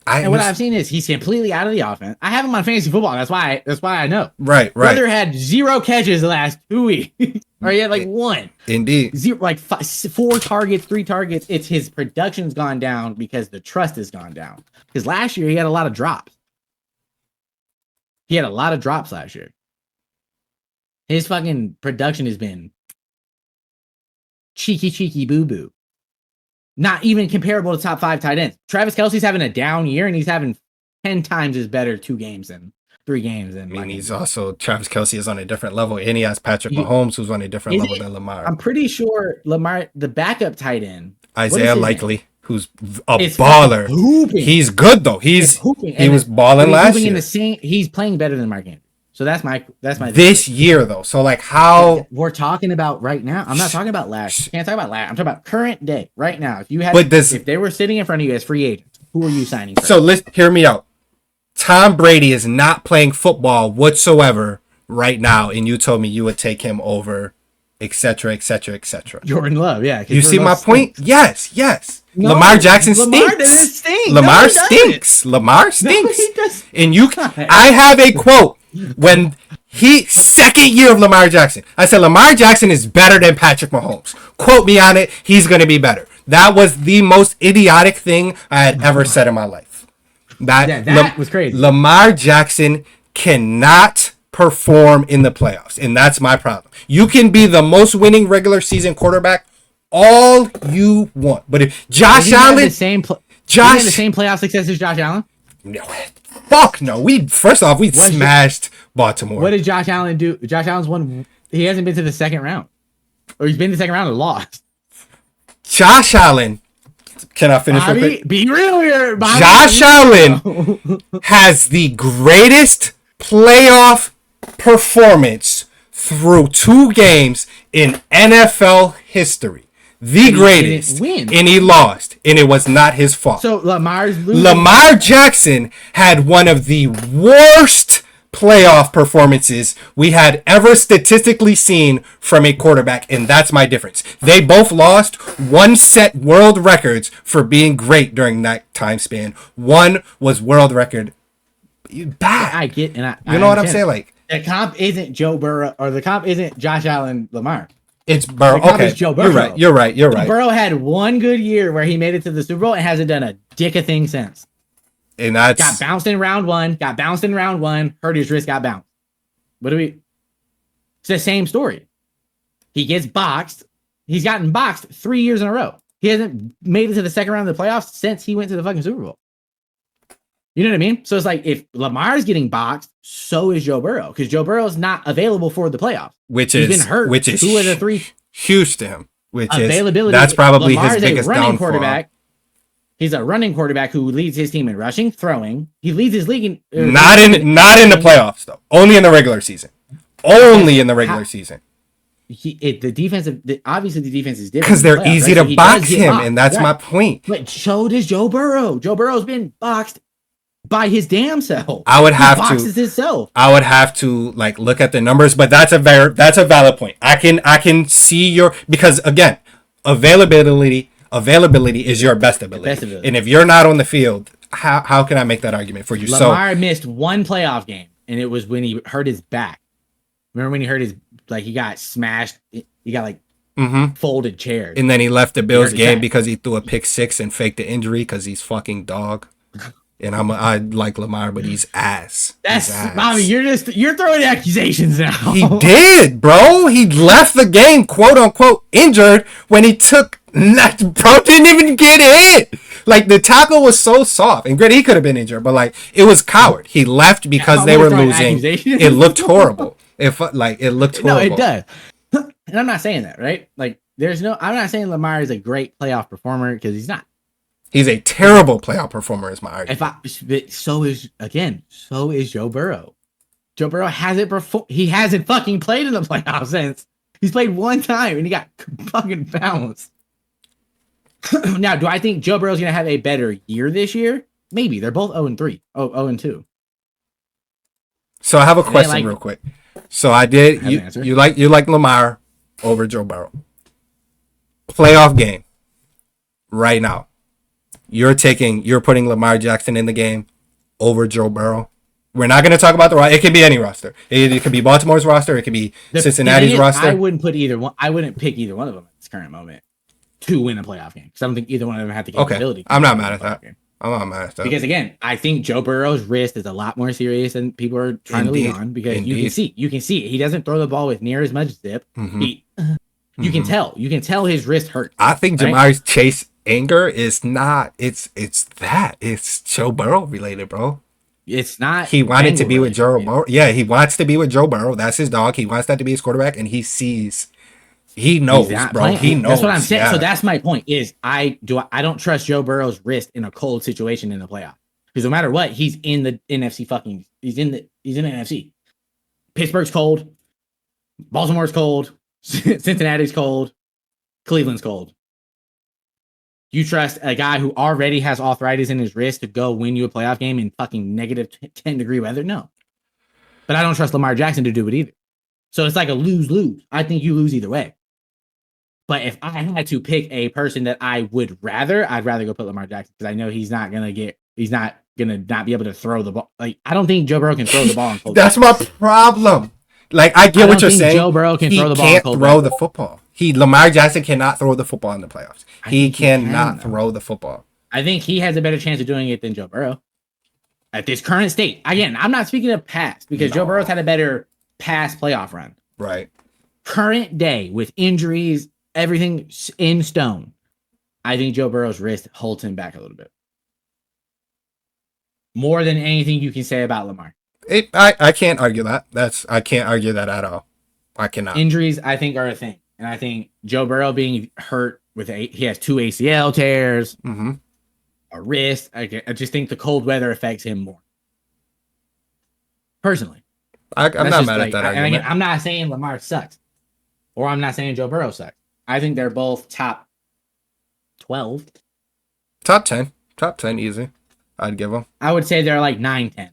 What I've seen is he's completely out of the offense. I have him on fantasy football. That's why I know. Right. Brother had 0 catches the last 2 weeks. Or he had like 1. Indeed. 0, like 4 targets, 3 targets. It's his production's gone down because the trust has gone down. Because last year he had a lot of drops. Last year. His fucking production has been cheeky boo-boo. Not even comparable to top 5 tight ends. Travis Kelce's having a down year, and he's having 10 times as better 2 games than 3 games. And he's also, Travis Kelce is on a different level, and he has Patrick Mahomes, who's on a different level than Lamar. I'm pretty sure Lamar, the backup tight end, Isaiah Likely, who's a baller. He's good though. He was balling last year. He's playing better than Mark Andrews. So that's my this year though. So like how we're talking about right now. I'm not talking about last. Can't talk about last. I'm talking about current day right now. If they were sitting in front of you as free agents, who are you signing for? So let's hear me out. Tom Brady is not playing football whatsoever right now, and you told me you would take him over etc., etc., etc. Jordan Love, yeah. You see Jordan my Love point? stinks. Yes. No, Lamar Jackson Lamar stinks. doesn't stink. Lamar No, stinks. Lamar stinks. he does And you, not. I have a quote when second year of Lamar Jackson. I said Lamar Jackson is better than Patrick Mahomes. Quote me on it. He's going to be better. That was the most idiotic thing I had ever said in my life. That was crazy. Lamar Jackson cannot perform in the playoffs, and that's my problem. You can be the most winning regular season quarterback all you want, but if Josh Allen, the same playoff success as Josh Allen. No, fuck no. We smashed Baltimore. What did Josh Allen do? Josh Allen's won. He hasn't been to the second round, or he's been to the second round and lost. Josh Allen. Can I finish? Bobby, be real here. Bobby, Josh Allen has the greatest playoff performance through 2 games in NFL history. The greatest. And he lost. And it was not his fault. So Lamar's losing. Lamar Jackson had one of the worst playoff performances we had ever statistically seen from a quarterback, and that's my difference. They both lost. One set world records for being great during that time span. One was world record bad. I get, and you know what I'm saying? Like, the comp isn't Joe Burrow, or the comp isn't Josh Allen, Lamar. It's Burrow. Okay, Joe Burrow. You're right. Burrow had one good year where he made it to the Super Bowl and hasn't done a dick a thing since. And that's got bounced in round one, hurt his wrist, got bounced. It's the same story. He gets boxed. He's gotten boxed 3 years in a row. He hasn't made it to the second round of the playoffs since he went to the fucking Super Bowl. You know what I mean? So it's like, if Lamar's getting boxed, so is Joe Burrow, because Joe Burrow's not available for the playoffs. He's been hurt. Which is 2 of the 3 huge to him. Which availability. That's probably Lamar's his biggest downfall. Quarterback. He's a running quarterback who leads his team in rushing, throwing. He leads his league in not in the playoffs though. Only in the regular season. Only in the regular season. Obviously the defense is different because they're easy to box him, and that's my point. But so does Joe Burrow. Joe Burrow's been boxed by his damn self. I would have to like look at the numbers, but that's a valid point. I can see because again, availability is your best ability. And if you're not on the field, how can I make that argument for you? Lamar missed 1 playoff game, and it was when he hurt his back. Remember when he hurt he got smashed? He got folded chairs. And then he left the Bills game because he threw a pick 6 and faked the injury because he's fucking dog. And I like Lamar, but he's ass. Bobby, you're throwing accusations now. He did, bro. He left the game, quote unquote, injured when he took. Bro didn't even get hit. Like, the tackle was so soft, and granted, he could have been injured, but like, it was coward. He left because they were losing. It looked horrible. It looked horrible. No, it does. And I'm not saying that, right? Like, I'm not saying Lamar is a great playoff performer, because he's not. He's a terrible playoff performer, is my argument. So is Joe Burrow. Joe Burrow he hasn't fucking played in the playoffs since. He's played 1 time and he got fucking bounced. Now, do I think Joe Burrow's gonna have a better year this year? Maybe. They're both 0-3. 0-2. So I have a question real quick. So you like Lamar over Joe Burrow. Playoff game right now. You're putting Lamar Jackson in the game over Joe Burrow. We're not going to talk about the roster. It could be any roster. It could be Baltimore's roster. It could be Cincinnati's roster. I wouldn't put either one. I wouldn't pick either one of them at this current moment to win a playoff game, because I don't think either one of them have the capability. Okay, I'm not mad at that. I'm not mad at that. Because again, I think Joe Burrow's wrist is a lot more serious than people are trying to lean on, because you can see he doesn't throw the ball with near as much zip. Mm-hmm. You can tell his wrist hurt. I think Jamar's Chase anger is not. It's Joe Burrow related, bro. It's not. He wanted to be with Joe Burrow. Yeah, he wants to be with Joe Burrow. That's his dog. He wants that to be his quarterback, and he knows, bro. Playing. He knows. That's what I'm saying. Yeah. So that's my point. Is I don't trust Joe Burrow's wrist in a cold situation in the playoff, because no matter what, he's in the NFC. He's in the NFC. Pittsburgh's cold. Baltimore's cold. Cincinnati's cold. Cleveland's cold. You trust a guy who already has arthritis in his wrist to go win you a playoff game in fucking negative 10-degree weather? No. But I don't trust Lamar Jackson to do it either. So it's like a lose-lose. I think you lose either way. But if I had to pick a person that I would rather, I'd rather go put Lamar Jackson because I know he's not gonna not be able to throw the ball. Like I don't think Joe Burrow can throw the ball in cold. That's my problem. Like I get what you're saying. Joe Burrow can throw the ball. He can't throw the football. Lamar Jackson cannot throw the football in the playoffs. He cannot throw the football. I think he has a better chance of doing it than Joe Burrow at this current state. Again, I'm not speaking of past because Joe Burrow's had a better past playoff run. Right. Current day with injuries, everything in stone. I think Joe Burrow's wrist holds him back a little bit. More than anything you can say about Lamar. I can't argue that. I can't argue that at all. I cannot. Injuries, I think, are a thing. And I think Joe Burrow being hurt he has 2 ACL tears, a wrist. I just think the cold weather affects him more. Personally. I'm not mad at that argument. And again, I'm not saying Lamar sucks. Or I'm not saying Joe Burrow sucks. I think they're both top 12. Top 10. Top 10 easy. I'd give them. I would say they're like 9-10.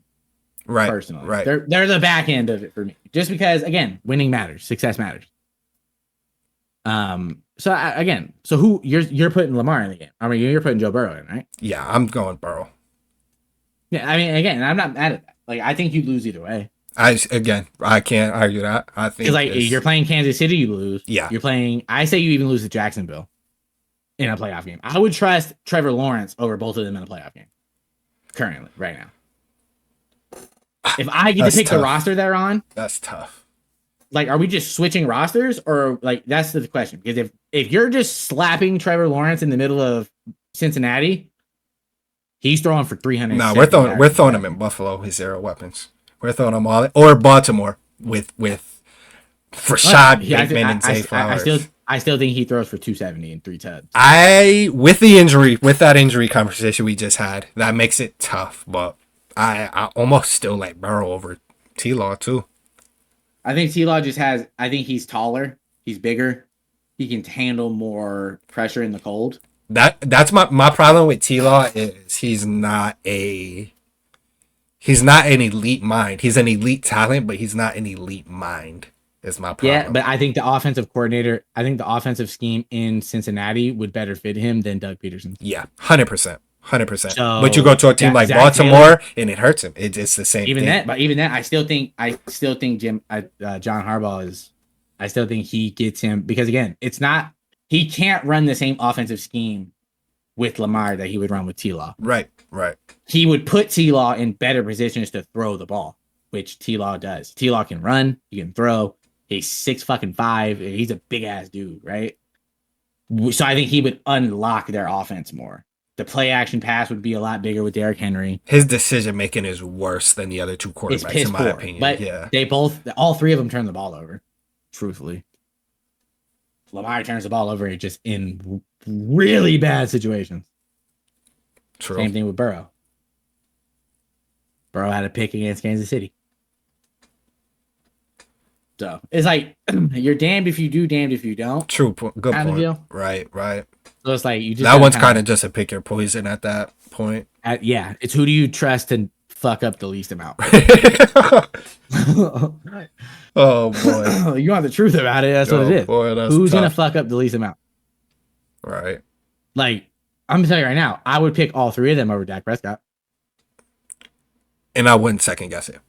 Right. Personally. Right. They're the back end of it for me. Just because, again, winning matters. Success matters. So who you're putting Lamar in the game? I mean, you're putting Joe Burrow in, right? Yeah, I'm going Burrow. Yeah, I mean, again, I'm not mad at that. Like, I think you'd lose either way. I can't argue that. I think because like you're playing Kansas City, you lose. Yeah, you're playing. I say you even lose to Jacksonville in a playoff game. I would trust Trevor Lawrence over both of them in a playoff game. Currently, right now. If I get to pick the roster they're on, that's tough. Like, are we just switching rosters, or like that's the question? Because if you're just slapping Trevor Lawrence in the middle of Cincinnati, he's throwing for 300. No, we're throwing him in Buffalo with 0 weapons. We're throwing them all, or Baltimore with Rashad Bateman and Zay Flowers. I still think he throws for 270 and 3 tuds. With that injury conversation we just had, that makes it tough. But I almost still like Burrow over T-Law too. I think T-Law just has. I think he's taller. He's bigger. He can handle more pressure in the cold. That's my problem with T-Law is he's not an elite mind. He's an elite talent, but he's not an elite mind. Is my problem. Yeah, but I think the offensive scheme in Cincinnati would better fit him than Doug Peterson. Yeah, 100%. But you go to a team like Baltimore and it hurts him. It's the same thing. I still think John Harbaugh is. I still think he gets him because again, he can't run the same offensive scheme with Lamar that he would run with T-Law. Right. He would put T-Law in better positions to throw the ball, which T-Law does. T-Law can run, he can throw. He's 6'5". He's a big ass dude, right? So I think he would unlock their offense more. The play action pass would be a lot bigger with Derrick Henry. His decision making is worse than the other 2 quarterbacks, in my opinion. But yeah, all 3 of them turn the ball over. Truthfully, Lamar turns the ball over just in really bad situations. True. Same thing with Burrow. Burrow had a pick against Kansas City. So it's like you're damned if you do, damned if you don't. True. Good point. Deal. Right. So it's like you just that one's kind of just a pick your poison at that point. Yeah, it's who do you trust to fuck up the least amount. Oh boy, you want the truth about it? That's what it is. Boy, who's gonna fuck up the least amount? Right. Like I'm gonna tell you right now, I would pick all 3 of them over Dak Prescott, and I wouldn't second guess it.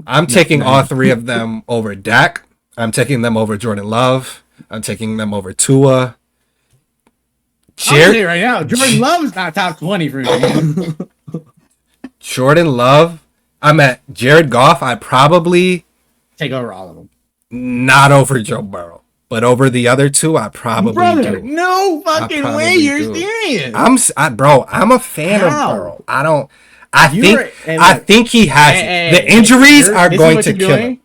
I'm taking all 3 of them over Dak. I'm taking them over Jordan Love. I'm taking them over Tua. I'll tell you right now, Jordan Love's not top 20 for me. Jordan Love. I'm at Jared Goff. I probably take over all of them. Not over Joe Burrow, but over the other 2, I probably do. No fucking way. You're serious. I'm a fan of Burrow. I think he has the injuries are going to kill him.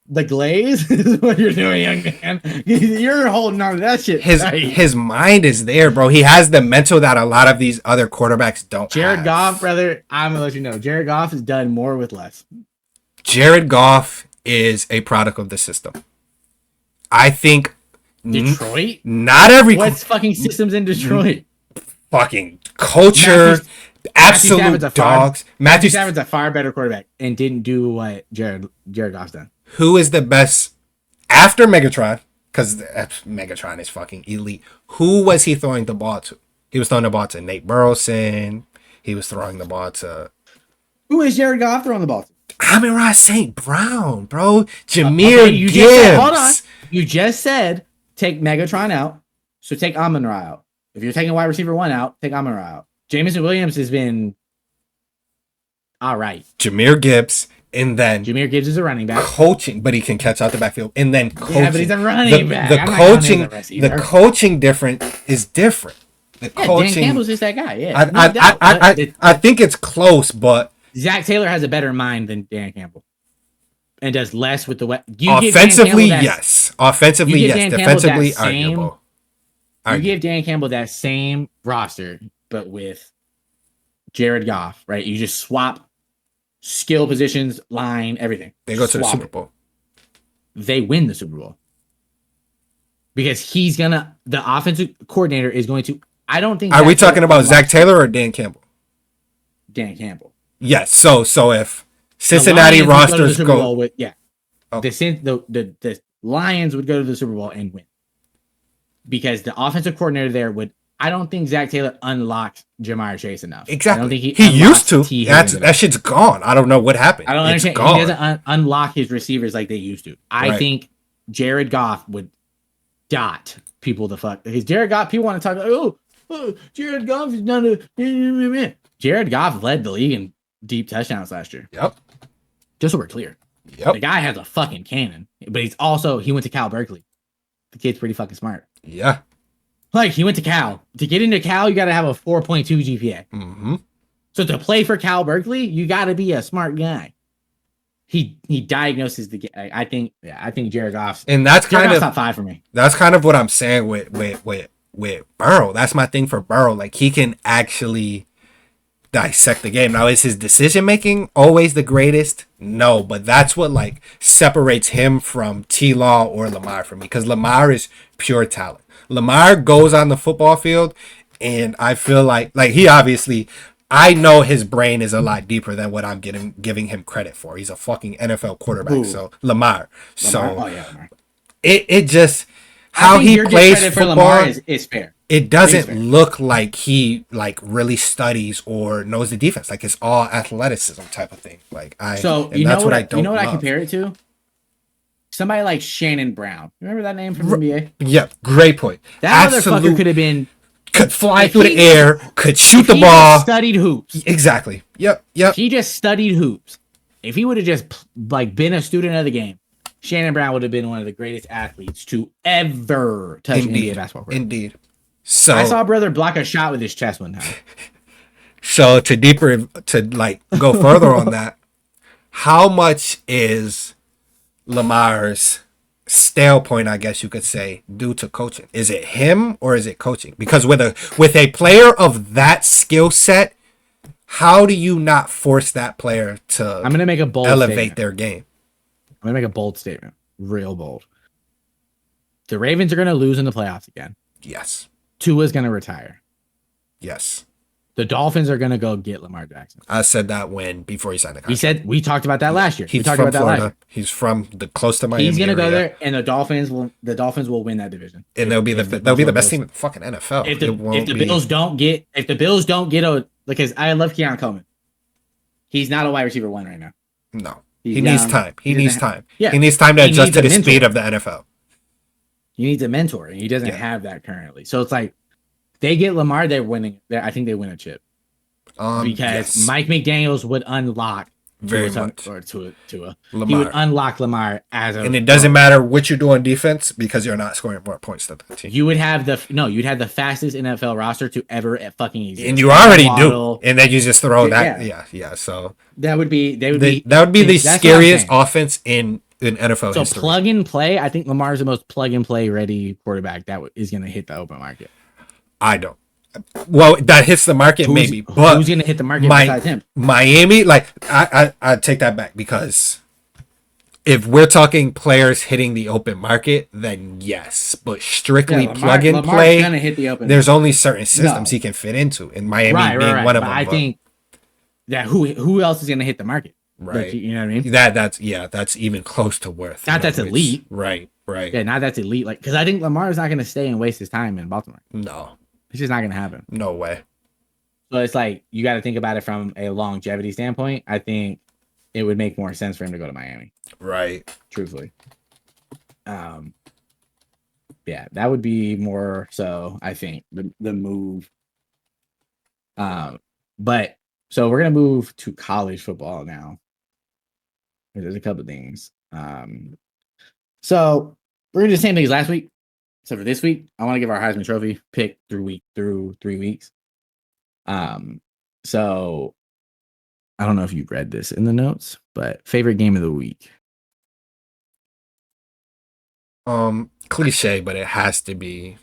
The glaze is what you're doing, young man. You're holding on to that shit. His mind is there, bro. He has the mental that a lot of these other quarterbacks don't Jared have. Goff, brother, I'm going to let you know. Jared Goff has done more with less. Jared Goff is a product of the system. I think Detroit? Not every... What's fucking systems in Detroit? Fucking culture... Absolute dogs. Matthew Stafford's a far better quarterback and didn't do what Jared Goff's done. Who is the best After Megatron, because Megatron is fucking elite. Who was he throwing the ball to? He was throwing the ball to Nate Burleson. He was throwing the ball to... Who is Jared Goff throwing the ball to? Amon-Ra St. Brown, bro. Jameer Gibbs. Hold on. You just said take Megatron out, so take Amon-Ra out. If you're taking wide receiver 1 out, take Amon-Ra out. Jameson Williams has been all right. Jameer Gibbs, and then Jameer Gibbs is a running back. Coaching, but he can catch out the backfield. And then coaching. Yeah, but he's a running back. The coaching is different. The coaching. Dan Campbell's just that guy. Yeah, I think it's close, but Zach Taylor has a better mind than Dan Campbell, and does less with the offensively. Yes, offensively, yes. Defensively, arguable. You give Dan Campbell that same roster, but with Jared Goff, right? You just swap skill positions, line, everything. They go to the Super Bowl. They win the Super Bowl because the offensive coordinator is going to. I don't think. Are we talking about Zach Taylor or Dan Campbell? Dan Campbell. Yes. So if Cincinnati rosters go, the Lions would go to the Super Bowl and win because the offensive coordinator there would. I don't think Zach Taylor unlocked Jamar Chase enough. Exactly. I don't think he used to. That shit's gone. I don't know what happened. I don't understand. Gone. He doesn't unlock his receivers like they used to. I think Jared Goff would dot people the fuck. Because Jared Goff, people want to talk about, Jared Goff is not a... Jared Goff led the league in deep touchdowns last year. Yep. Just so we're clear. Yep. The guy has a fucking cannon. But he went to Cal Berkeley. The kid's pretty fucking smart. Yeah. Like, he went to Cal. To get into Cal, you got to have a 4.2 GPA. Mm-hmm. So to play for Cal Berkeley, you got to be a smart guy. He diagnoses the game. I think Jared Goff's... And that's kind of... top 5 for me. That's kind of what I'm saying with Burrow. That's my thing for Burrow. Like, he can actually dissect the game. Now, is his decision-making always the greatest? No, but that's what, like, separates him from T-Law or Lamar for me. Because Lamar is pure talent. Lamar goes on the football field, and I feel like he obviously, I know his brain is a lot deeper than what I'm giving him credit for. He's a fucking NFL quarterback. Ooh. So Lamar. Lamar. It just how he plays football for Lamar is fair. It doesn't look like he really studies or knows the defense. Like, it's all athleticism type of thing. That's what I compare it to. Somebody like Shannon Brown. Remember that name from the NBA? Yep, great point. That motherfucker could fly through the air, could shoot the ball. Studied hoops. Exactly. Yep. He just studied hoops. If he would have just been a student of the game, Shannon Brown would have been one of the greatest athletes to ever touch NBA basketball court. Indeed. So I saw a brother block a shot with his chest one time. So to go further on that, how much is Lamar's stale point, I guess you could say, due to coaching? Is it him or is it coaching? Because with a player of that skill set, how do you not force that player to I'm gonna make a bold elevate their game? I'm gonna make a bold statement. Real bold. The Ravens are gonna lose in the playoffs again. Yes. Tua's gonna retire. Yes. The Dolphins are gonna go get Lamar Jackson. I said that before he signed the contract. We talked about that last year. He's from Florida. He's from the close to Miami. He's gonna go there, and the Dolphins will win that division. And they'll be the best team in the fucking NFL. If the Bills don't get because I love Keon Coleman. He's not a wide receiver 1 right now. No. He needs time. He needs time. Yeah. He needs time to adjust to the speed of the NFL. He needs a mentor, and he doesn't have that currently. So it's like, they get Lamar, they're winning. I think they win a chip. Because Mike McDaniels would unlock very much. Or Tua. Lamar. He would unlock Lamar and it doesn't matter what you do on defense because you're not scoring more points than the team. You'd have the fastest NFL roster to ever fucking exist. And you already do. And then you just throw that. Yeah. So that would be the scariest offense in NFL history. So plug and play. I think Lamar is the most plug and play ready quarterback that is going to hit the open market. I don't. Well, that hits the market maybe, but who's going to hit the market besides him? Miami, I take that back, because if we're talking players hitting the open market, then yes, but strictly plug and play, gonna hit the open there's only certain systems he can fit into, and Miami being one of them. I think that who else is going to hit the market? Right. You know what I mean? That's even close to worth. That's elite. Right. Right. Yeah, not that's elite. Like, because I think Lamar is not going to stay and waste his time in Baltimore. No. It's just not going to happen. No way. So it's like you got to think about it from a longevity standpoint. I think it would make more sense for him to go to Miami. Right. Truthfully. Yeah, that would be more so, I think, the move. But so we're gonna move to college football now. There's a couple of things. So we're gonna do the same thing as last week. So for this week, I want to give our Heisman Trophy pick through 3 weeks. So I don't know if you've read this in the notes, but favorite game of the week. Cliche, but it has to be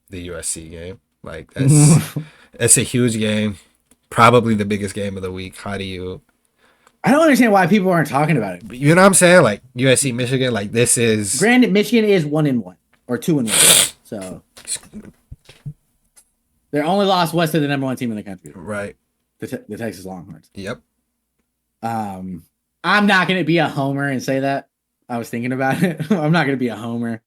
the USC game. Like it's a huge game, probably the biggest game of the week. How do you? I don't understand why people aren't talking about it. You know what I'm saying? Like USC, Michigan. Like this is. Granted, Michigan is 1-1 or 2-1, so their only loss was to the number 1 team in the country, right? The Texas Longhorns. Yep. I'm not gonna be a homer and say that. I was thinking about it. I'm not gonna be a homer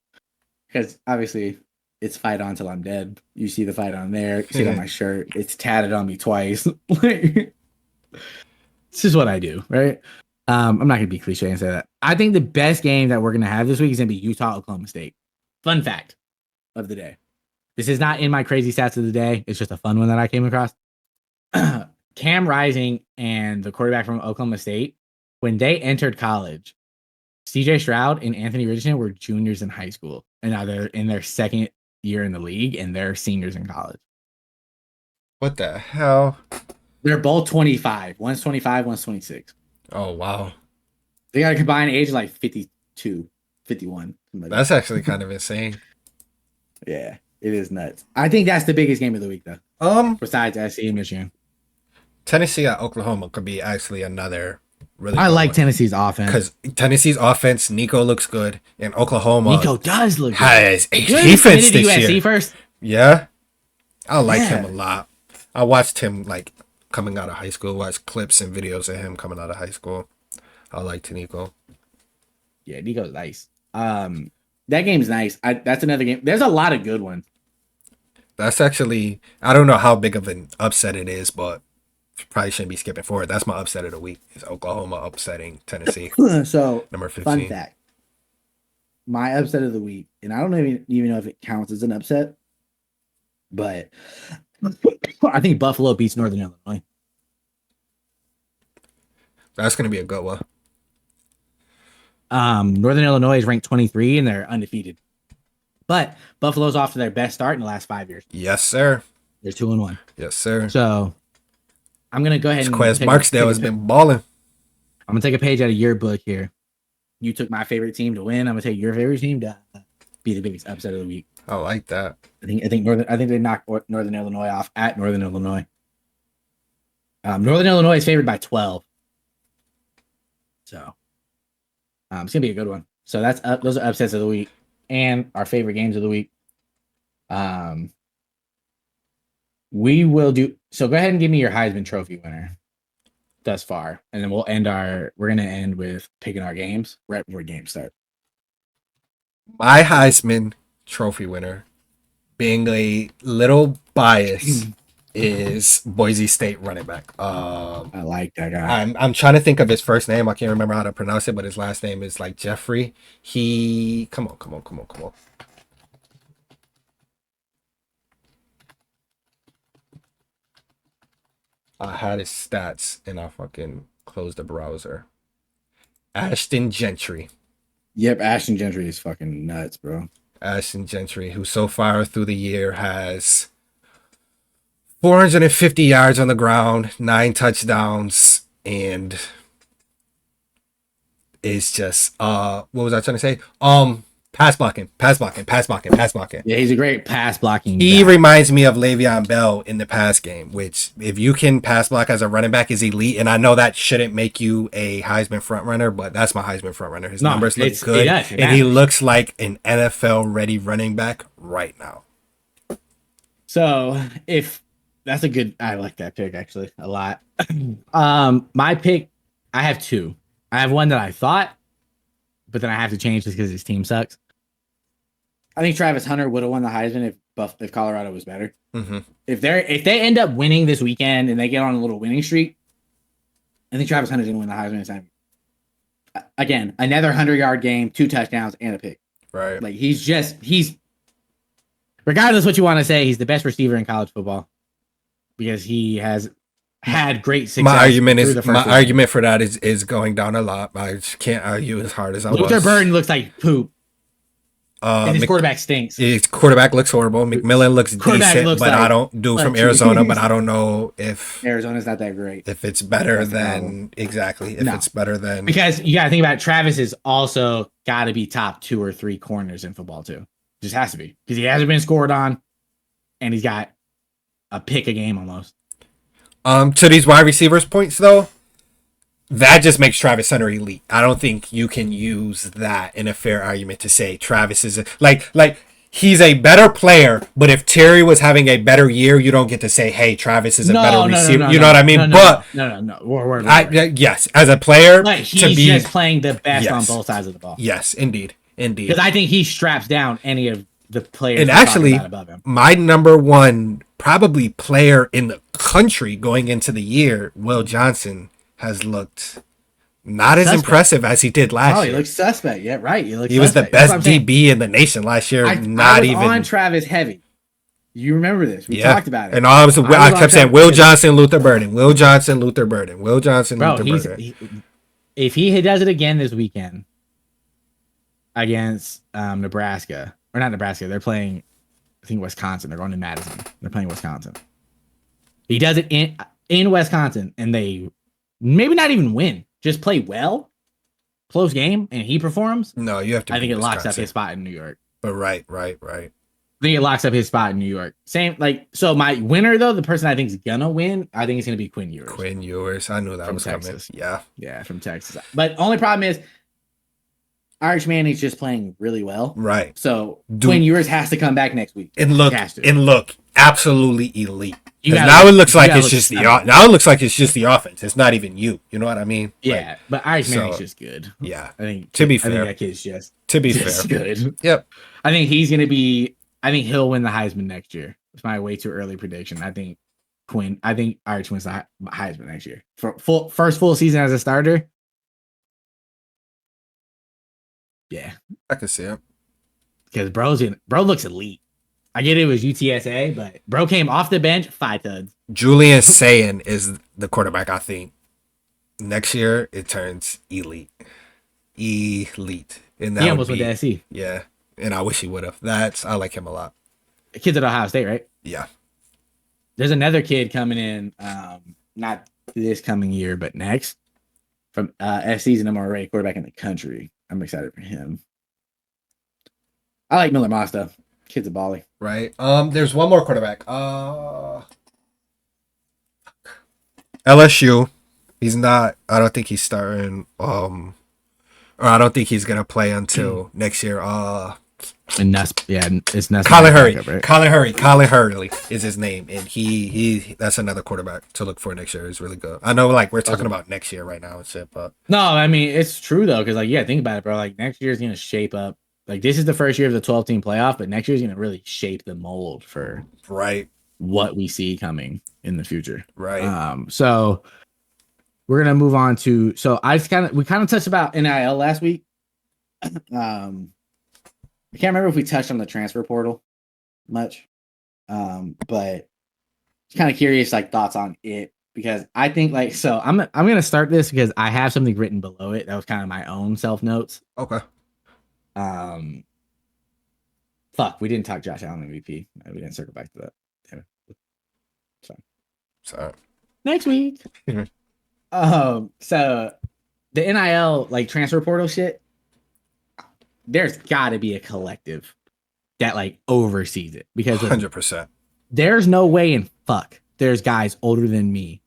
because obviously it's fight on till I'm dead. You see the fight on there. You see it on my shirt. It's tatted on me twice. It's just what I do, right? I'm not gonna be cliche and say that. I think the best game that we're gonna have this week is gonna be Utah Oklahoma State. Fun fact of the day. This is not in my crazy stats of the day. It's just a fun one that I came across. Cam Rising and the quarterback from Oklahoma State, when they entered college, CJ Stroud and Anthony Richardson were juniors in high school, and now they're in their second year in the league, and they're seniors in college. What the hell? They're both 25. One's 25, one's 26. Oh wow, they got a combined age of like 52, 51. That's actually kind of insane. Yeah, it is nuts. I think that's the biggest game of the week, though. Besides SC and Michigan, Tennessee at Oklahoma could be actually another really. I like Tennessee's offense because Tennessee's offense, Nico looks good, and Oklahoma Nico does look good. Has a defense this USC year. First, yeah, I like him a lot. I watched him like coming out of high school. Watched clips and videos of him coming out of high school. I liked Nico. Yeah, Nico's nice. That game's nice. That's another game. There's a lot of good ones. That's actually, I don't know how big of an upset it is, but probably shouldn't be skipping forward. That's my upset of the week. Is Oklahoma upsetting Tennessee. So number 15. Fun fact. My upset of the week, and I don't even know if it counts as an upset, but I think Buffalo beats Northern Illinois. That's going to be a good one. Northern Illinois is ranked 23 and they're undefeated. But Buffalo's off to their best start in the last 5 years. Yes, sir. They're 2-1. Yes, sir. So I'm gonna go ahead and Quez Marksdale has been balling. I'm gonna take a page out of your book here. You took my favorite team to win. I'm gonna take your favorite team to be the biggest upset of the week. I like that. I think they knocked Northern Illinois off at Northern Illinois. Northern Illinois is favored by 12. So it's gonna be a good one. So those are upsets of the week and our favorite games of the week. We will do so. Go ahead and give me your Heisman Trophy winner thus far, and then we're gonna end with picking our games right before games start. My Heisman Trophy winner, being a little biased, is Boise State running back. I like that guy. I'm trying to think of his first name. I can't remember how to pronounce it, but his last name is like Jeffrey. Come on. I had his stats and I fucking closed the browser. Ashton Gentry. Yep, Ashton Gentry is fucking nuts, bro. Ashton Gentry, who so far through the year has 450 yards on the ground, 9 touchdowns, and is just what was I trying to say? Pass blocking. Yeah, he's a great pass blocking He guy. reminds me of Le'Veon Bell in the pass game, which if you can pass block as a running back is elite. And I know that shouldn't make you a Heisman front runner, but that's my Heisman front runner. His numbers look good, and he looks like an NFL ready running back right now. So I like that pick actually a lot. My pick, I have 2. I have one that I thought, but then I have to change just because his team sucks. I think Travis Hunter would have won the Heisman if Colorado was better. Mm-hmm. If they end up winning this weekend and they get on a little winning streak, I think Travis Hunter's gonna win the Heisman this time. Again, another 100-yard game, 2 touchdowns, and a pick. Right. Like he's regardless what you want to say, he's the best receiver in college football because he has had great success. My argument for that is going down a lot. I just can't argue as hard as I Luther Burden looks like poop. And his quarterback stinks. His quarterback looks horrible. McMillan looks decent, but I don't do from Arizona. But I don't know if Arizona's not that great. If it's better than it's better than because you got to think about it, Travis is also got to be top 2 or 3 corners in football too. Just has to be because he hasn't been scored on, and he's got a pick a game almost. To these wide receivers points though, that just makes Travis Hunter elite. I don't think you can use that in a fair argument to say Travis is like he's a better player, but if Terry was having a better year, you don't get to say, hey, Travis is a better receiver. You know what I mean? Yes, as a player, like he's just playing the best on both sides of the ball. Yes, indeed. Because I think he straps down any of the players. And actually, my number one probably player in the country going into the year, Will Johnson, has looked not as impressive as he did last year. He looks suspect. Yeah, right. He was the best DB in the nation last year. I was on Travis heavy. You remember this? We talked about it. And I kept saying Will Johnson, Luther Burden. Will Johnson, Luther Burden. Will Johnson, Luther Burden. If he does it again this weekend against Nebraska, or not Nebraska, they're playing, I think, Wisconsin. They're going to Madison. They're playing Wisconsin. He does it in Wisconsin, and they maybe not even win. Just play well, close game, and he performs. No, you have to. I think it locks up his spot in New York. But right. I think it locks up his spot in New York. So my winner though, the person I think is gonna win, I think it's gonna be Quinn Ewers. I knew that was Texas. Coming. Yeah, from Texas. But only problem is, Irish Manning's just playing really well. Right. So Quinn Ewers has to come back next week and look absolutely elite. Now it looks like it's just the offense. It's not even you. You know what I mean? Yeah, but Irish Manning's just good. Yeah, I think. To be fair, I think that kid's just fair, good. Yep. I think he's gonna be. I think he'll win the Heisman next year. It's my way too early prediction. I think Irish wins the Heisman next year for first full season as a starter. Yeah, I can see it because bro looks elite. I get it was UTSA, but bro came off the bench, 5 tuds. Julian Sayin is the quarterback. I think next year it turns elite, and that he almost went to SC. Yeah, and I wish he would have. I like him a lot. The kid's at Ohio State, right? Yeah. There's another kid coming in, not this coming year, but next from SC's number 1 quarterback in the country. I'm excited for him. I like Miller Moss though. Kid's a baller. Right. There's one more quarterback. LSU. He's not. I don't think he's starting. Or I don't think he's gonna play until next year. It's Nuss. Colin Hurley. Right? Colin Hurley is his name, and he that's another quarterback to look for next year. Is really good. I know, we're talking about next year right now and shit, but no, I mean it's true though, because think about it, bro. Like next year is gonna shape up. Like this is the first year of the 12-team playoff, but next year is gonna really shape the mold for what we see coming in the future. Right. So we're gonna move on to. So we kind of touched about NIL last week. I can't remember if we touched on the transfer portal much, but kind of curious thoughts on it because I think I'm gonna start this because I have something written below it that was kind of my own self notes. Okay. We didn't talk Josh Allen MVP. We didn't circle back to that. Sorry. Next week. So the NIL transfer portal shit. There's got to be a collective that oversees it because 100%. There's no way in there's guys older than me,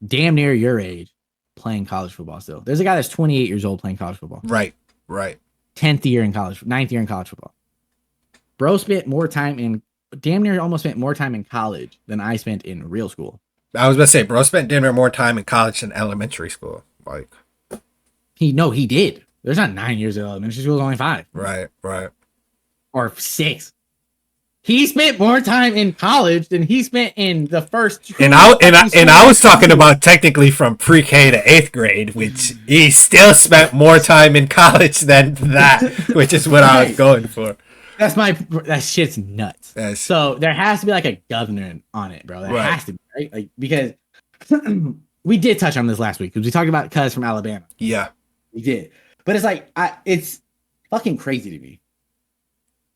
damn near your age, playing college football still. There's a guy that's 28 years old playing college football. Right. 10th year in college, 9th year in college football. Bro spent more time damn near almost spent more time in college than I spent in real school. I was about to say, bro spent damn near more time in college than elementary school. He did. There's not 9 years of elementary school, only 5. Right. or 6. He spent more time in college than he spent in the first 2 And I was talking about technically from pre-K to 8th grade, which he still spent more time in college than that, which is what I was going for. That shit's nuts. So there has to be like a governor on it, bro. There has to be, right? Like, because we did touch on this last week because we talked about Cuz from Alabama. Yeah, we did. But it's like it's fucking crazy to me.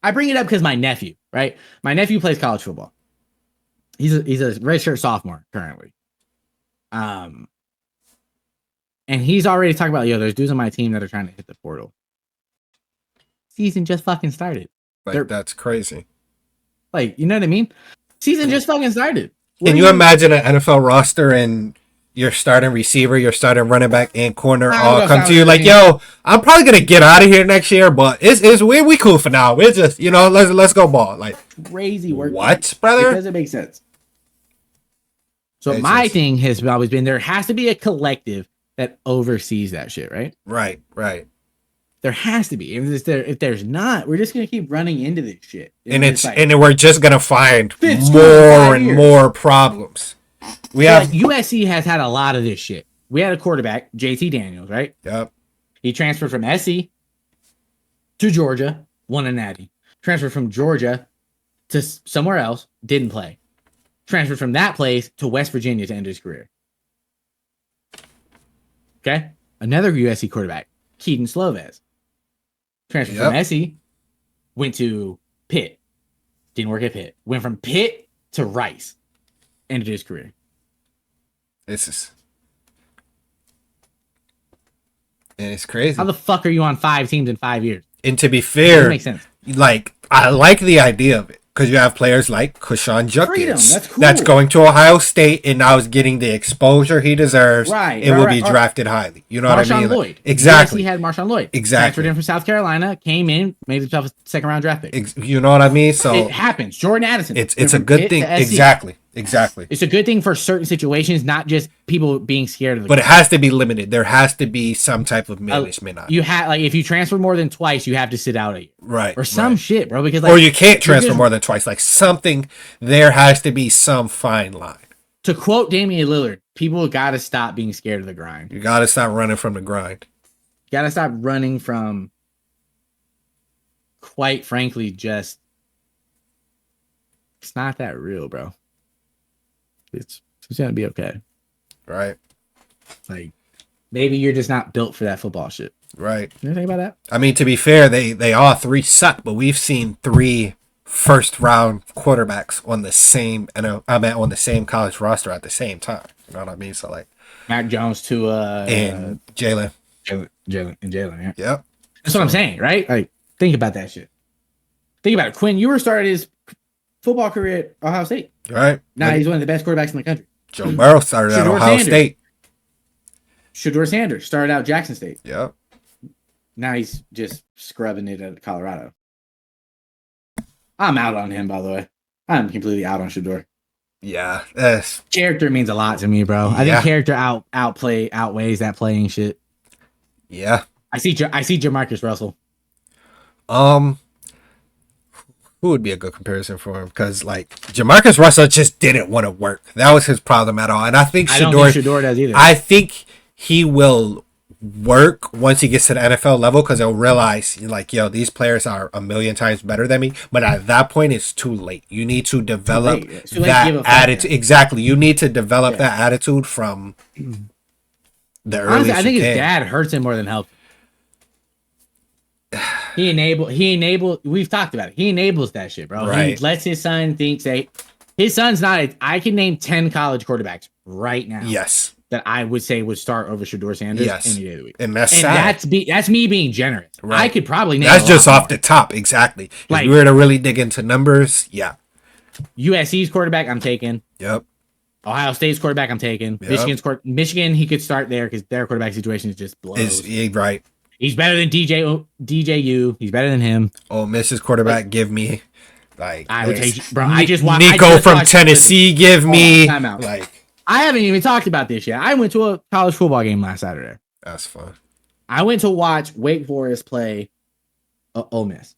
I bring it up because my nephew, right? My nephew plays college football. He's a redshirt sophomore currently. And he's already talking about, there's dudes on my team that are trying to hit the portal. Season just fucking started. That's crazy. Like, you know what I mean? Season just fucking started. Can you imagine an NFL roster and your starting receiver, your starting running back, and corner all come to you like, yo, I'm probably gonna get out of here next year, but it's we cool for now. We're just, let's go ball. Like, crazy work. What, brother? It doesn't make sense. So my thing has always been, there has to be a collective that oversees that shit, right? Right. There has to be. If there's not, we're just gonna keep running into this shit, and we're just gonna find more and more problems. USC has had a lot of this shit. We had a quarterback, JT Daniels, right? Yep. He transferred from SC to Georgia, won a natty. Transferred from Georgia to somewhere else, didn't play. Transferred from that place to West Virginia to end his career. Okay? Another USC quarterback, Keaton Slovis. Transferred from SC, went to Pitt. Didn't work at Pitt. Went from Pitt to Rice. Ended his career. And it's crazy. How the fuck are you on 5 teams in 5 years? And to be fair, doesn't make sense. Like, I like the idea of it because you have players like Kushan Judkins that's cool. That's going to Ohio State and now is getting the exposure he deserves. It will be drafted highly. You know what I mean? Lloyd. Exactly. He had Marshawn Lloyd. Exactly. Transferred in from South Carolina, came in, made himself a 2nd-round draft pick. You know what I mean? So it happens. Jordan Addison. It's a good thing. Exactly. It's a good thing for certain situations, not just people being scared of the But it has to be limited. There has to be some type of management on it. You have, like, if you transfer more than twice, you have to sit out a year. Right. Or some shit, bro. Because or you can't transfer more than twice. Like, something, there has to be some fine line. To quote Damian Lillard, people got to stop being scared of the grind. You got to stop running from the grind. Got to stop running from, quite frankly, just, it's not that real, bro. It's gonna be okay. Right. Like, maybe you're just not built for that football shit. Right. You think about that? I mean, to be fair, they all 3 suck, but we've seen 3 first-round quarterbacks on the same on the same college roster at the same time. You know what I mean? So, like, Mac Jones to and Jalen. Yeah. Yep. That's what I'm saying, right? Like, think about that shit. Think about it. Quinn Ewers started his football career at Ohio State. Right. Now he's one of the best quarterbacks in the country. Joe Burrow started at Ohio State. Shedeur Sanders started out Jackson State. Yep. Now he's just scrubbing it at Colorado. I'm out on him, by the way. I'm completely out on Shedeur. Yeah. Character means a lot to me, bro. I think character outweighs that playing shit. Yeah. I see Jamarcus Russell. Who would be a good comparison for him? Because, like, Jamarcus Russell just didn't want to work. That was his problem at all. And I don't think Shedeur does either. I think he will work once he gets to the NFL level because he'll realize, like, yo, these players are a million times better than me. But at that point, it's too late. You need to develop that attitude. Exactly. You need to develop that attitude from the early. Honestly, I think his dad hurts him more than helps. He enabled. We've talked about it. He enables that shit, bro. Right. He lets his son think his son's not. I can name 10 college quarterbacks right now. Yes. That I would say would start over Shedeur Sanders any day of the week. And that's sad. That's me being generous. Right. I could probably name. That's just off the top, exactly. Like, if we were to really dig into numbers, USC's quarterback, I'm taking. Yep. Ohio State's quarterback, I'm taking. Yep. Michigan, he could start there because their quarterback situation is just blows. Right. He's better than DJU. He's better than him. Oh, Mrs. Quarterback, give me I would take, bro. I just want Nico from Tennessee. Give me I haven't even talked about this yet. I went to a college football game last Saturday. That's fun. I went to watch Wake Forest play Ole Miss.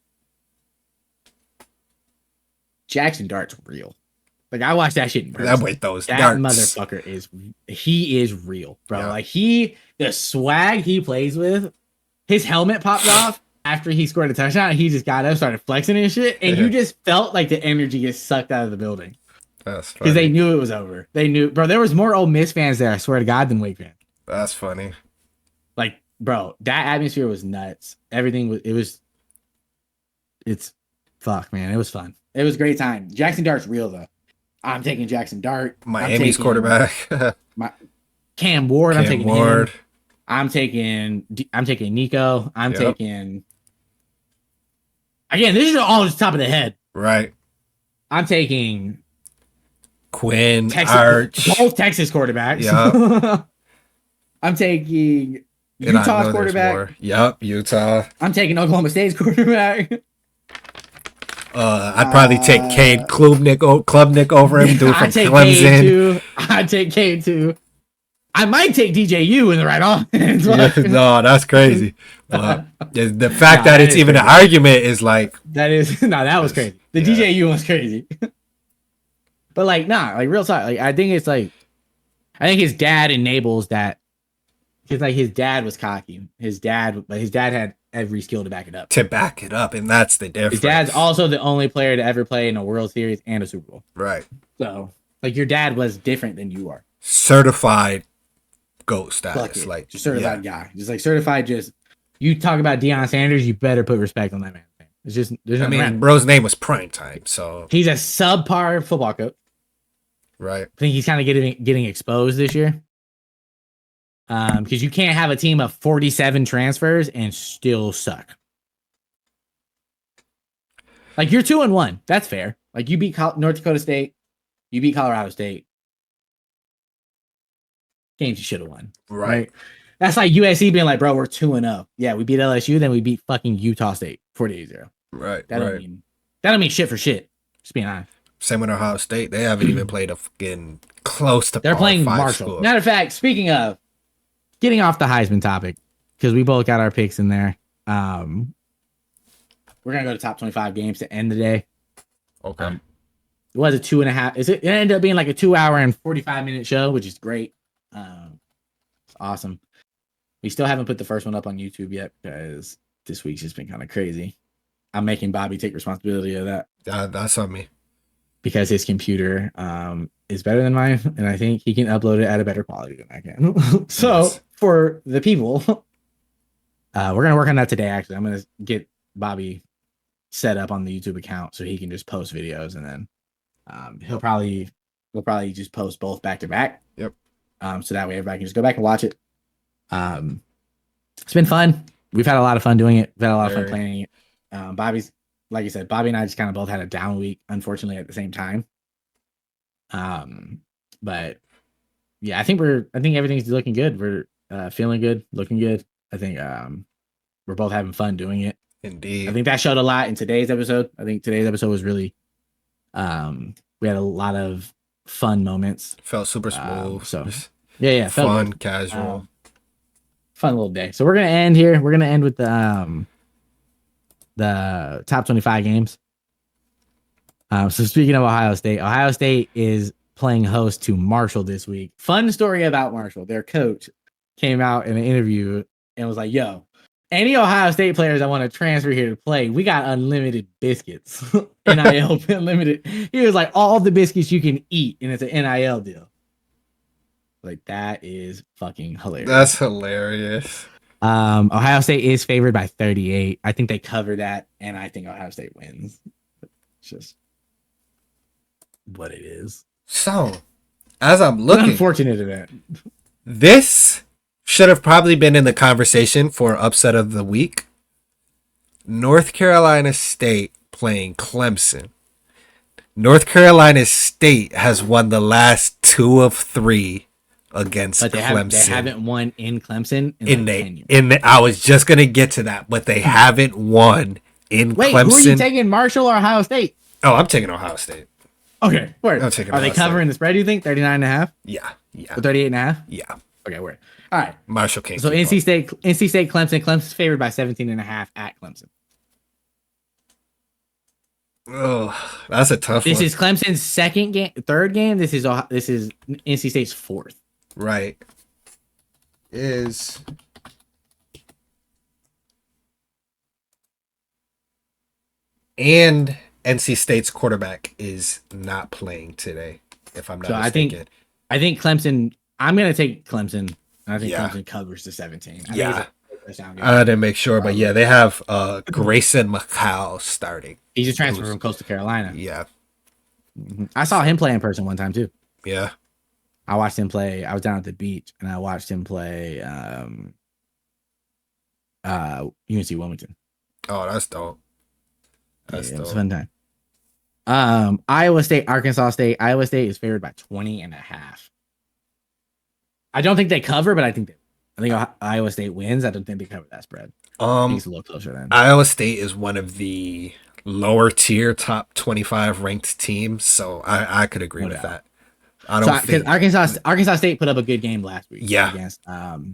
Jackson Dart's real. Like I watched that shit in person. That boy throws that darts. Motherfucker is real, bro. Yeah. Like the swag he plays with, his helmet popped off after he scored a touchdown. And he just got up, started flexing and shit, and you just felt like the energy gets sucked out of the building. That's funny. Because they knew it was over. They knew, bro. There was more Ole Miss fans there, I swear to God, than Wake fans. That's funny. Like, bro, that atmosphere was nuts. Everything was. It's fuck, man. It was fun. It was a great time. Jackson Dart's real though. I'm taking Jackson Dart. Miami's quarterback. Cam Ward. I'm taking Ward. him. I'm taking Nico. I'm taking. Again, this is all just top of the head. Right. I'm taking Quinn, Arch. Both Texas quarterbacks. Yeah. I'm taking Utah's quarterback. Yep, Utah. I'm taking Oklahoma State's quarterback. I'd probably take Cade Klubnik over him, dude from Clemson. I'd take Cade too. I might take DJU in the right offense. No, that's crazy. But the fact that it's even crazy. An argument is like that was crazy. The DJU was crazy. But like, like real talk. Like I think his dad enables that. Because like his dad was cocky. His dad had every skill to back it up. And that's the difference. His dad's also the only player to ever play in a World Series and a Super Bowl. Right. So like your dad was different than you are. Certified GOAT status. Like just certified guy. Just like certified you talk about Deion Sanders, you better put respect on that man. It's just bro's name was Prime Time, so he's a subpar football coach. Right. I think he's kind of getting exposed this year. Because you can't have a team of 47 transfers and still suck. Like you're 2-1. That's fair. Like you beat North Dakota State, you beat Colorado State. Games you should have won. Right. That's like USC being like, bro, we're 2-0. Yeah, we beat LSU, then we beat fucking Utah State 48-0. Right. That don't mean shit for shit. Just being honest. Same with Ohio State. They haven't even played a fucking close to. They're playing Marshall. School. Matter of fact, speaking of. Getting off the Heisman topic, because we both got our picks in there. We're gonna go to top 25 games to end the day. Okay. It was a 2.5. It ended up being like a 2 hour and 45-minute show, which is great. It's awesome. We still haven't put the first one up on YouTube yet because this week's just been kind of crazy. I'm making Bobby take responsibility of that. That's on me. Because his computer is better than mine, and I think he can upload it at a better quality than I can. So yes. For the people, we're gonna work on that today. Actually, I'm gonna get Bobby set up on the YouTube account so he can just post videos, and then we'll probably just post both back to back. Yep. So that way everybody can just go back and watch it. It's been fun. We've had a lot of fun doing it. We've had a lot of fun planning it. Bobby's, like you said, Bobby and I just kind of both had a down week, unfortunately, at the same time. But yeah, I think everything's looking good. We're feeling good, looking good. I think we're both having fun doing it. Indeed. I think that showed a lot in today's episode. I think today's episode was really we had a lot of fun moments. Felt super smooth. So yeah, fun, casual. Fun little day. So we're gonna end here. We're gonna end with the top 25 games. So speaking of Ohio State is playing host to Marshall this week. Fun story about Marshall. Their coach came out in an interview and was like, yo, any Ohio State players that want to transfer here to play, we got unlimited biscuits. NIL unlimited. He was like, all the biscuits you can eat, and it's an NIL deal. Like, that is fucking hilarious. That's hilarious. Ohio State is favored by 38. I think they cover that, and I think Ohio State wins. It's just what it is. So, as I'm looking, an unfortunate event. This should have probably been in the conversation for upset of the week. North Carolina State playing Clemson. North Carolina State has won the last 2 of 3 against Clemson. They haven't won in Clemson I was just gonna get to that, but they haven't won in Clemson. Who are you taking, Marshall or Ohio State? Oh, I'm taking Ohio State. Okay, word. I'm taking Are they covering the spread? Do you think 39.5? Yeah. Or 38.5? Yeah. Okay, word. All right. Marshall King. So NC State, Clemson. Clemson's favored by 17.5 at Clemson. Oh, that's a tough This one. is Clemson's second game, third game. This is NC State's fourth. Right. Is and NC State's quarterback is not playing today, if I'm not So mistaken. I think Clemson. I'm gonna take Clemson. I think Yeah. Clemson covers the 17. I think Yeah. it's a touchdown game. I didn't make sure, but yeah, they have Grayson McCall starting. He's a transfer from Coastal Carolina. Yeah. I saw him play in person one time too. Yeah. I watched him play. I was down at the beach and I watched him play UNC Wilmington. Oh, that's dope. It was a fun time. Iowa State, Arkansas State. Iowa State is favored by 20.5. I don't think they cover, but I think Iowa State wins. I don't think they cover that spread. It's a little closer then. Iowa State is one of the lower tier top 25 ranked teams, so I could agree with that. I don't think Arkansas State put up a good game last week against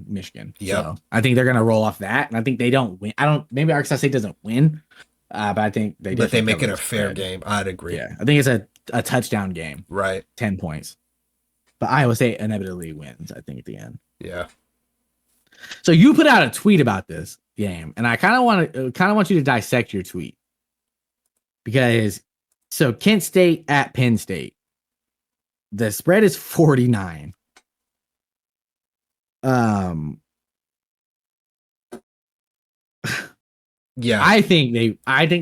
Michigan. Yep. So I think they're gonna roll off that, and I think they don't win. Maybe Arkansas State doesn't win, but I think they make it a fair game. I'd agree. Yeah, I think it's a touchdown game. Right. 10 points. But Iowa State inevitably wins, I think, at the end. Yeah. So you put out a tweet about this game, and I kind of want you to dissect your tweet. Because Kent State at Penn State. The spread is 49. Yeah. I think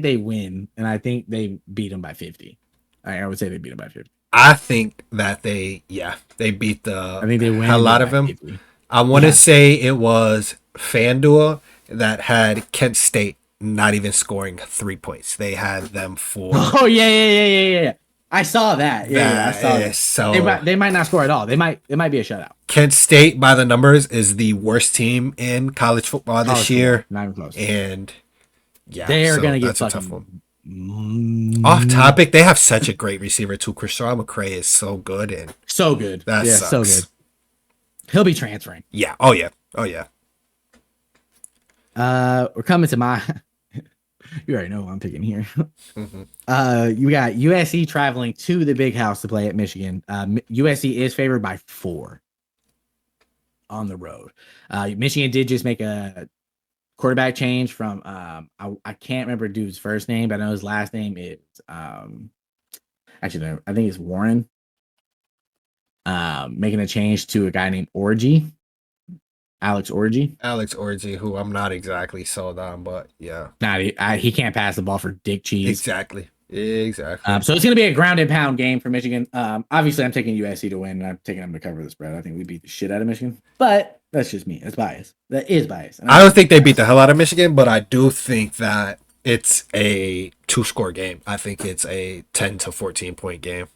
they win, and I think they beat them by 50. I would say they beat them by 50. I think that they beat the I think they win a lot of them. 50. I want to say it was FanDuel that had Kent State not even scoring 3 points. They had them for. Oh yeah. I saw that. Yeah, I saw that. So they might not score at all. It might be a shutout. Kent State, by the numbers, is the worst team in college football this year. Not even close. And yeah, they are gonna get a tough one. Off topic, they have such a great receiver too. Christian McCray is so good and so good. That sucks. So good. He'll be transferring. Yeah. Oh yeah. We're coming to my. You already know who I'm picking here. You got USC traveling to the Big House to play at Michigan. USC is favored by 4 on the road. Michigan did just make a quarterback change from I can't remember dude's first name, but I know his last name is actually I think it's Warren. Making a change to a guy named Alex Orgy, who I'm not exactly sold on, but yeah. He can't pass the ball for dick cheese. Exactly. So it's going to be a ground and pound game for Michigan. Obviously, I'm taking USC to win, and I'm taking them to cover the spread. I think we beat the shit out of Michigan, but that's just me. That's bias. That is bias. I don't think they beat the hell out of Michigan, but I do think that it's a 2-score game. I think it's a 10 to 14 point game.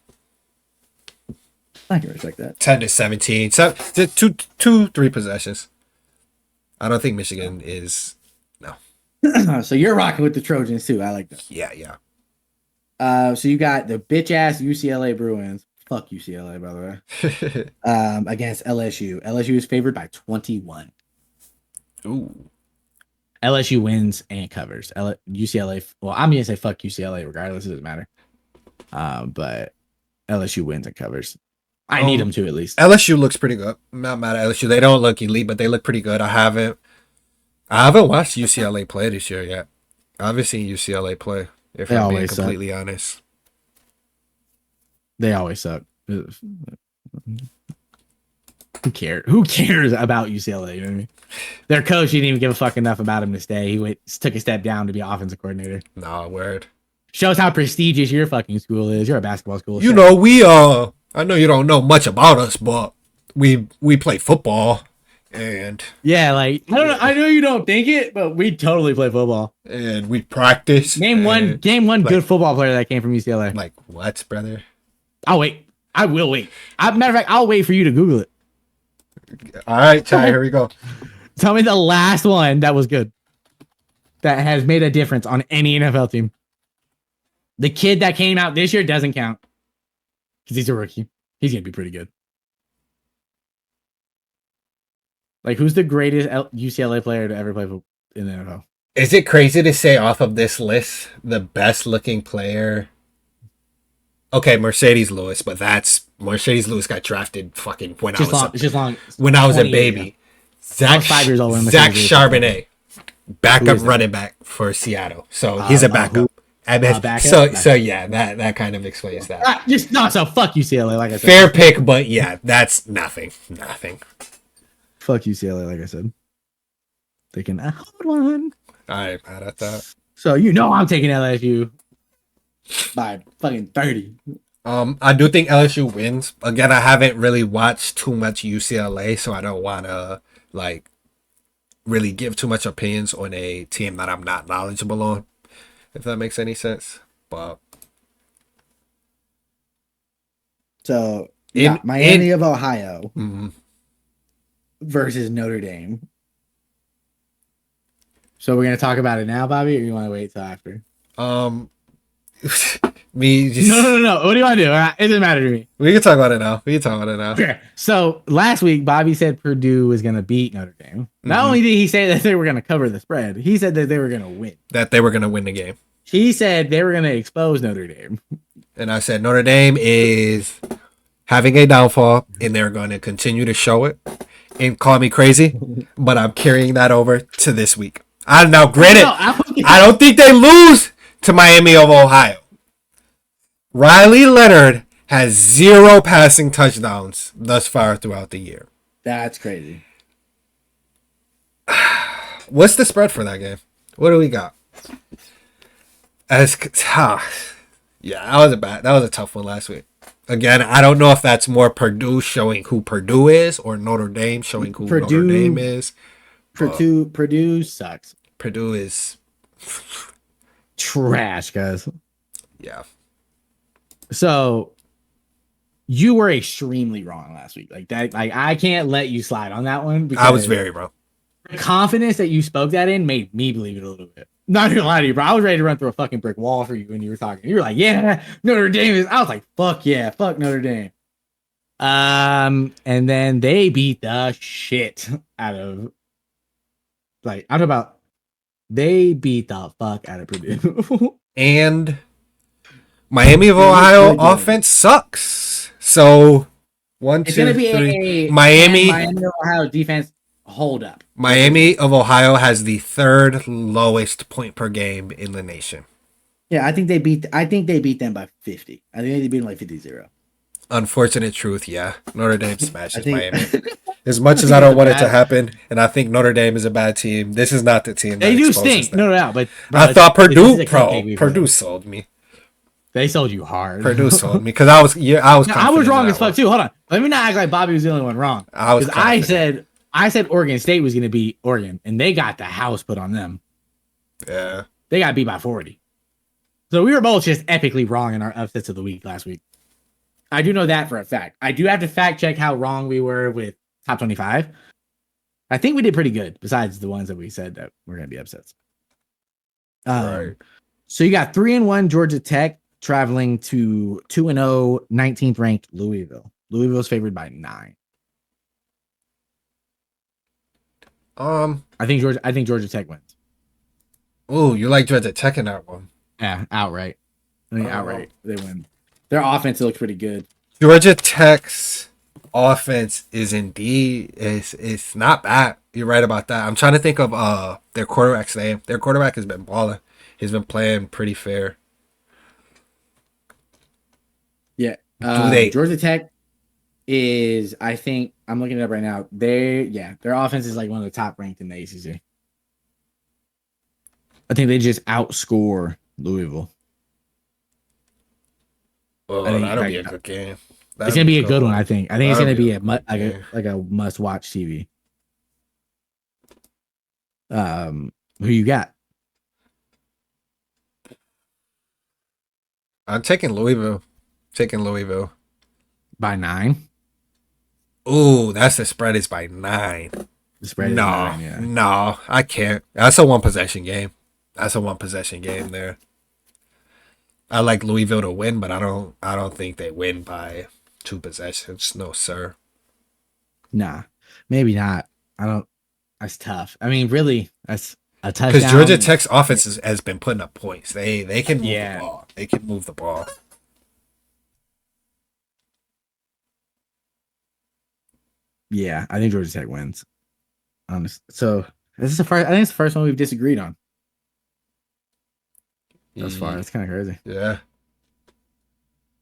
I can respect that. 10 to 17. So 3 possessions. I don't think Michigan is no. So you're rocking with the Trojans too. I like that. Yeah. So you got the bitch ass UCLA Bruins. Fuck UCLA, by the way. Against LSU. LSU is favored by 21. Ooh. LSU wins and covers. UCLA. Well, I'm gonna say fuck UCLA regardless. It doesn't matter. But LSU wins and covers. I need them to at least. LSU looks pretty good. I'm not mad at LSU. They don't look elite, but they look pretty good. I haven't watched UCLA play this year yet. I haven't seen UCLA play, if I'm being completely honest. They always suck. Who cares? Who cares about UCLA? You know what I mean? Their coach didn't even give a fuck enough about him to stay. He took a step down to be offensive coordinator. Nah, word. Shows how prestigious your fucking school is. You're a basketball school. You know, we I know you don't know much about us, but we play football, and yeah, like I don't know. I know you don't think it, but we totally play football, and we practice. Name one good football player that came from UCLA. Like what, brother? I'll wait. I will wait. Matter of fact, I'll wait for you to Google it. All right, Chai, here we go. Tell me the last one that was good, that has made a difference on any NFL team. The kid that came out this year doesn't count. Because he's a rookie. He's going to be pretty good. Like, who's the greatest UCLA player to ever play in the NFL? Is it crazy to say off of this list the best looking player? Okay, Mercedes Lewis, but that's Mercedes Lewis got drafted fucking when I was It's just long. when I was a 20 years ago. baby. I was 5 years old when Zach Mercedes Lewis was Charbonnet, Who backup is that? running back for Seattle. So he's a backup. Backup? So yeah, that kind of explains that. Just no. So fuck UCLA. Like I said, Fair pick, but yeah, that's nothing. fuck UCLA. Like I said, taking a hard one. I ain't mad at that. So I'm taking LSU by fucking 30. I do think LSU wins. Again, I haven't really watched too much UCLA, so I don't want to like really give too much opinions on a team that I'm not knowledgeable on, if that makes any sense. But So Miami of Ohio versus Notre Dame. So we're gonna talk about it now, Bobby, or you want to wait till after? me just No. What do you want to do? It doesn't matter to me. We can talk about it now. Okay. So last week, Bobby said Purdue was gonna beat Notre Dame. Not only did he say that they were gonna cover the spread, he said that they were gonna win. That they were gonna win the game. He said they were gonna expose Notre Dame. And I said Notre Dame is having a downfall, and they're going to continue to show it. And call me crazy, but I'm carrying that over to this week. Granted, I don't think they lose to Miami of Ohio. Riley Leonard has 0 passing touchdowns thus far throughout the year. That's crazy. What's the spread for that game? What do we got? Yeah, that was a tough one last week. Again, I don't know if that's more Purdue showing who Purdue is or Notre Dame showing who Notre Dame is. Purdue sucks. Purdue is trash, guys. Yeah. So you were extremely wrong last week. Like that, like I can't let you slide on that one because I was very wrong. The confidence that you spoke that in made me believe it a little bit. Not gonna lie to you, bro. I was ready to run through a fucking brick wall for you when you were talking. You were like, "Yeah, Notre Dame is." I was like, "Fuck yeah, fuck Notre Dame." And then they beat the shit out of. Like I'm about. They beat the fuck out of Purdue. And Miami of Ohio offense sucks. So 1, 2, 3. Miami of Ohio defense hold up. Miami of Ohio has the 3rd lowest point per game in the nation. Yeah, I think they beat them by 50. I think they beat them like 50-0. Unfortunate truth, yeah. Notre Dame smashes Miami. As much as I don't want it to happen, and I think Notre Dame is a bad team, this is not the team. They do stink. No doubt, but I thought Purdue sold me. They sold you hard. Purdue sold me because I was wrong as fuck too. Hold on, let me not act like Bobby was the only one wrong. I said Oregon State was going to beat Oregon, and they got the house put on them. Yeah, they got beat by 40. So we were both just epically wrong in our upsets of the week last week. I do know that for a fact. I do have to fact check how wrong we were with top 25. I think we did pretty good, besides the ones that we said that were going to be upsets. Right. So you got 3-1 Georgia Tech traveling to 2-0 19th ranked Louisville. Louisville's favored by 9. I think Georgia Tech wins. Oh, you like Georgia Tech in that one? Yeah, outright. I think outright they win. Their offense looks pretty good. Georgia Tech's offense is indeed it's not bad. You're right about that. I'm trying to think of their quarterback's name. Their quarterback has been balling. He's been playing pretty fair. Yeah. Georgia Tech is, I think, I'm looking it up right now. Their offense is like one of the top ranked in the ACC. I think they just outscore Louisville. Oh, that'll be a good game. It's gonna be a good one. I think it's gonna be a must watch TV. Who you got? I'm taking Louisville. By 9. Ooh, that's the spread is by 9. The spread is 9, yeah. No, I can't. That's a one possession game. There. I like Louisville to win, but I don't think they win by 2 possessions. No, sir. Nah, maybe not. I don't. That's tough. I mean, really, A Because Georgia touchdown. Tech's offense has been putting up points. They can move the Yeah. ball. They can move the ball. Yeah, I think Georgia Tech wins. Honest. So this is the first. I think it's the first one we've disagreed on thus far. That's kind of crazy. Yeah.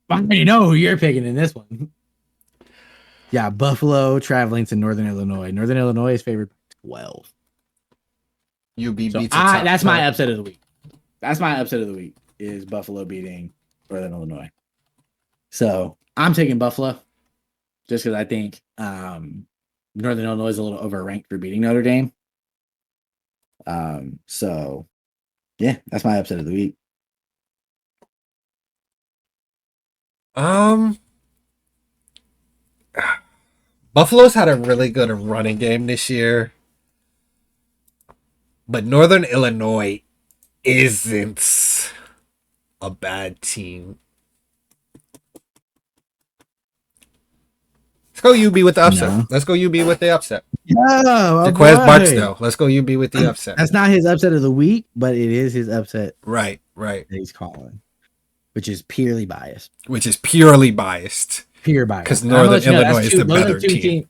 I already know who you're picking in this one. Yeah, Buffalo traveling to Northern Illinois. Northern Illinois is favored 12. UB So beats a top. that's my upset of the week. That's my upset of the week is Buffalo beating Northern Illinois. So I'm taking Buffalo just because I think Northern Illinois is a little overranked for beating Notre Dame. So yeah, that's my upset of the week. Buffalo's had a really good running game this year, but Northern Illinois isn't a bad team. Let's go UB with the upset. No. Let's go UB with the upset. No, Jaquez Barksdale. Let's go UB with the upset. That's not his upset of the week, but it is his upset Right. that he's calling, which is purely biased. Pure biased. Because Northern Illinois is the better team.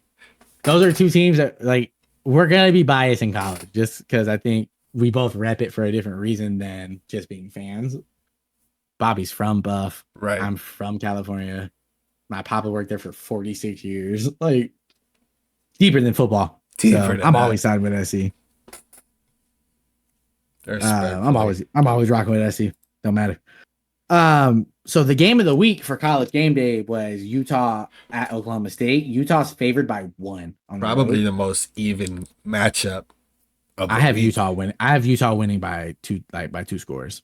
Those are two teams that we're gonna be biased in college, just because I think we both rep it for a different reason than just being fans. Bobby's from Buff. Right. I'm from California. My papa worked there for 46 years. Like deeper than football. I'm always siding with SC. I'm always rocking with SC. Don't matter. So the game of the week for College Game Day was Utah at Oklahoma State. Utah's favored by 1. Probably the most even matchup. I have Utah winning by 2 scores.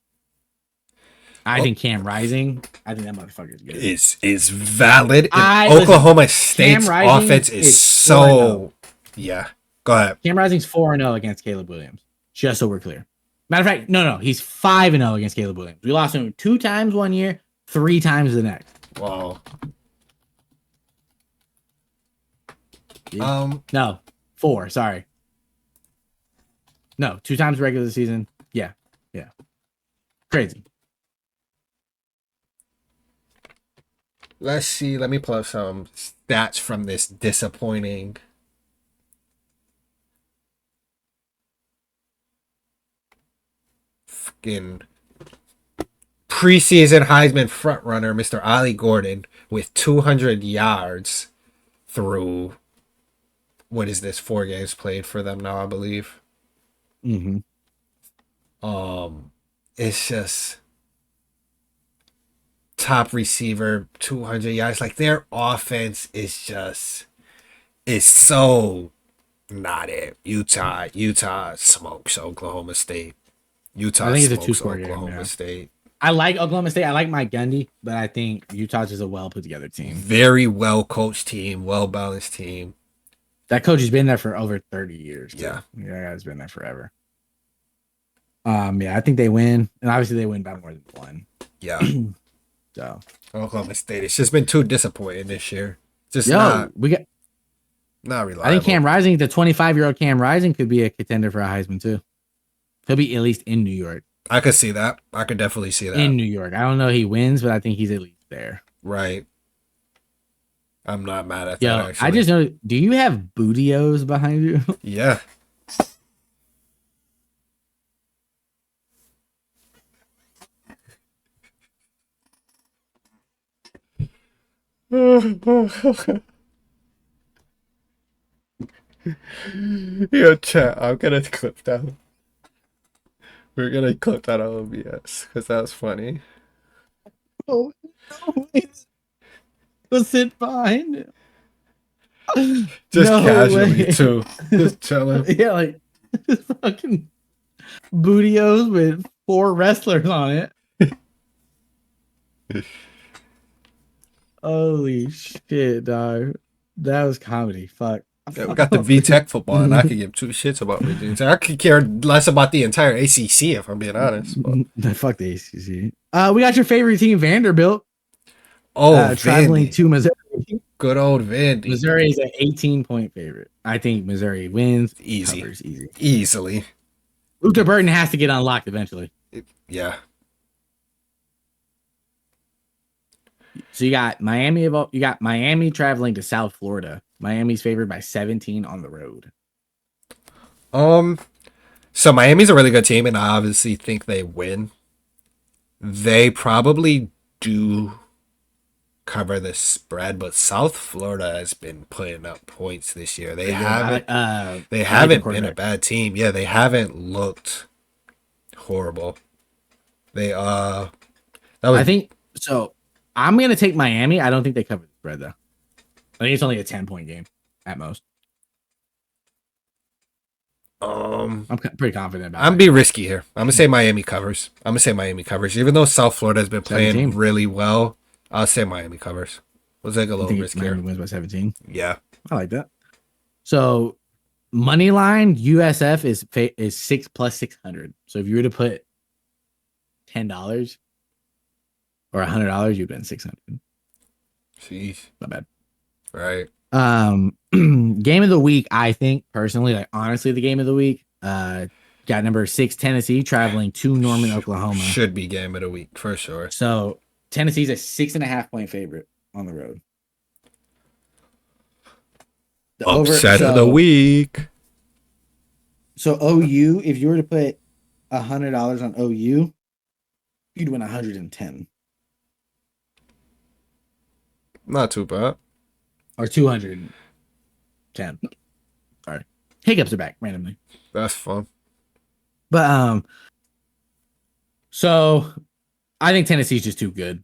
I think Cam Rising. I think that motherfucker is good. Is valid. Oklahoma State's offense is so. Yeah. Go ahead. Cam Rising's 4-0 against Caleb Williams. Just so we're clear. Matter of fact, no, he's 5-0 against Caleb Williams. We lost him 2 times one year, 3 times the next. Wow. No, 4. Sorry. No, 2 times regular season. Yeah. Crazy. Let's see. Let me pull up some stats from this disappointing. Fucking preseason Heisman frontrunner, Mr. Ollie Gordon, with 200 yards through, what is this, 4 games played for them now, I believe. Mm-hmm. It's just top receiver, 200 yards. Like, their offense is so not it. Utah smokes Oklahoma State. Utah I think it's a smokes 2-score Oklahoma game, State. I like Oklahoma State. I like Mike Gundy, but I think Utah's just a well put together team. Very well coached team, well balanced team. That coach has been there for over 30 years. Too. Yeah. That guy's been there forever. I think they win, and obviously they win by more than 1. Yeah. So Oklahoma State. It's just been too disappointing this year. Just not reliable. I think Cam Rising, the 25-year-old Cam Rising, could be a contender for a Heisman too. He'll be at least in New York. I could see that. I could definitely see that. In New York. I don't know if he wins, but I think he's at least there. Right. I'm not mad at that, actually. I just know, do you have Bootios behind you? Yeah. Yo, chat, I'm gonna clip that. We're gonna clip that on OBS because that was funny. Oh, no. Go sit behind him. Just casually, too. Just chilling. Yeah, like fucking Bootios with 4 wrestlers on it. Holy shit, dog. That was comedy. Fuck. Yeah, we got the VTech football, and I could give 2 shits about it. I could care less about the entire ACC, if I'm being honest. But. Fuck the ACC. We got your favorite team, Vanderbilt. Traveling to Missouri. Good old Vandy. Missouri is an 18-point favorite. I think Missouri wins. Easy. Covers easy. Easily. Luther Burton has to get unlocked eventually. Yeah. So you got Miami traveling to South Florida. Miami's favored by 17 on the road. So Miami's a really good team, and I obviously think they win. They probably do cover the spread, but South Florida has been putting up points this year. They haven't been a bad team. Yeah, they haven't looked horrible. I think so. I'm gonna take Miami. I don't think they cover the spread though. I think it's only a 10-point game at most. I'm pretty confident about it. I'm be risky here. I'm gonna say Miami covers. Even though South Florida has been playing 17. really well, I'll say Miami covers. We'll take a little risk here. Miami wins by 17. Yeah, I like that. So money line USF is 6 plus 600. So if you were to put $10 or $100, you'd win 600. Jeez, Not bad. Right. Game of the week, I think personally, like honestly, the game of the week, got number 6 Tennessee traveling to Norman, Oklahoma. Should be game of the week for sure. So Tennessee's a 6.5-point favorite on the road. Upset of the week. So OU, if you were to put $100 on OU, you'd win 110 Not too bad. or 210. Sorry, hiccups are back randomly. That's fun. But so I think Tennessee's just too good.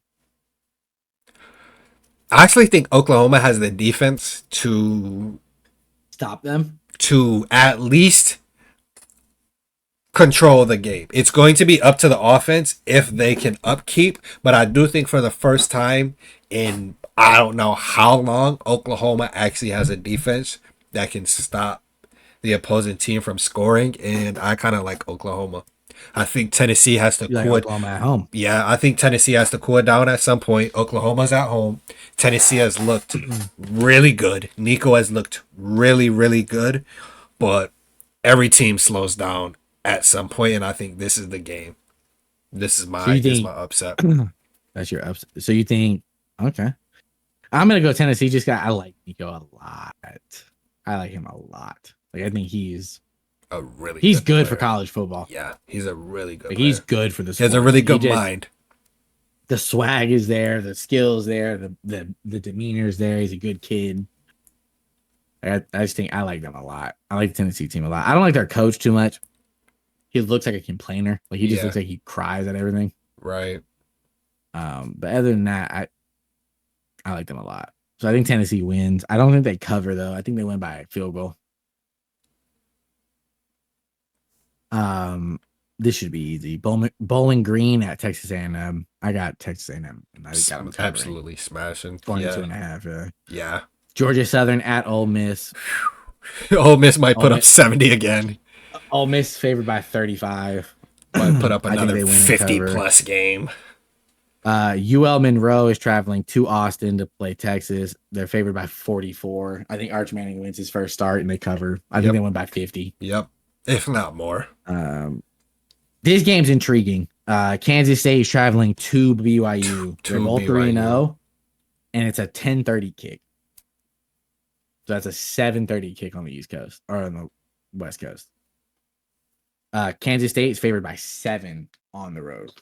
I actually think Oklahoma has the defense to Stop them. To at least control the game. It's going to be up to the offense if they can upkeep, but I do think for the first time in I don't know how long, Oklahoma actually has a defense that can stop the opposing team from scoring, and I kind of like Oklahoma. I think Tennessee has to cool it. Oklahoma at home. Yeah, I think Tennessee has to cool it down at some point. Oklahoma's at home. Tennessee has looked really good. Nico has looked really, really good, but every team slows down at some point, and I think this is the game. This is my upset. That's your upset. So you think okay? I'm gonna go Tennessee. I like Nico a lot. I like him a lot. Like I think he's good for college football. Yeah, he's a really good. Like, he's good for the sport. He has a really good mind. The swag is there, the skills there, the demeanor's there. He's a good kid. I just think I like them a lot. I like the Tennessee team a lot. I don't like their coach too much. He looks like a complainer. Like he just looks like he cries at everything. Right. But other than that, I like them a lot. So I think Tennessee wins. I don't think they cover though. I think they win by a field goal. This should be easy. Bowling Green at Texas A&M. I got Texas A&M. And I got them absolutely smashing. 22.5. Yeah. Yeah. Georgia Southern at Ole Miss. Ole Miss might put up 70 again. Ole Miss favored by 35. Might put up another 50-plus game. UL Monroe is traveling to Austin to play Texas. They're favored by 44. I think Arch Manning wins his first start and they cover. I think they win by 50. Yep. If not more. This game's intriguing. Kansas State is traveling to BYU. They're both 3-0, and it's a 10:30 kick. So that's a 7:30 kick on the East Coast or on the West Coast. Kansas State is favored by 7 on the road.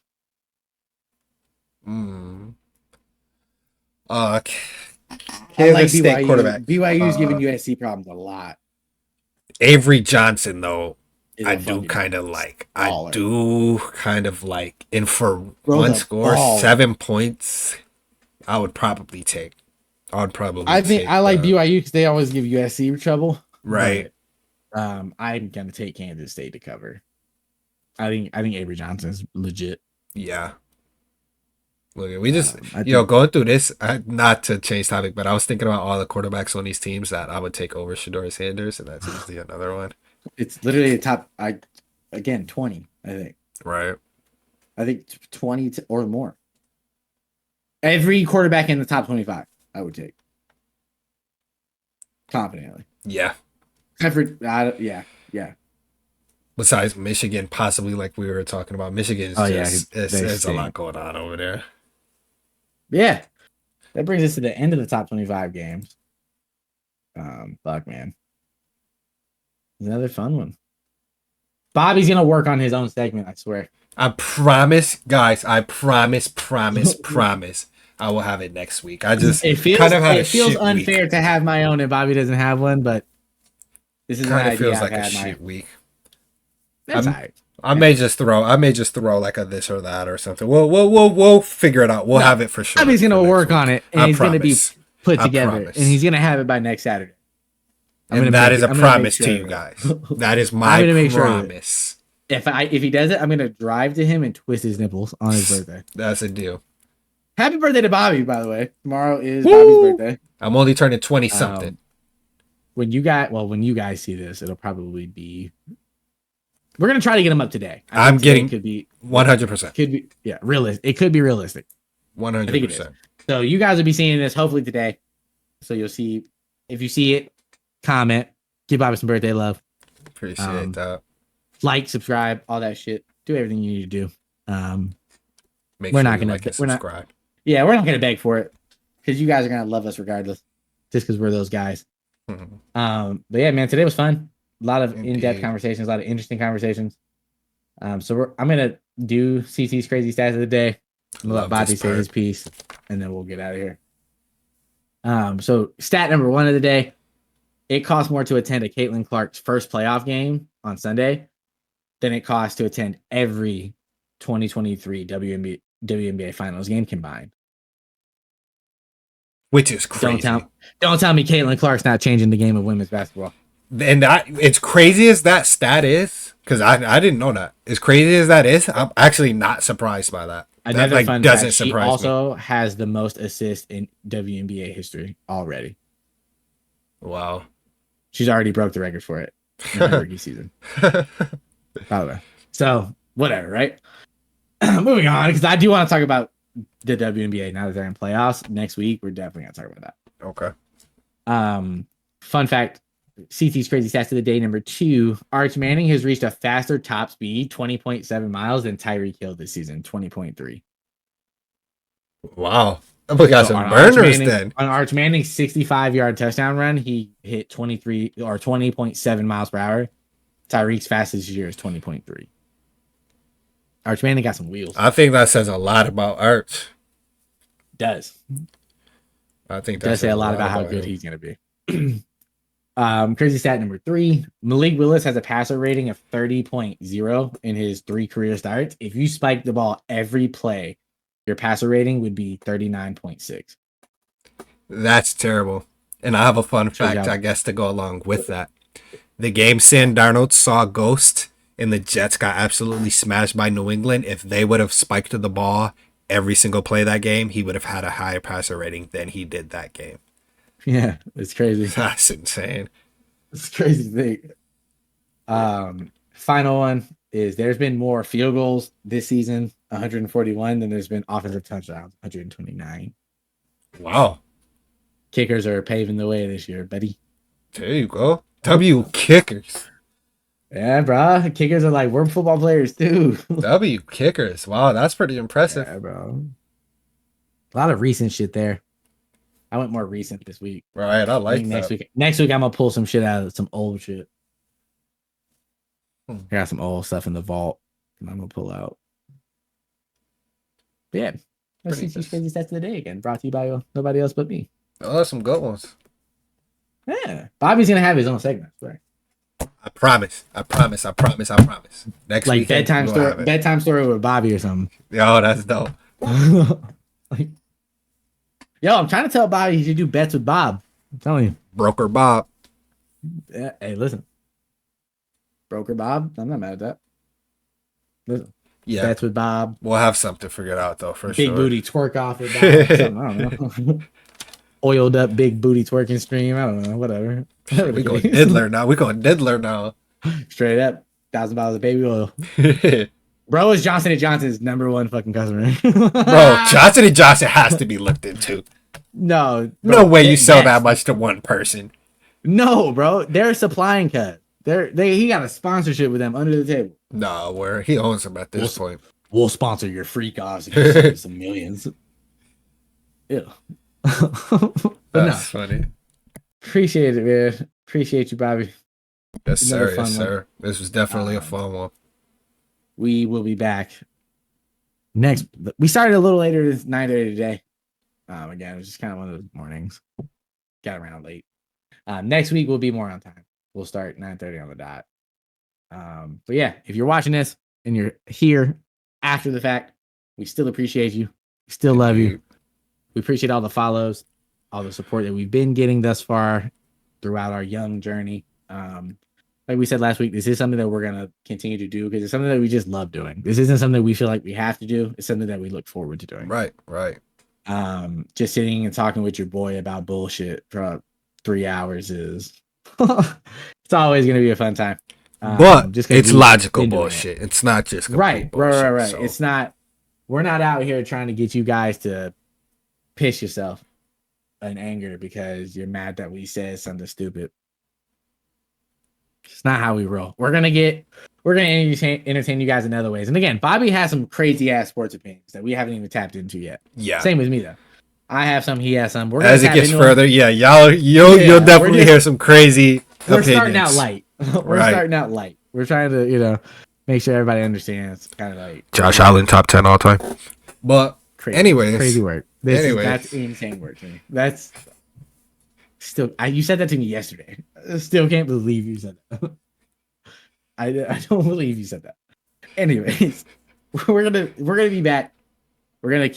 Kansas State quarterback. BYU's giving USC problems a lot. Avery Johnson, though, I do kind of like. And for one score, 7 points, I would probably take. I like BYU because they always give USC trouble. Right. But, I'm gonna take Kansas State to cover. I think Avery Johnson's legit. Yeah. Look, we just going through this. Not to change topic, but I was thinking about all the quarterbacks on these teams that I would take over Shedeur Sanders, and that's usually another one. It's literally a top. 20. I think. Right. I think 20 or more. Every quarterback in the top 25, I would take confidently. Yeah. Except for yeah. Besides Michigan, possibly like we were talking about. Michigan's there's a lot going on over there. Yeah. That brings us to the end of the top 25 games. Fuck, man. Another fun one. Bobby's going to work on his own segment, I swear. I promise, guys. I promise. I will have it next week. I just it feels unfair week. To have my own and Bobby doesn't have one, but this is kind of feels like a shit week. That's all right. I may just throw like a this or that or something. We'll figure it out. We'll have it for sure. Bobby's gonna work on it, and he's gonna be put together, and he's gonna have it by next Saturday. And that is a promise to you guys. That is my promise. If he does it, I'm gonna drive to him and twist his nipples on his birthday. That's a deal. Happy birthday to Bobby, by the way. Tomorrow is Bobby's birthday. I'm only turning 20 something. When you guys see this, it'll probably be. We're gonna try to get him up today. I'm getting could be 100%. Could be realistic. It could be realistic. 100%. So you guys will be seeing this hopefully today. So you'll see if you see it, comment, give Bobby some birthday love. Appreciate that. Like, subscribe, all that shit. Do everything you need to do. We're not gonna subscribe. We're not gonna beg for it because you guys are gonna love us regardless, just because we're those guys. Mm-hmm. But yeah, man, today was fun. A lot of in-depth conversations, a lot of interesting conversations. So I'm gonna do CT's crazy stats of the day. I'm gonna let Bobby say his piece, and then we'll get out of here. So stat number 1 of the day: it costs more to attend a Caitlin Clark's first playoff game on Sunday than it costs to attend every 2023 WNBA Finals game combined. Which is crazy. Don't tell me Caitlin Clark's not changing the game of women's basketball. And it's crazy as that stat is, because I didn't know that. As crazy as that is, I'm actually not surprised by that. Another fun fact, she also has the most assists in WNBA history already. Wow. She's already broke the record for it in her rookie season. By the way. So, whatever, right? Moving on, because I do want to talk about the WNBA now that they're in playoffs. Next week, we're definitely going to talk about that. Okay. Fun fact, CT's crazy stats of the day number 2, Arch Manning has reached a faster top speed, 20.7 miles, than Tyreek Hill this season, 20.3. Wow. We got some burners then. On Arch Manning's 65-yard touchdown run, he hit 23 or 20.7 miles per hour. Tyreek's fastest year is 20.3. Arch Manning got some wheels. I think that says a lot about Arch. Does. I think that does say a lot about how good he's going to be. Crazy stat number 3, Malik Willis has a passer rating of 30.0 in his 3 career starts. If you spike the ball every play, your passer rating would be 39.6. That's terrible. And I have a fun fact, I guess, to go along with that. The game Sam Darnold saw Ghost and the Jets got absolutely smashed by New England. If they would have spiked the ball every single play that game, he would have had a higher passer rating than he did that game. Yeah, it's crazy. That's insane. It's a crazy thing. Final one is there's been more field goals this season, 141, than there's been offensive touchdowns, 129. Wow. Kickers are paving the way this year, buddy. There you go. W kickers. Yeah, bro. Kickers are like, we're football players too. W kickers. Wow, that's pretty impressive. Yeah, bro. A lot of recent shit there. I went more recent this week. Right, I like that. Next week, I'm going to pull some shit out of some old shit. I got some old stuff in the vault and I'm going to pull out. But yeah, let's see these crazy stats of the day again. Brought to you by nobody else but me. Oh, that's some good ones. Yeah. Bobby's going to have his own segment. Right? I promise. Next week. Bedtime story with Bobby or something. Yo, that's dope. Like, yo, I'm trying to tell Bobby he should do bets with Bob. I'm telling you. Broker Bob. Yeah, hey, listen. Broker Bob, I'm not mad at that. Listen. Yeah. Bets with Bob. We'll have something figured out, though, for sure. Big booty twerk off with Bob. I don't know. Oiled up big booty twerking stream. I don't know. Whatever. We going Diddler now. Straight up. $1,000 of baby oil. Bro is Johnson & Johnson's number 1 fucking customer. Bro, Johnson & Johnson has to be looked into. No. Bro, no way you sell that much to one person. No, bro. They're supplying cut. He got a sponsorship with them under the table. No, where he owns them at this point. We'll sponsor your freak offs if you send us some millions. Yeah. But That's funny. Appreciate it, man. Appreciate you, Bobby. Yes, sir. Yes, sir. This was definitely a fun one. We will be back next. We started a little later than 9:30 today. Again, it was just kind of one of those mornings. Got around late. Next week we'll be more on time. We'll start 9:30 on the dot. But yeah, if you're watching this and you're here after the fact, we still appreciate you. We still love you. We appreciate all the follows, all the support that we've been getting thus far throughout our young journey. Like we said last week, this is something that we're going to continue to do because it's something that we just love doing. This isn't something we feel like we have to do. It's something that we look forward to doing. Right. Just sitting and talking with your boy about bullshit for 3 hours is it's always going to be a fun time. But just it's logical bullshit. It's not just right. So. It's not. We're not out here trying to get you guys to piss yourself in anger because you're mad that we said something stupid. It's not how we roll. We're gonna entertain you guys in other ways. And again, Bobby has some crazy ass sports opinions that we haven't even tapped into yet. Yeah. Same with me though. I have some. He has some. As it gets further, you'll definitely hear some crazy. We're starting out light. Starting out light. We're trying to make sure everybody understands. Kind of like Josh Allen top 10 all time. But anyways, crazy work. That's insane work to me. That's still. You said that to me yesterday. I still can't believe you said that. I don't believe you said that. Anyways, we're gonna be back. We're gonna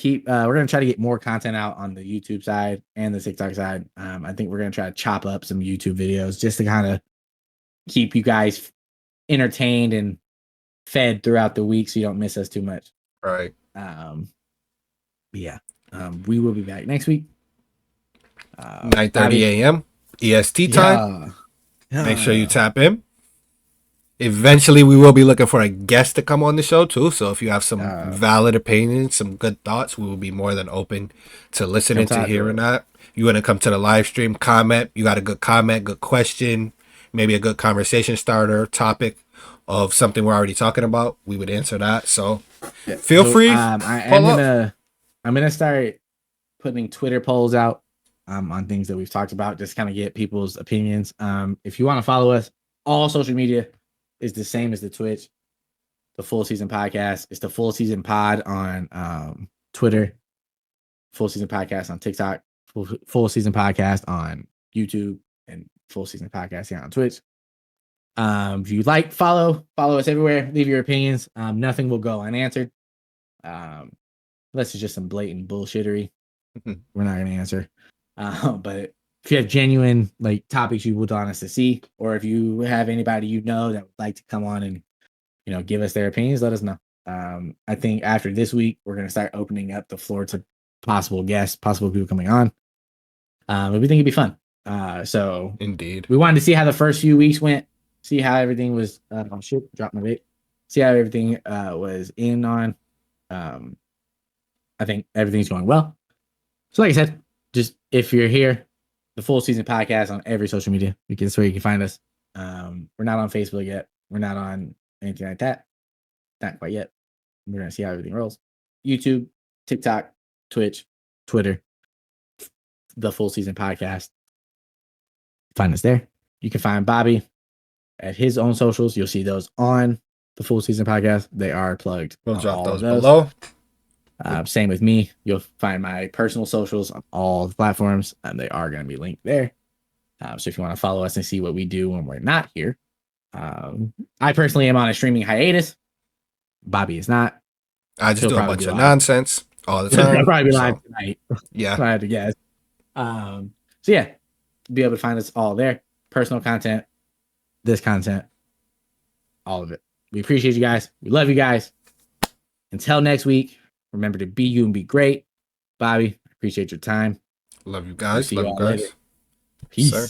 try to get more content out on the YouTube side and the TikTok side. I think we're gonna try to chop up some YouTube videos just to kind of keep you guys entertained and fed throughout the week, so you don't miss us too much. Right. We will be back next week. 9:30 a.m. EST time. Make sure you tap in. Eventually, we will be looking for a guest to come on the show too. So if you have some valid opinions, some good thoughts, we will be more than open to listening to hearing that. You want to come to the live stream, comment. You got a good comment, good question, maybe a good conversation starter topic of something we're already talking about. We would answer that. So feel free. I'm gonna start putting Twitter polls out on things that we've talked about, just kind of get people's opinions. If you want to follow us, all social media is the same as the Twitch, the Full Season Podcast. It's the Full Season Pod on Twitter, Full Season Podcast on TikTok, Full Season Podcast on YouTube, and Full Season Podcast here on Twitch. If you like, follow us everywhere. Leave your opinions. Nothing will go unanswered. Unless it's just some blatant bullshittery, we're not gonna answer. But if you have genuine topics you would want us to see, or if you have anybody that would like to come on and give us their opinions, let us know. I think after this week, we're gonna start opening up the floor to possible guests, possible people coming on. But we think it'd be fun. So indeed, we wanted to see how the first few weeks went, see how everything was. Drop my vape. See how everything was in on. I think everything's going well. So like I said, just if you're here, the Full Season Podcast on every social media. That's where you can find us. We're not on Facebook yet. We're not on anything like that. Not quite yet. We're going to see how everything rolls. YouTube, TikTok, Twitch, Twitter, the Full Season Podcast. Find us there. You can find Bobby at his own socials. You'll see those on the Full Season Podcast. They are plugged. We'll drop those below. Same with me. You'll find my personal socials on all the platforms, and they are going to be linked there. So if you want to follow us and see what we do when we're not here, I personally am on a streaming hiatus. Bobby is not. I just do a bunch of nonsense all the time. I'll probably be live tonight. Yeah. If I had to guess. So yeah, be able to find us all there. Personal content, this content, all of it. We appreciate you guys. We love you guys. Until next week. Remember to be you and be great. Bobby, appreciate your time. Love you guys. Love you guys. Peace. Sir.